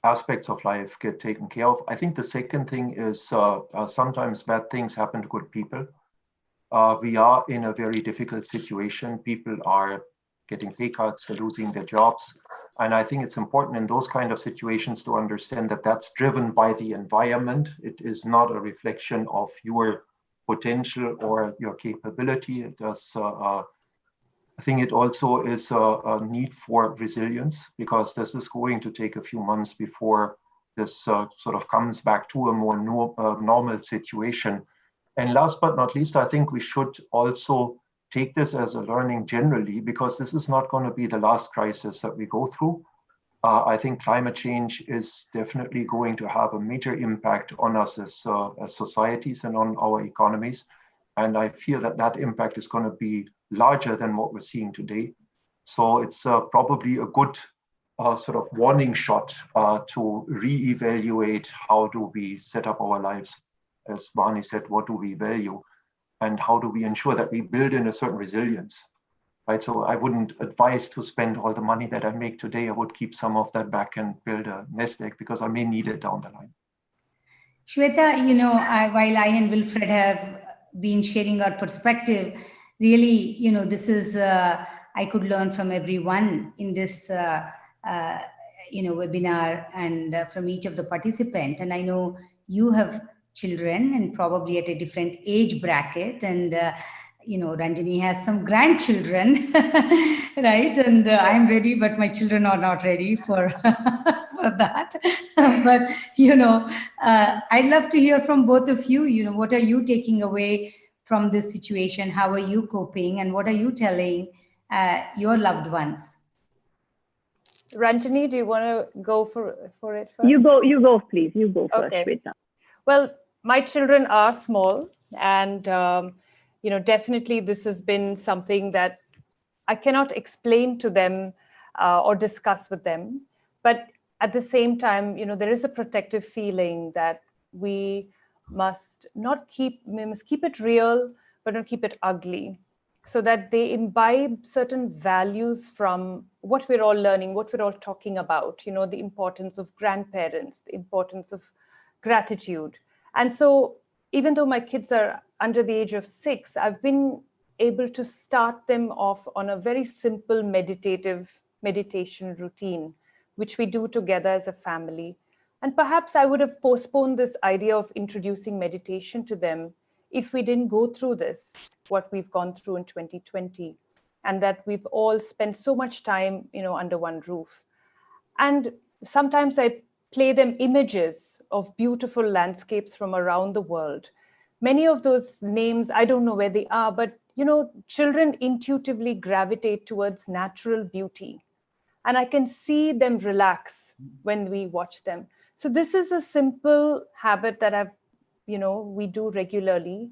aspects of life get taken care of. I think the second thing is sometimes bad things happen to good people. We are in a very difficult situation. People are getting pay cuts, they're losing their jobs. And I think it's important in those kind of situations to understand that that's driven by the environment. It is not a reflection of your potential or your capability. It does, I think it also is a need for resilience, because this is going to take a few months before this sort of comes back to a more normal situation. And last but not least, I think we should also take this as a learning generally, because this is not going to be the last crisis that we go through. I think climate change is definitely going to have a major impact on us as societies and on our economies. And I feel that that impact is going to be larger than what we're seeing today. So it's probably a good sort of warning shot to reevaluate how do we set up our lives. As Vani said, what do we value? And how do we ensure that we build in a certain resilience, right? So I wouldn't advise to spend all the money that I make today. I would keep some of that back and build a nest egg, because I may need it down the line. Shweta, while I and Wilfred have been sharing our perspective, really, this is, I could learn from everyone in this, webinar, and from each of the participants. And I know you have children, and probably at a different age bracket, and Ranjani has some grandchildren, right? And I'm ready, but my children are not ready for for that. But I'd love to hear from both of you. What are you taking away from this situation? How are you coping, and what are you telling your loved ones? Ranjani, do you want to go for it first? You go, please. You go first, Okay. Shweta. Well, my children are small, and definitely this has been something that I cannot explain to them or discuss with them. But at the same time, there is a protective feeling that we must keep it real, but not keep it ugly, so that they imbibe certain values from what we're all learning, what we're all talking about, the importance of grandparents, the importance of gratitude. And so even though my kids are under the age of 6, I've been able to start them off on a very simple meditation routine, which we do together as a family. And perhaps I would have postponed this idea of introducing meditation to them if we didn't go through this, what we've gone through in 2020, and that we've all spent so much time, under one roof. And sometimes I play them images of beautiful landscapes from around the world. Many of those names, I don't know where they are, but children intuitively gravitate towards natural beauty. And I can see them relax when we watch them. So this is a simple habit that we do regularly.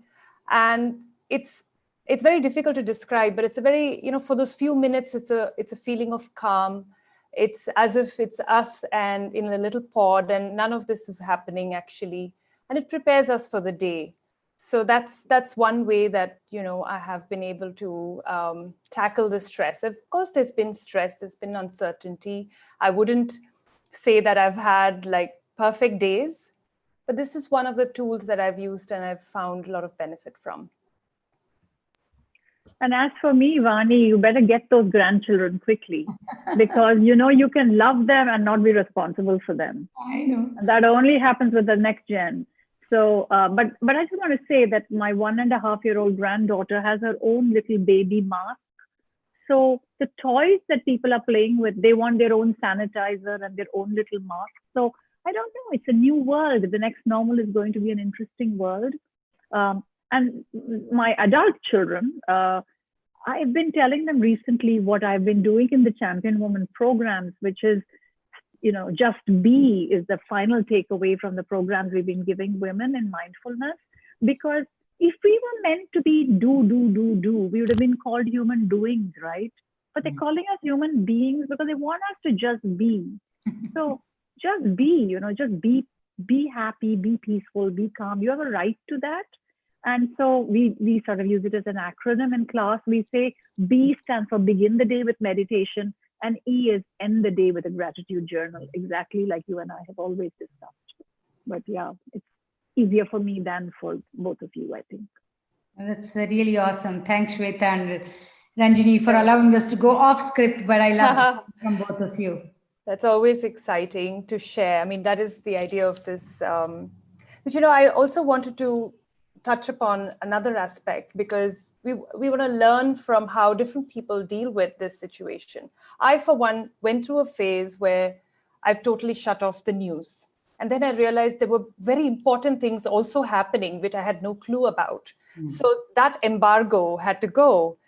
And it's very difficult to describe, but it's a very, for those few minutes, it's a feeling of calm. It's as if it's us and in a little pod, and none of this is happening actually. And it prepares us for the day. So that's one way that, I have been able to tackle the stress. Of course, there's been stress, there's been uncertainty. I wouldn't say that I've had like perfect days, but this is one of the tools that I've used and I've found a lot of benefit from. And as for me, Vani, you better get those grandchildren quickly because, you can love them and not be responsible for them. I know. And that only happens with the next gen. So, but I just want to say that my 1.5-year-old granddaughter has her own little baby mask. So the toys that people are playing with, they want their own sanitizer and their own little mask. So I don't know, it's a new world. The next normal is going to be an interesting world. And my adult children, I've been telling them recently what I've been doing in the Champion Woman programs, which is, just be is the final takeaway from the programs we've been giving women in mindfulness. Because if we were meant to be do, we would have been called human doings, right? But they're calling us human beings because they want us to just be. So just be, just be happy, be peaceful, be calm. You have a right to that. And so we sort of use it as an acronym in class. We say B stands for begin the day with meditation, and E is end the day with a gratitude journal, exactly like you and I have always discussed. But yeah, it's easier for me than for both of you, I think. That's really awesome. Thanks, Shweta and Ranjini, for allowing us to go off script, but I loved it from both of you. That's always exciting to share. I mean, that is the idea of this. But, I also wanted to touch upon another aspect because we want to learn from how different people deal with this situation. I, for one, went through a phase where I've totally shut off the news. And then I realized there were very important things also happening, which I had no clue about. So that embargo had to go.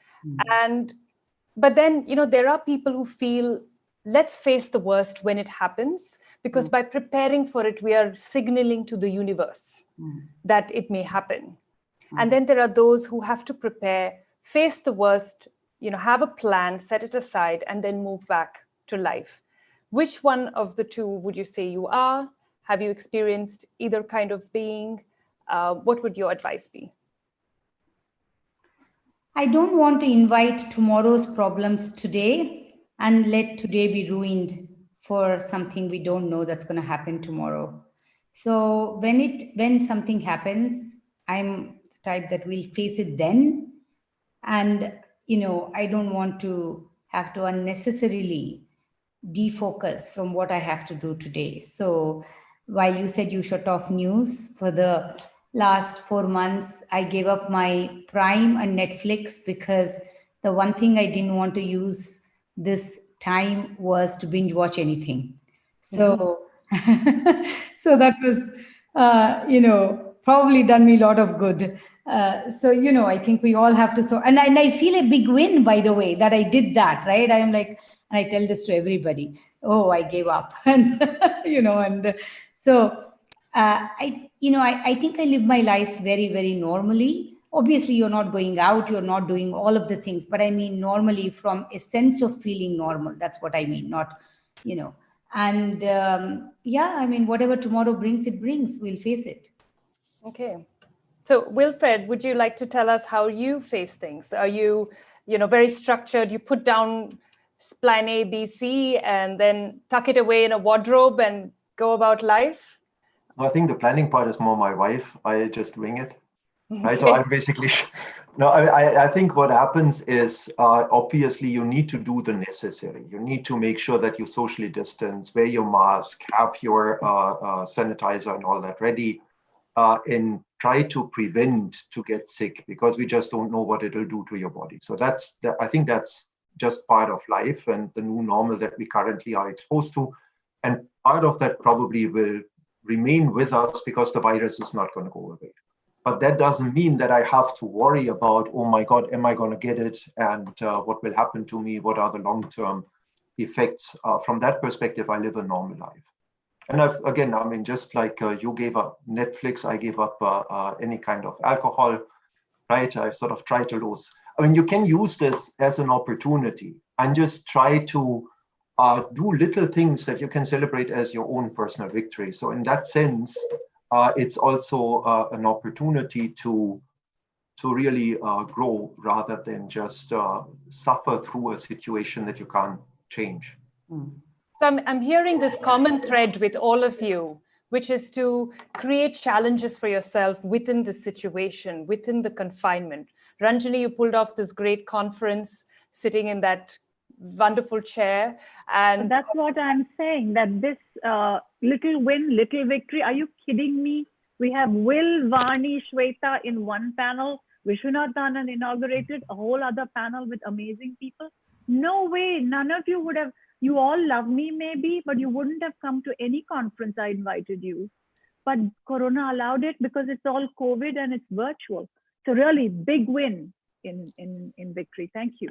But then, there are people who feel, let's face the worst when it happens, because by preparing for it, we are signaling to the universe that it may happen. And then there are those who have to prepare, face the worst, have a plan, set it aside, and then move back to life. Which one of the two would you say you are? Have you experienced either kind of being? What would your advice be? I don't want to invite tomorrow's problems today and let today be ruined for something we don't know that's going to happen tomorrow. So when something happens, I'm the type that will face it then. And, I don't want to have to unnecessarily defocus from what I have to do today. So while you said you shut off news, for the last 4 months, I gave up my Prime and Netflix because the one thing I didn't want to use this time was to binge watch anything. So, so that was, probably done me a lot of good. So, I think we all have to, and I feel a big win, by the way, that I did that, right? I'm like, and I tell this to everybody, oh, I gave up. And, and so I think I live my life very, very normally. Obviously, you're not going out, you're not doing all of the things, but I mean normally from a sense of feeling normal. That's what I mean, not, and yeah, I mean, whatever tomorrow brings, it brings, we'll face it. Okay. So Wilfred, would you like to tell us how you face things? Are you, very structured? You put down plan A, B, C, and then tuck it away in a wardrobe and go about life? I think the planning part is more my wife. I just wing it. Right. Okay. So I'm basically, no, I think what happens is obviously you need to do the necessary. You need to make sure that you socially distance, wear your mask, have your sanitizer and all that ready, and try to prevent to get sick, because we just don't know what it'll do to your body. So I think that's just part of life and the new normal that we currently are exposed to. And part of that probably will remain with us because the virus is not going to go away. But that doesn't mean that I have to worry about, oh my God, am I going to get it? And what will happen to me? What are the long-term effects? From that perspective, I live a normal life. And just like you gave up Netflix, I gave up any kind of alcohol, right? I sort of try to lose. I mean, you can use this as an opportunity and just try to do little things that you can celebrate as your own personal victory. So in that sense, it's also an opportunity to really grow rather than just suffer through a situation that you can't change. So I'm hearing this common thread with all of you, which is to create challenges for yourself within the situation, within the confinement. Ranjani, you pulled off this great conference sitting in that wonderful chair. And that's what I'm saying, that this little win, little victory, are you kidding me? We have Will, Vani, Shweta in one panel. Vishwanath Anand inaugurated a whole other panel with amazing people. No way, none of you would have, you all love me maybe, but you wouldn't have come to any conference I invited you. But Corona allowed it because it's all COVID and it's virtual. So really big win in victory. Thank you.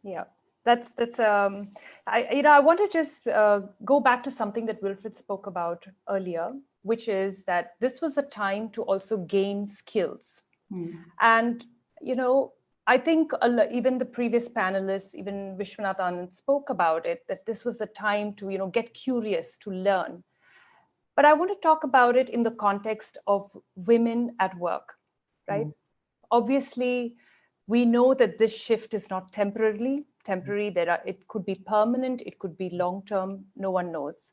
Yeah. I want to just go back to something that Wilfred spoke about earlier, which is that this was a time to also gain skills. And, I think even the previous panelists, even Vishwanath Anand spoke about it, that this was the time to, get curious, to learn. But I want to talk about it in the context of women at work, right? Obviously, we know that this shift is not temporary. It could be permanent, it could be long-term, no one knows.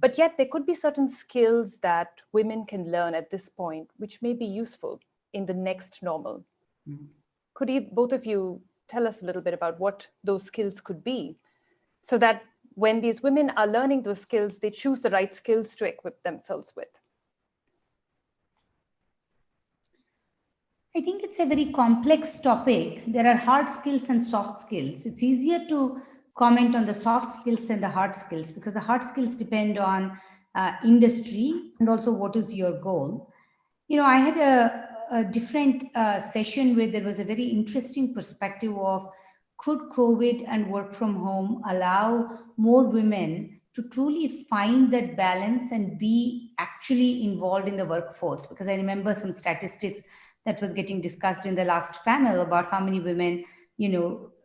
But yet there could be certain skills that women can learn at this point, which may be useful in the next normal. Could both of you tell us a little bit about what those skills could be, so that when these women are learning those skills, they choose the right skills to equip themselves with? I think it's a very complex topic. There are hard skills and soft skills. It's easier to comment on the soft skills than the hard skills, because the hard skills depend on industry and also what is your goal. I had a different session where there was a very interesting perspective of, could COVID and work from home allow more women to truly find that balance and be actually involved in the workforce? Because I remember some statistics that was getting discussed in the last panel about how many women,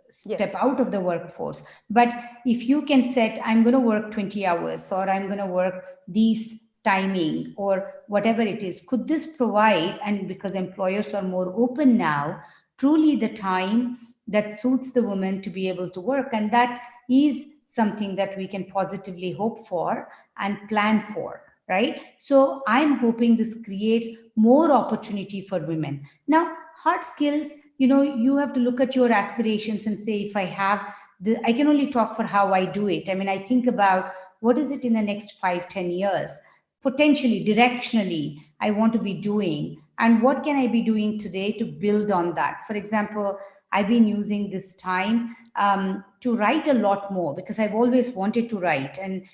step out of the workforce. But if you can set, I'm going to work 20 hours, or I'm going to work these timing, or whatever it is, could this provide, and because employers are more open now, truly the time that suits the woman to be able to work? And that is something that we can positively hope for and plan for. Right? So I'm hoping this creates more opportunity for women. Now, hard skills, you have to look at your aspirations and say, if I have I can only talk for how I do it. I mean, I think about what is it in the next 5-10 years, potentially, directionally, I want to be doing, and what can I be doing today to build on that? For example, I've been using this time to write a lot more, because I've always wanted to write, and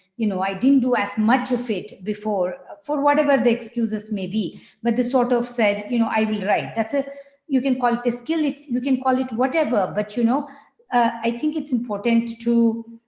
I didn't do as much of it before, for whatever the excuses may be, but they sort of said, I will write. You can call it a skill, you can call it whatever, but I think it's important to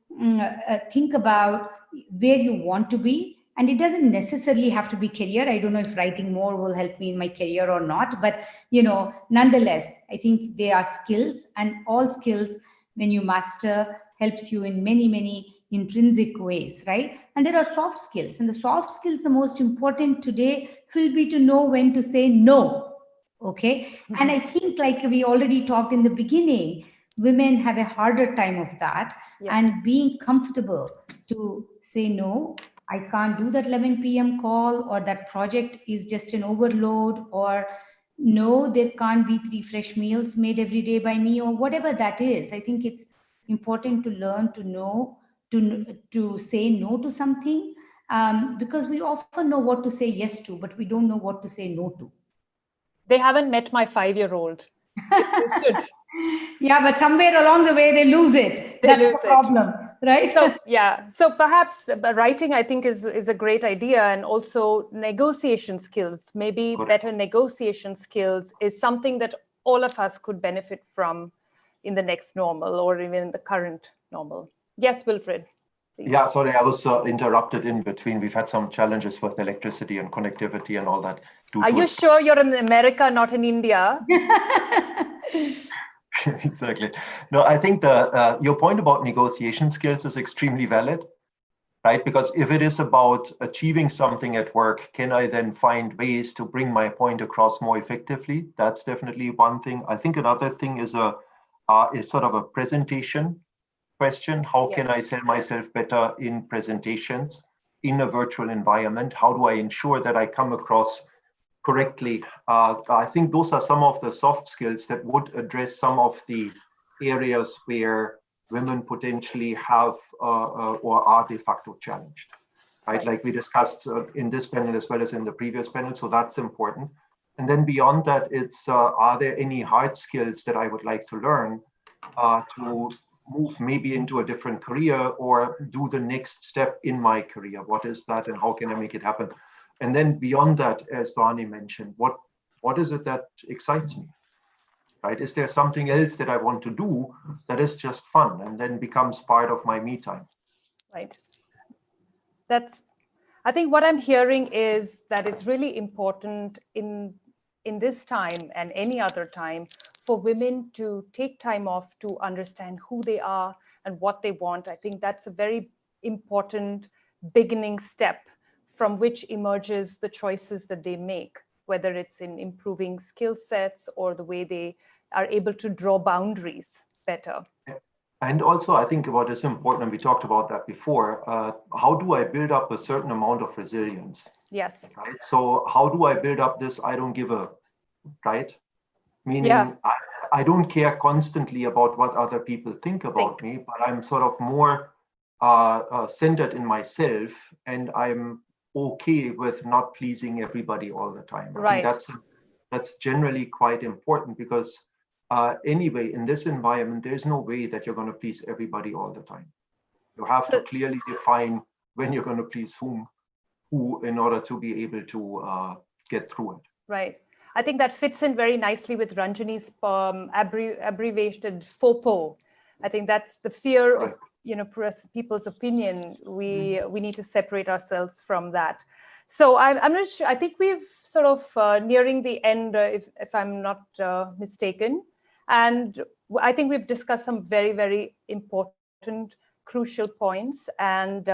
think about where you want to be And it doesn't necessarily have to be career. I don't know if writing more will help me in my career or not, but nonetheless, I think they are skills, and all skills, when you master, helps you in many, many intrinsic ways, right? And there are soft skills, and the soft skills, the most important today will be to know when to say no. Okay. And I think, like we already talked in the beginning, women have a harder time of that. Yeah. And being comfortable to say, no, I can't do that 11 p.m. call, or that project is just an overload, or no, there can't be 3 fresh meals made every day by me, or whatever that is. I think it's important to learn to know, to say no to something, because we often know what to say yes to, but we don't know what to say no to. They haven't met my 5-year-old. They should. Yeah, but somewhere along the way they lose it. That's the problem, right? So yeah, so perhaps writing, I think, is a great idea, and also negotiation skills. Maybe better negotiation skills is something that all of us could benefit from in the next normal, or even in the current normal. Yes, Wilfred. Please. Yeah, sorry, I was interrupted in between. We've had some challenges with electricity and connectivity and all that. Are you sure you're in America, not in India? Exactly. No, I think your point about negotiation skills is extremely valid, right? Because if it is about achieving something at work, can I then find ways to bring my point across more effectively? That's definitely one thing. I think another thing is sort of a presentation question. How can I sell myself better in presentations in a virtual environment? How do I ensure that I come across correctly? I think those are some of the soft skills that would address some of the areas where women potentially have or are de facto challenged, right? Like we discussed in this panel as well as in the previous panel. So that's important. And then beyond that, it's are there any hard skills that I would like to learn to move maybe into a different career or do the next step in my career? What is that and how can I make it happen? And then beyond that, as Vani mentioned, what is it that excites me, right? Is there something else that I want to do that is just fun and then becomes part of my me time? Right. I think what I'm hearing is that it's really important in this time and any other time for women to take time off to understand who they are and what they want. I think that's a very important beginning step from which emerges the choices that they make, whether it's in improving skill sets or the way they are able to draw boundaries better. And also, I think what is important, and we talked about that before, how do I build up a certain amount of resilience? Yes. Right? So how do I build up this I don't give a, right? Meaning I don't care constantly about what other people think about me, but I'm sort of more centered in myself, and I'm okay with not pleasing everybody all the time. Right. I think that's generally quite important because anyway, in this environment, there's no way that you're going to please everybody all the time. You have to clearly define when you're going to please who in order to be able to get through it. Right. I think that fits in very nicely with Ranjani's abbreviated FOPO. I think that's the fear of people's opinion. We need to separate ourselves from that. So I'm not sure. I think we've sort of nearing the end, if I'm not mistaken. And I think we've discussed some very, very important, crucial points. And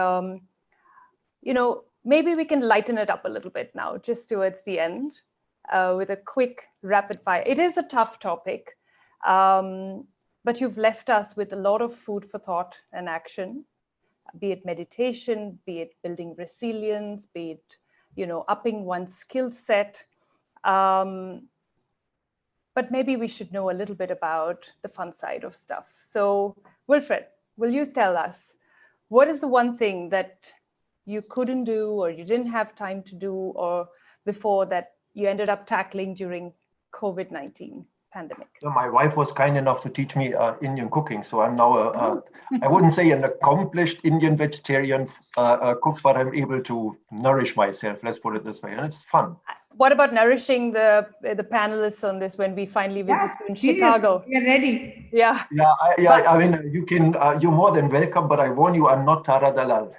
maybe we can lighten it up a little bit now, just towards the end. With a quick rapid fire. It is a tough topic, but you've left us with a lot of food for thought and action, be it meditation, be it building resilience, be it, upping one's skill set. But maybe we should know a little bit about the fun side of stuff. So Wilfred, will you tell us, what is the one thing that you couldn't do or you didn't have time to do or before that you ended up tackling during COVID-19 pandemic? My wife was kind enough to teach me Indian cooking. So I'm now, I wouldn't say an accomplished Indian vegetarian cook, but I'm able to nourish myself, let's put it this way. And it's fun. What about nourishing the panelists on this when we finally visit you in Chicago? You're ready. Yeah. I mean, you can, you're more than welcome, but I warn you, I'm not Tara Dalal.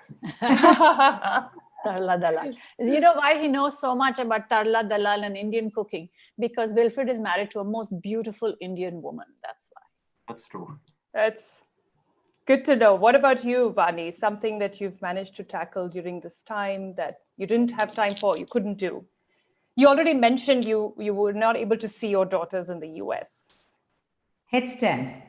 Tarla Dalal. You know why he knows so much about Tarla Dalal and Indian cooking? Because Wilfred is married to a most beautiful Indian woman. That's why. That's true. That's good to know. What about you, Vani? Something that you've managed to tackle during this time that you didn't have time for, you couldn't do? You already mentioned you were not able to see your daughters in the US. Headstand.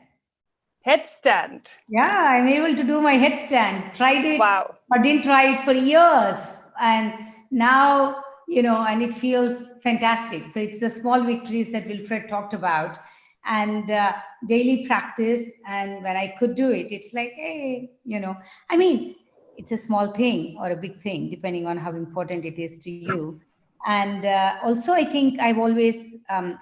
Headstand. Yeah, I'm able to do my headstand. Tried it, wow, or didn't try it for years. And now, you know, and it feels fantastic. So it's the small victories that Wilfred talked about, and daily practice. And when I could do it, it's like, hey, you know, I mean, it's a small thing or a big thing, depending on how important it is to you. And also, I think I've always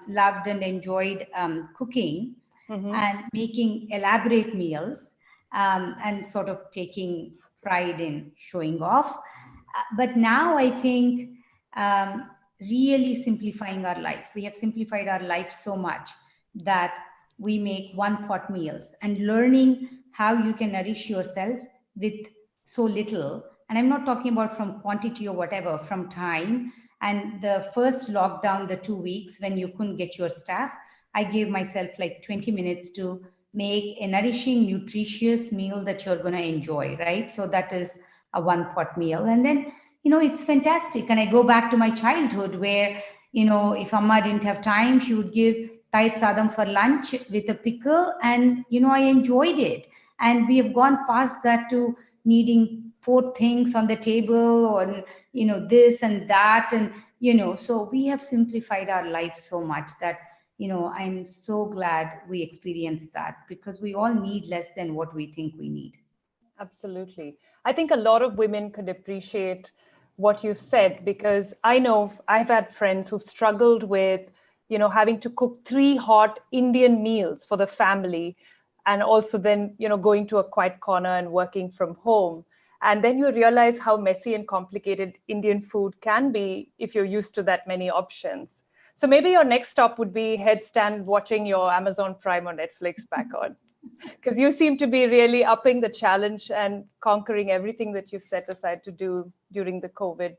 loved and enjoyed cooking. And making elaborate meals and sort of taking pride in showing off. But now I think really simplifying our life. We have simplified our life so much that we make one-pot meals, and learning how you can nourish yourself with so little. And I'm not talking about from quantity or whatever, from time. And the first lockdown, the 2 weeks when you couldn't get your staff, I gave myself like 20 minutes to make a nourishing, nutritious meal that you're going to enjoy, right? So that is a one-pot meal. And then, you know, it's fantastic. And I go back to my childhood where, you know, if Amma didn't have time, she would give Tair Sadam for lunch with a pickle. And, you know, I enjoyed it. And we have gone past that to needing 4 things on the table, or, you know, this and that. And, you know, so we have simplified our life so much that, you know, I'm so glad we experienced that, because we all need less than what we think we need. Absolutely. I think a lot of women could appreciate what you've said, because I know I've had friends who've struggled with, you know, having to cook 3 hot Indian meals for the family, and also then, you know, going to a quiet corner and working from home. And then you realize how messy and complicated Indian food can be if you're used to that many options. So maybe your next stop would be headstand, watching your Amazon Prime or Netflix back on, because you seem to be really upping the challenge and conquering everything that you've set aside to do during the COVID,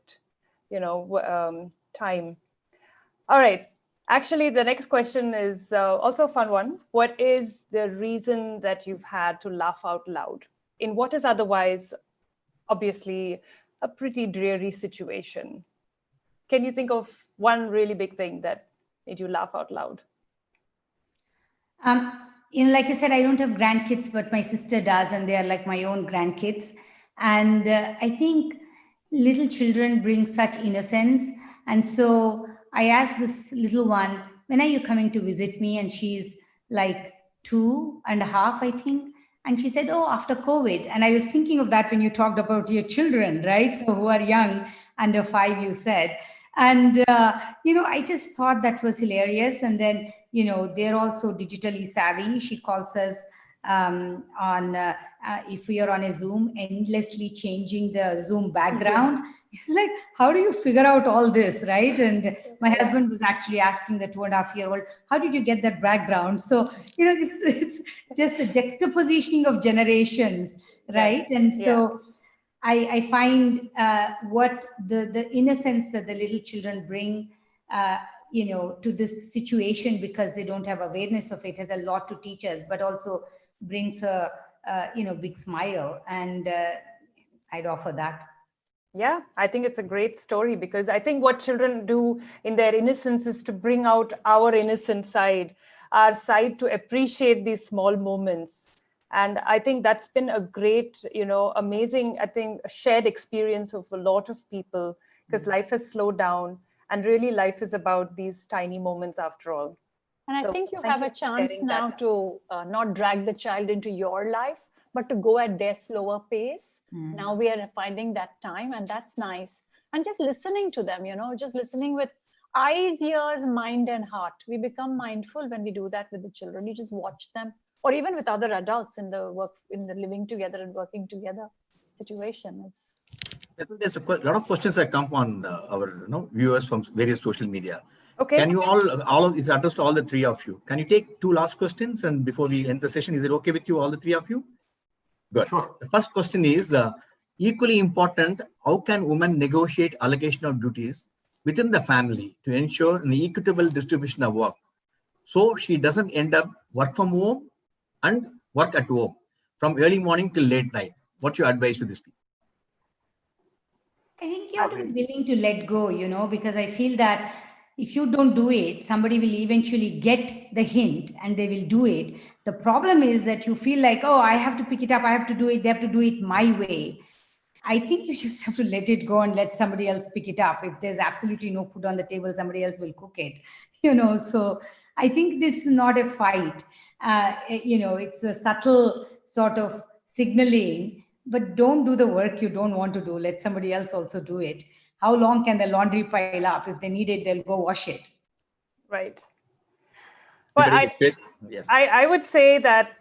you know, time. All right. Actually, the next question is also a fun one. What is the reason that you've had to laugh out loud in what is otherwise, obviously, a pretty dreary situation? Can you think of one really big thing that made you laugh out loud? You know, like I said, I don't have grandkids, but my sister does, and they are like my own grandkids. And I think little children bring such innocence. And so I asked this little one, when are you coming to visit me? And she's like 2.5, I think. And she said, oh, after COVID. And I was thinking of that when you talked about your children, right? So who are young, under 5, you said. And, you know, I just thought that was hilarious. And then, you know, they're also digitally savvy. She calls us if we are on a Zoom, endlessly changing the Zoom background. It's like, how do you figure out all this, right? And my husband was actually asking the 2.5-year-old, how did you get that background? So, you know, this is just the juxtapositioning of generations, right? And so I find what the innocence that the little children bring, you know, to this situation, because they don't have awareness of it, has a lot to teach us, but also brings a, you know, big smile. And I'd offer that. Yeah, I think it's a great story, because I think what children do in their innocence is to bring out our innocent side, our side to appreciate these small moments. And I think that's been a great, you know, amazing, I think, a shared experience of a lot of people, because life has slowed down, and really life is about these tiny moments after all. And I think you have a chance now to not drag the child into your life, but to go at their slower pace. Now we are finding that time, and that's nice. And just listening to them, you know, just listening with eyes, ears, mind, and heart. We become mindful when we do that with the children. You just watch them, or even with other adults in the living together and working together situation. I think there's a lot of questions that come on our viewers from various social media. Okay. Can you all of it's addressed to all the 3 of you? Can you take 2 last questions, and before we end the session, is it okay with you, all the 3 of you? Good. Sure. The first question is, Equally important, how can women negotiate allocation of duties within the family to ensure an equitable distribution of work, so she doesn't end up work from home and work at home from early morning till late night? What's your advice to this people? I think you have to be willing to let go, because I feel that if you don't do it, somebody will eventually get the hint and they will do it. The problem is that you feel like, oh, I have to pick it up, I have to do it, they have to do it my way. I think you just have to let it go and let somebody else pick it up. If there's absolutely no food on the table, somebody else will cook it, So I think this is not a fight. It's a subtle sort of signaling, but don't do the work you don't want to do. Let somebody else also do it. How long can the laundry pile up? If they need it, they'll go wash it. Right. Well, I would say that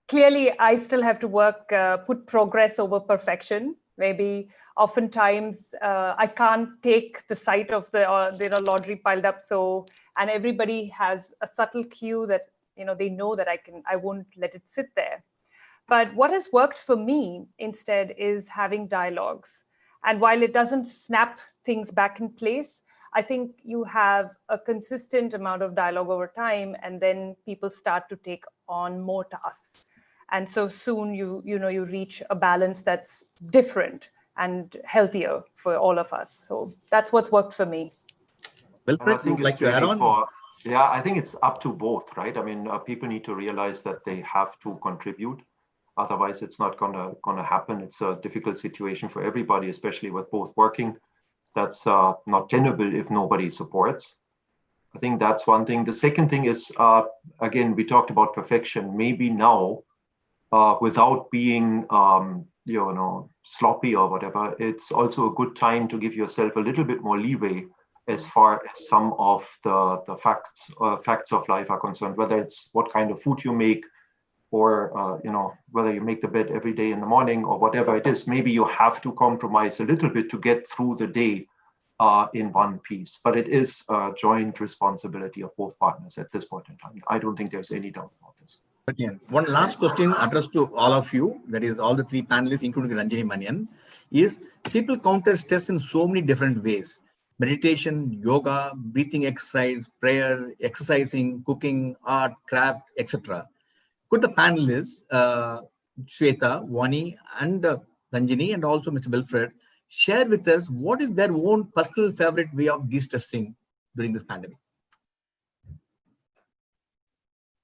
clearly I still have to work, put progress over perfection. Maybe oftentimes I can't take the sight of the laundry piled up. And everybody has a subtle cue that, they know that I won't let it sit there. But what has worked for me instead is having dialogues. And while it doesn't snap things back in place, I think you have a consistent amount of dialogue over time, and then people start to take on more tasks. And so soon you reach a balance that's different and healthier for all of us. So that's what's worked for me. Wilfred, would you like to add on? Yeah, I think it's up to both, right? I mean, people need to realize that they have to contribute. Otherwise, it's not gonna happen. It's a difficult situation for everybody, especially with both working. That's not tenable if nobody supports. I think that's one thing. The second thing is, again, we talked about perfection. Maybe now, without being, sloppy or whatever, it's also a good time to give yourself a little bit more leeway as far as some of the facts of life are concerned, whether it's what kind of food you make, or whether you make the bed every day in the morning or whatever it is. Maybe you have to compromise a little bit to get through the day in one piece, but it is a joint responsibility of both partners at this point in time. I don't think there's any doubt about this. Again, one last question addressed to all of you, that is all the three panelists, including Ranjini Manian, is people counter stress in so many different ways. Meditation, yoga, breathing exercise, prayer, exercising, cooking, art, craft, etc. Could the panelists, Shweta, Vani, and Ranjini, and also Mr. Wilfred, share with us what is their own personal favorite way of de-stressing during this pandemic?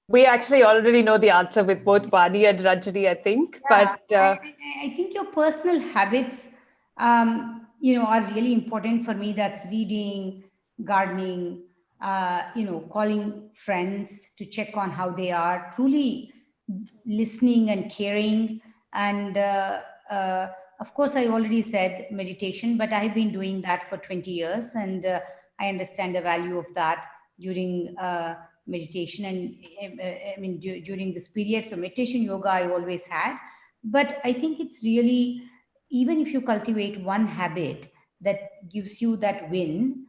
We actually already know the answer with both Vani and Ranjini, I think. Yeah, but I think your personal habits, are really important for me. That's reading, gardening, calling friends to check on how they are, truly listening and caring. And of course, I already said meditation, but I've been doing that for 20 years. And I understand the value of that during meditation and during this period. So meditation, yoga, I always had. But I think it's really, even if you cultivate one habit that gives you that win,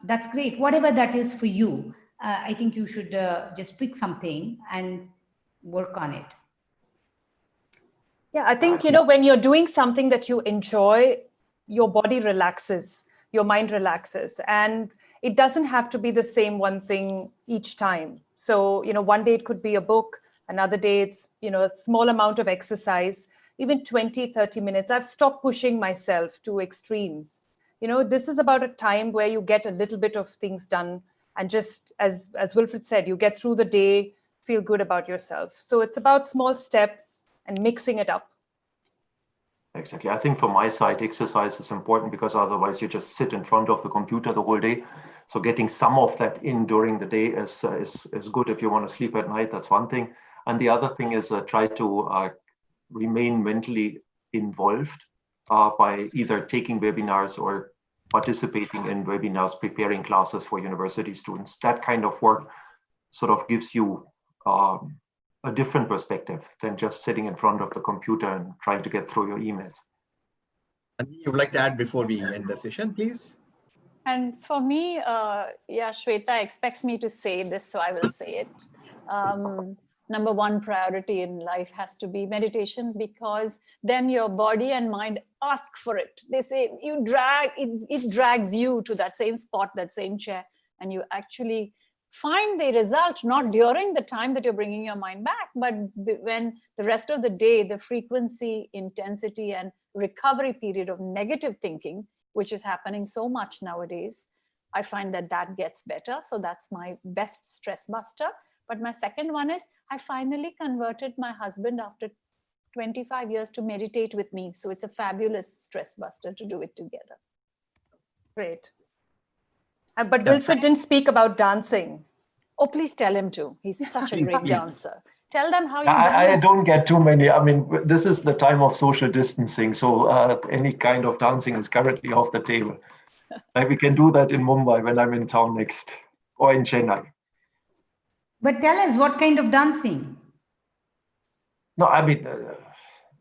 that's great. Whatever that is for you, I think you should just pick something and work on it. Yeah, I think, when you're doing something that you enjoy, your body relaxes, your mind relaxes. And it doesn't have to be the same one thing each time. So, one day it could be a book, another day it's, a small amount of exercise, even 20, 30 minutes. I've stopped pushing myself to extremes. This is about a time where you get a little bit of things done. And just as Wilfred said, you get through the day, feel good about yourself. So it's about small steps and mixing it up. Exactly. I think from my side, exercise is important because otherwise you just sit in front of the computer the whole day. So getting some of that in during the day is good. If you want to sleep at night, that's one thing. And the other thing is try to remain mentally involved by either taking webinars or participating in webinars, preparing classes for university students. That kind of work sort of gives you a different perspective than just sitting in front of the computer and trying to get through your emails. And you would like to add before we end the session, please? And for me, Shweta expects me to say this, so I will say it. number one priority in life has to be meditation, because then your body and mind ask for it. They say it drags you to that same spot, that same chair, and you actually find the result not during the time that you're bringing your mind back, but when the rest of the day, the frequency, intensity, and recovery period of negative thinking, which is happening so much nowadays, I find that gets better. So that's my best stress buster. But my second one is I finally converted my husband after 25 years to meditate with me. So it's a fabulous stress buster to do it together. Great. But Wilfred didn't speak about dancing. Oh, please tell him to. He's such a great dancer. Tell them how you I don't get too many. I mean, this is the time of social distancing. So any kind of dancing is currently off the table. Like we can do that in Mumbai when I'm in town next, or in Chennai. But tell us, what kind of dancing? No, I mean,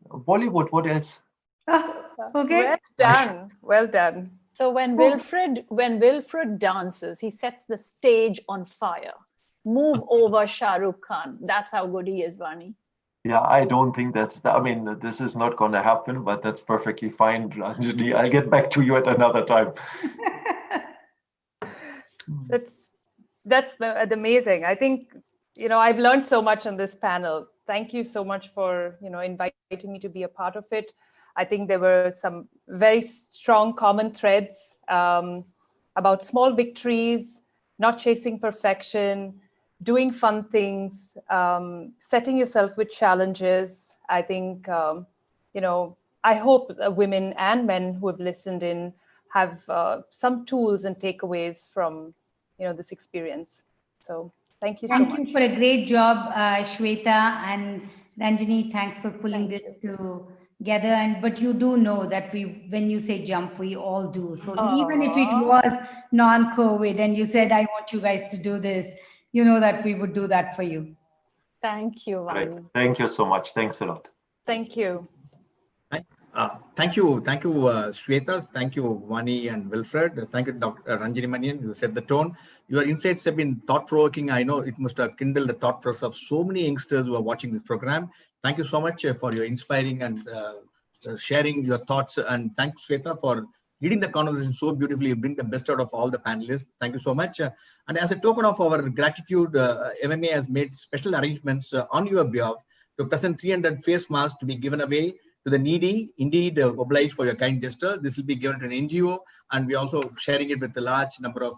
Bollywood, what else? Okay. Well done. Well done. So when Wilfred dances, he sets the stage on fire. Move over Shah Rukh Khan. That's how good he is, Vani. Yeah, I don't think I mean, this is not going to happen, but that's perfectly fine, Ranjini. I'll get back to you at another time. That's amazing. I think, I've learned so much on this panel. Thank you so much for, inviting me to be a part of it. I think there were some very strong common threads about small victories, not chasing perfection, doing fun things, setting yourself with challenges. I think, I hope women and men who have listened in have some tools and takeaways from, this experience. So thank you so much. Thank you for a great job, Shweta and Ranjini. Thanks for pulling this together. But you do know that when you say jump, we all do. So even if it was non-COVID and you said, I want you guys to do this, you know that we would do that for you. Thank you, Vani. Right. Thank you so much. Thanks a lot. Thank you. Thank you, Shweta. Thank you, Vani and Wilfred. Thank you, Dr. Ranjini Manian. You set the tone. Your insights have been thought-provoking. I know it must have kindled the thought process of so many youngsters who are watching this program. Thank you so much for your inspiring and sharing your thoughts. And thanks, Shweta, for leading the conversation so beautifully. You bring the best out of all the panelists. Thank you so much. And as a token of our gratitude, MMA has made special arrangements on your behalf to present 300 face masks to be given away to the needy. Indeed, obliged for your kind gesture. This will be given to an NGO, and we're also sharing it with a large number of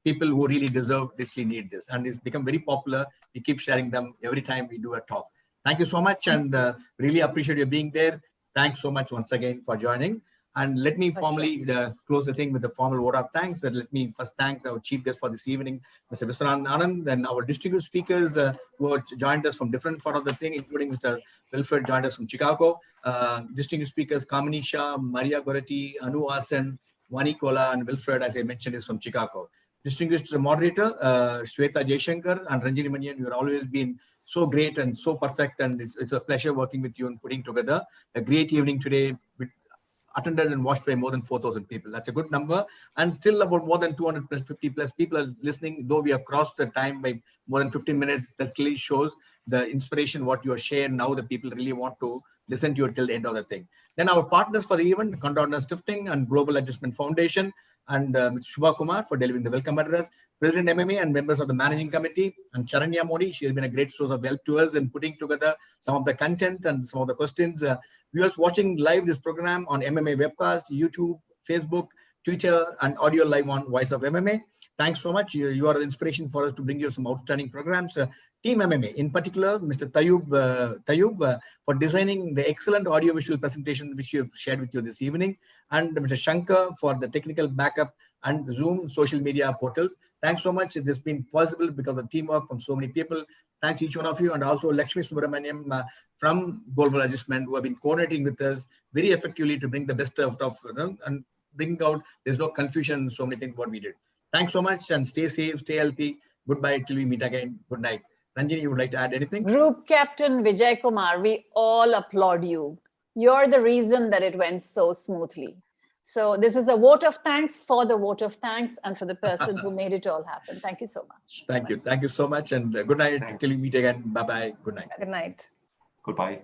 people who really need this. And it's become very popular. We keep sharing them every time we do a talk. Thank you so much, and really appreciate you being there. Thanks so much once again for joining. And let me formally close the thing with the formal vote of thanks. Let me first thank our chief guest for this evening, Mr. Viswanathan Anand, and our distinguished speakers who have joined us from different part of the thing, including Mr. Wilfred joined us from Chicago. Distinguished speakers, Kamini Shah, Maria Goretti, Anu Asen, Vani Kola, and Wilfred, as I mentioned, is from Chicago. Distinguished moderator, Shweta Jaishankar and Ranjini Manian, you have always been so great and so perfect, and it's a pleasure working with you and putting together a great evening today, attended and watched by more than 4,000 people. That's a good number. And still about more than 250 plus people are listening, though we have crossed the time by more than 15 minutes. That clearly shows the inspiration, what you are sharing. Now the people really want to listen to you till the end of the thing. Then our partners for the event, Condor Stifting and Global Adjustment Foundation, and Mr. Shubha Kumar for delivering the welcome address, President MMA and members of the managing committee, and Charanya Modi. She has been a great source of help to us in putting together some of the content and some of the questions. Viewers watching live this program on MMA webcast, YouTube, Facebook, Twitter, and audio live on Voice of MMA. Thanks so much. You are the inspiration for us to bring you some outstanding programs. Team MMA, in particular, Mr. Tayub, for designing the excellent audio-visual presentation which you have shared with you this evening, and Mr. Shankar for the technical backup and Zoom social media portals. Thanks so much. It has been possible because of teamwork from so many people. Thanks each one of you, and also Lakshmi Subramaniam from Global Adjustment, who have been coordinating with us very effectively to bring the best out of and bring out. There's no confusion, so many things what we did. Thanks so much, and stay safe, stay healthy. Goodbye till we meet again. Good night. Ranjini, you would like to add anything? Group Captain Vijay Kumar, we all applaud you. You're the reason that it went so smoothly. So this is a vote of thanks for the vote of thanks and for the person who made it all happen. Thank you so much. Thank you. Thank you so much. And good night. Till we meet again. Bye-bye. Good night. Good night. Goodbye.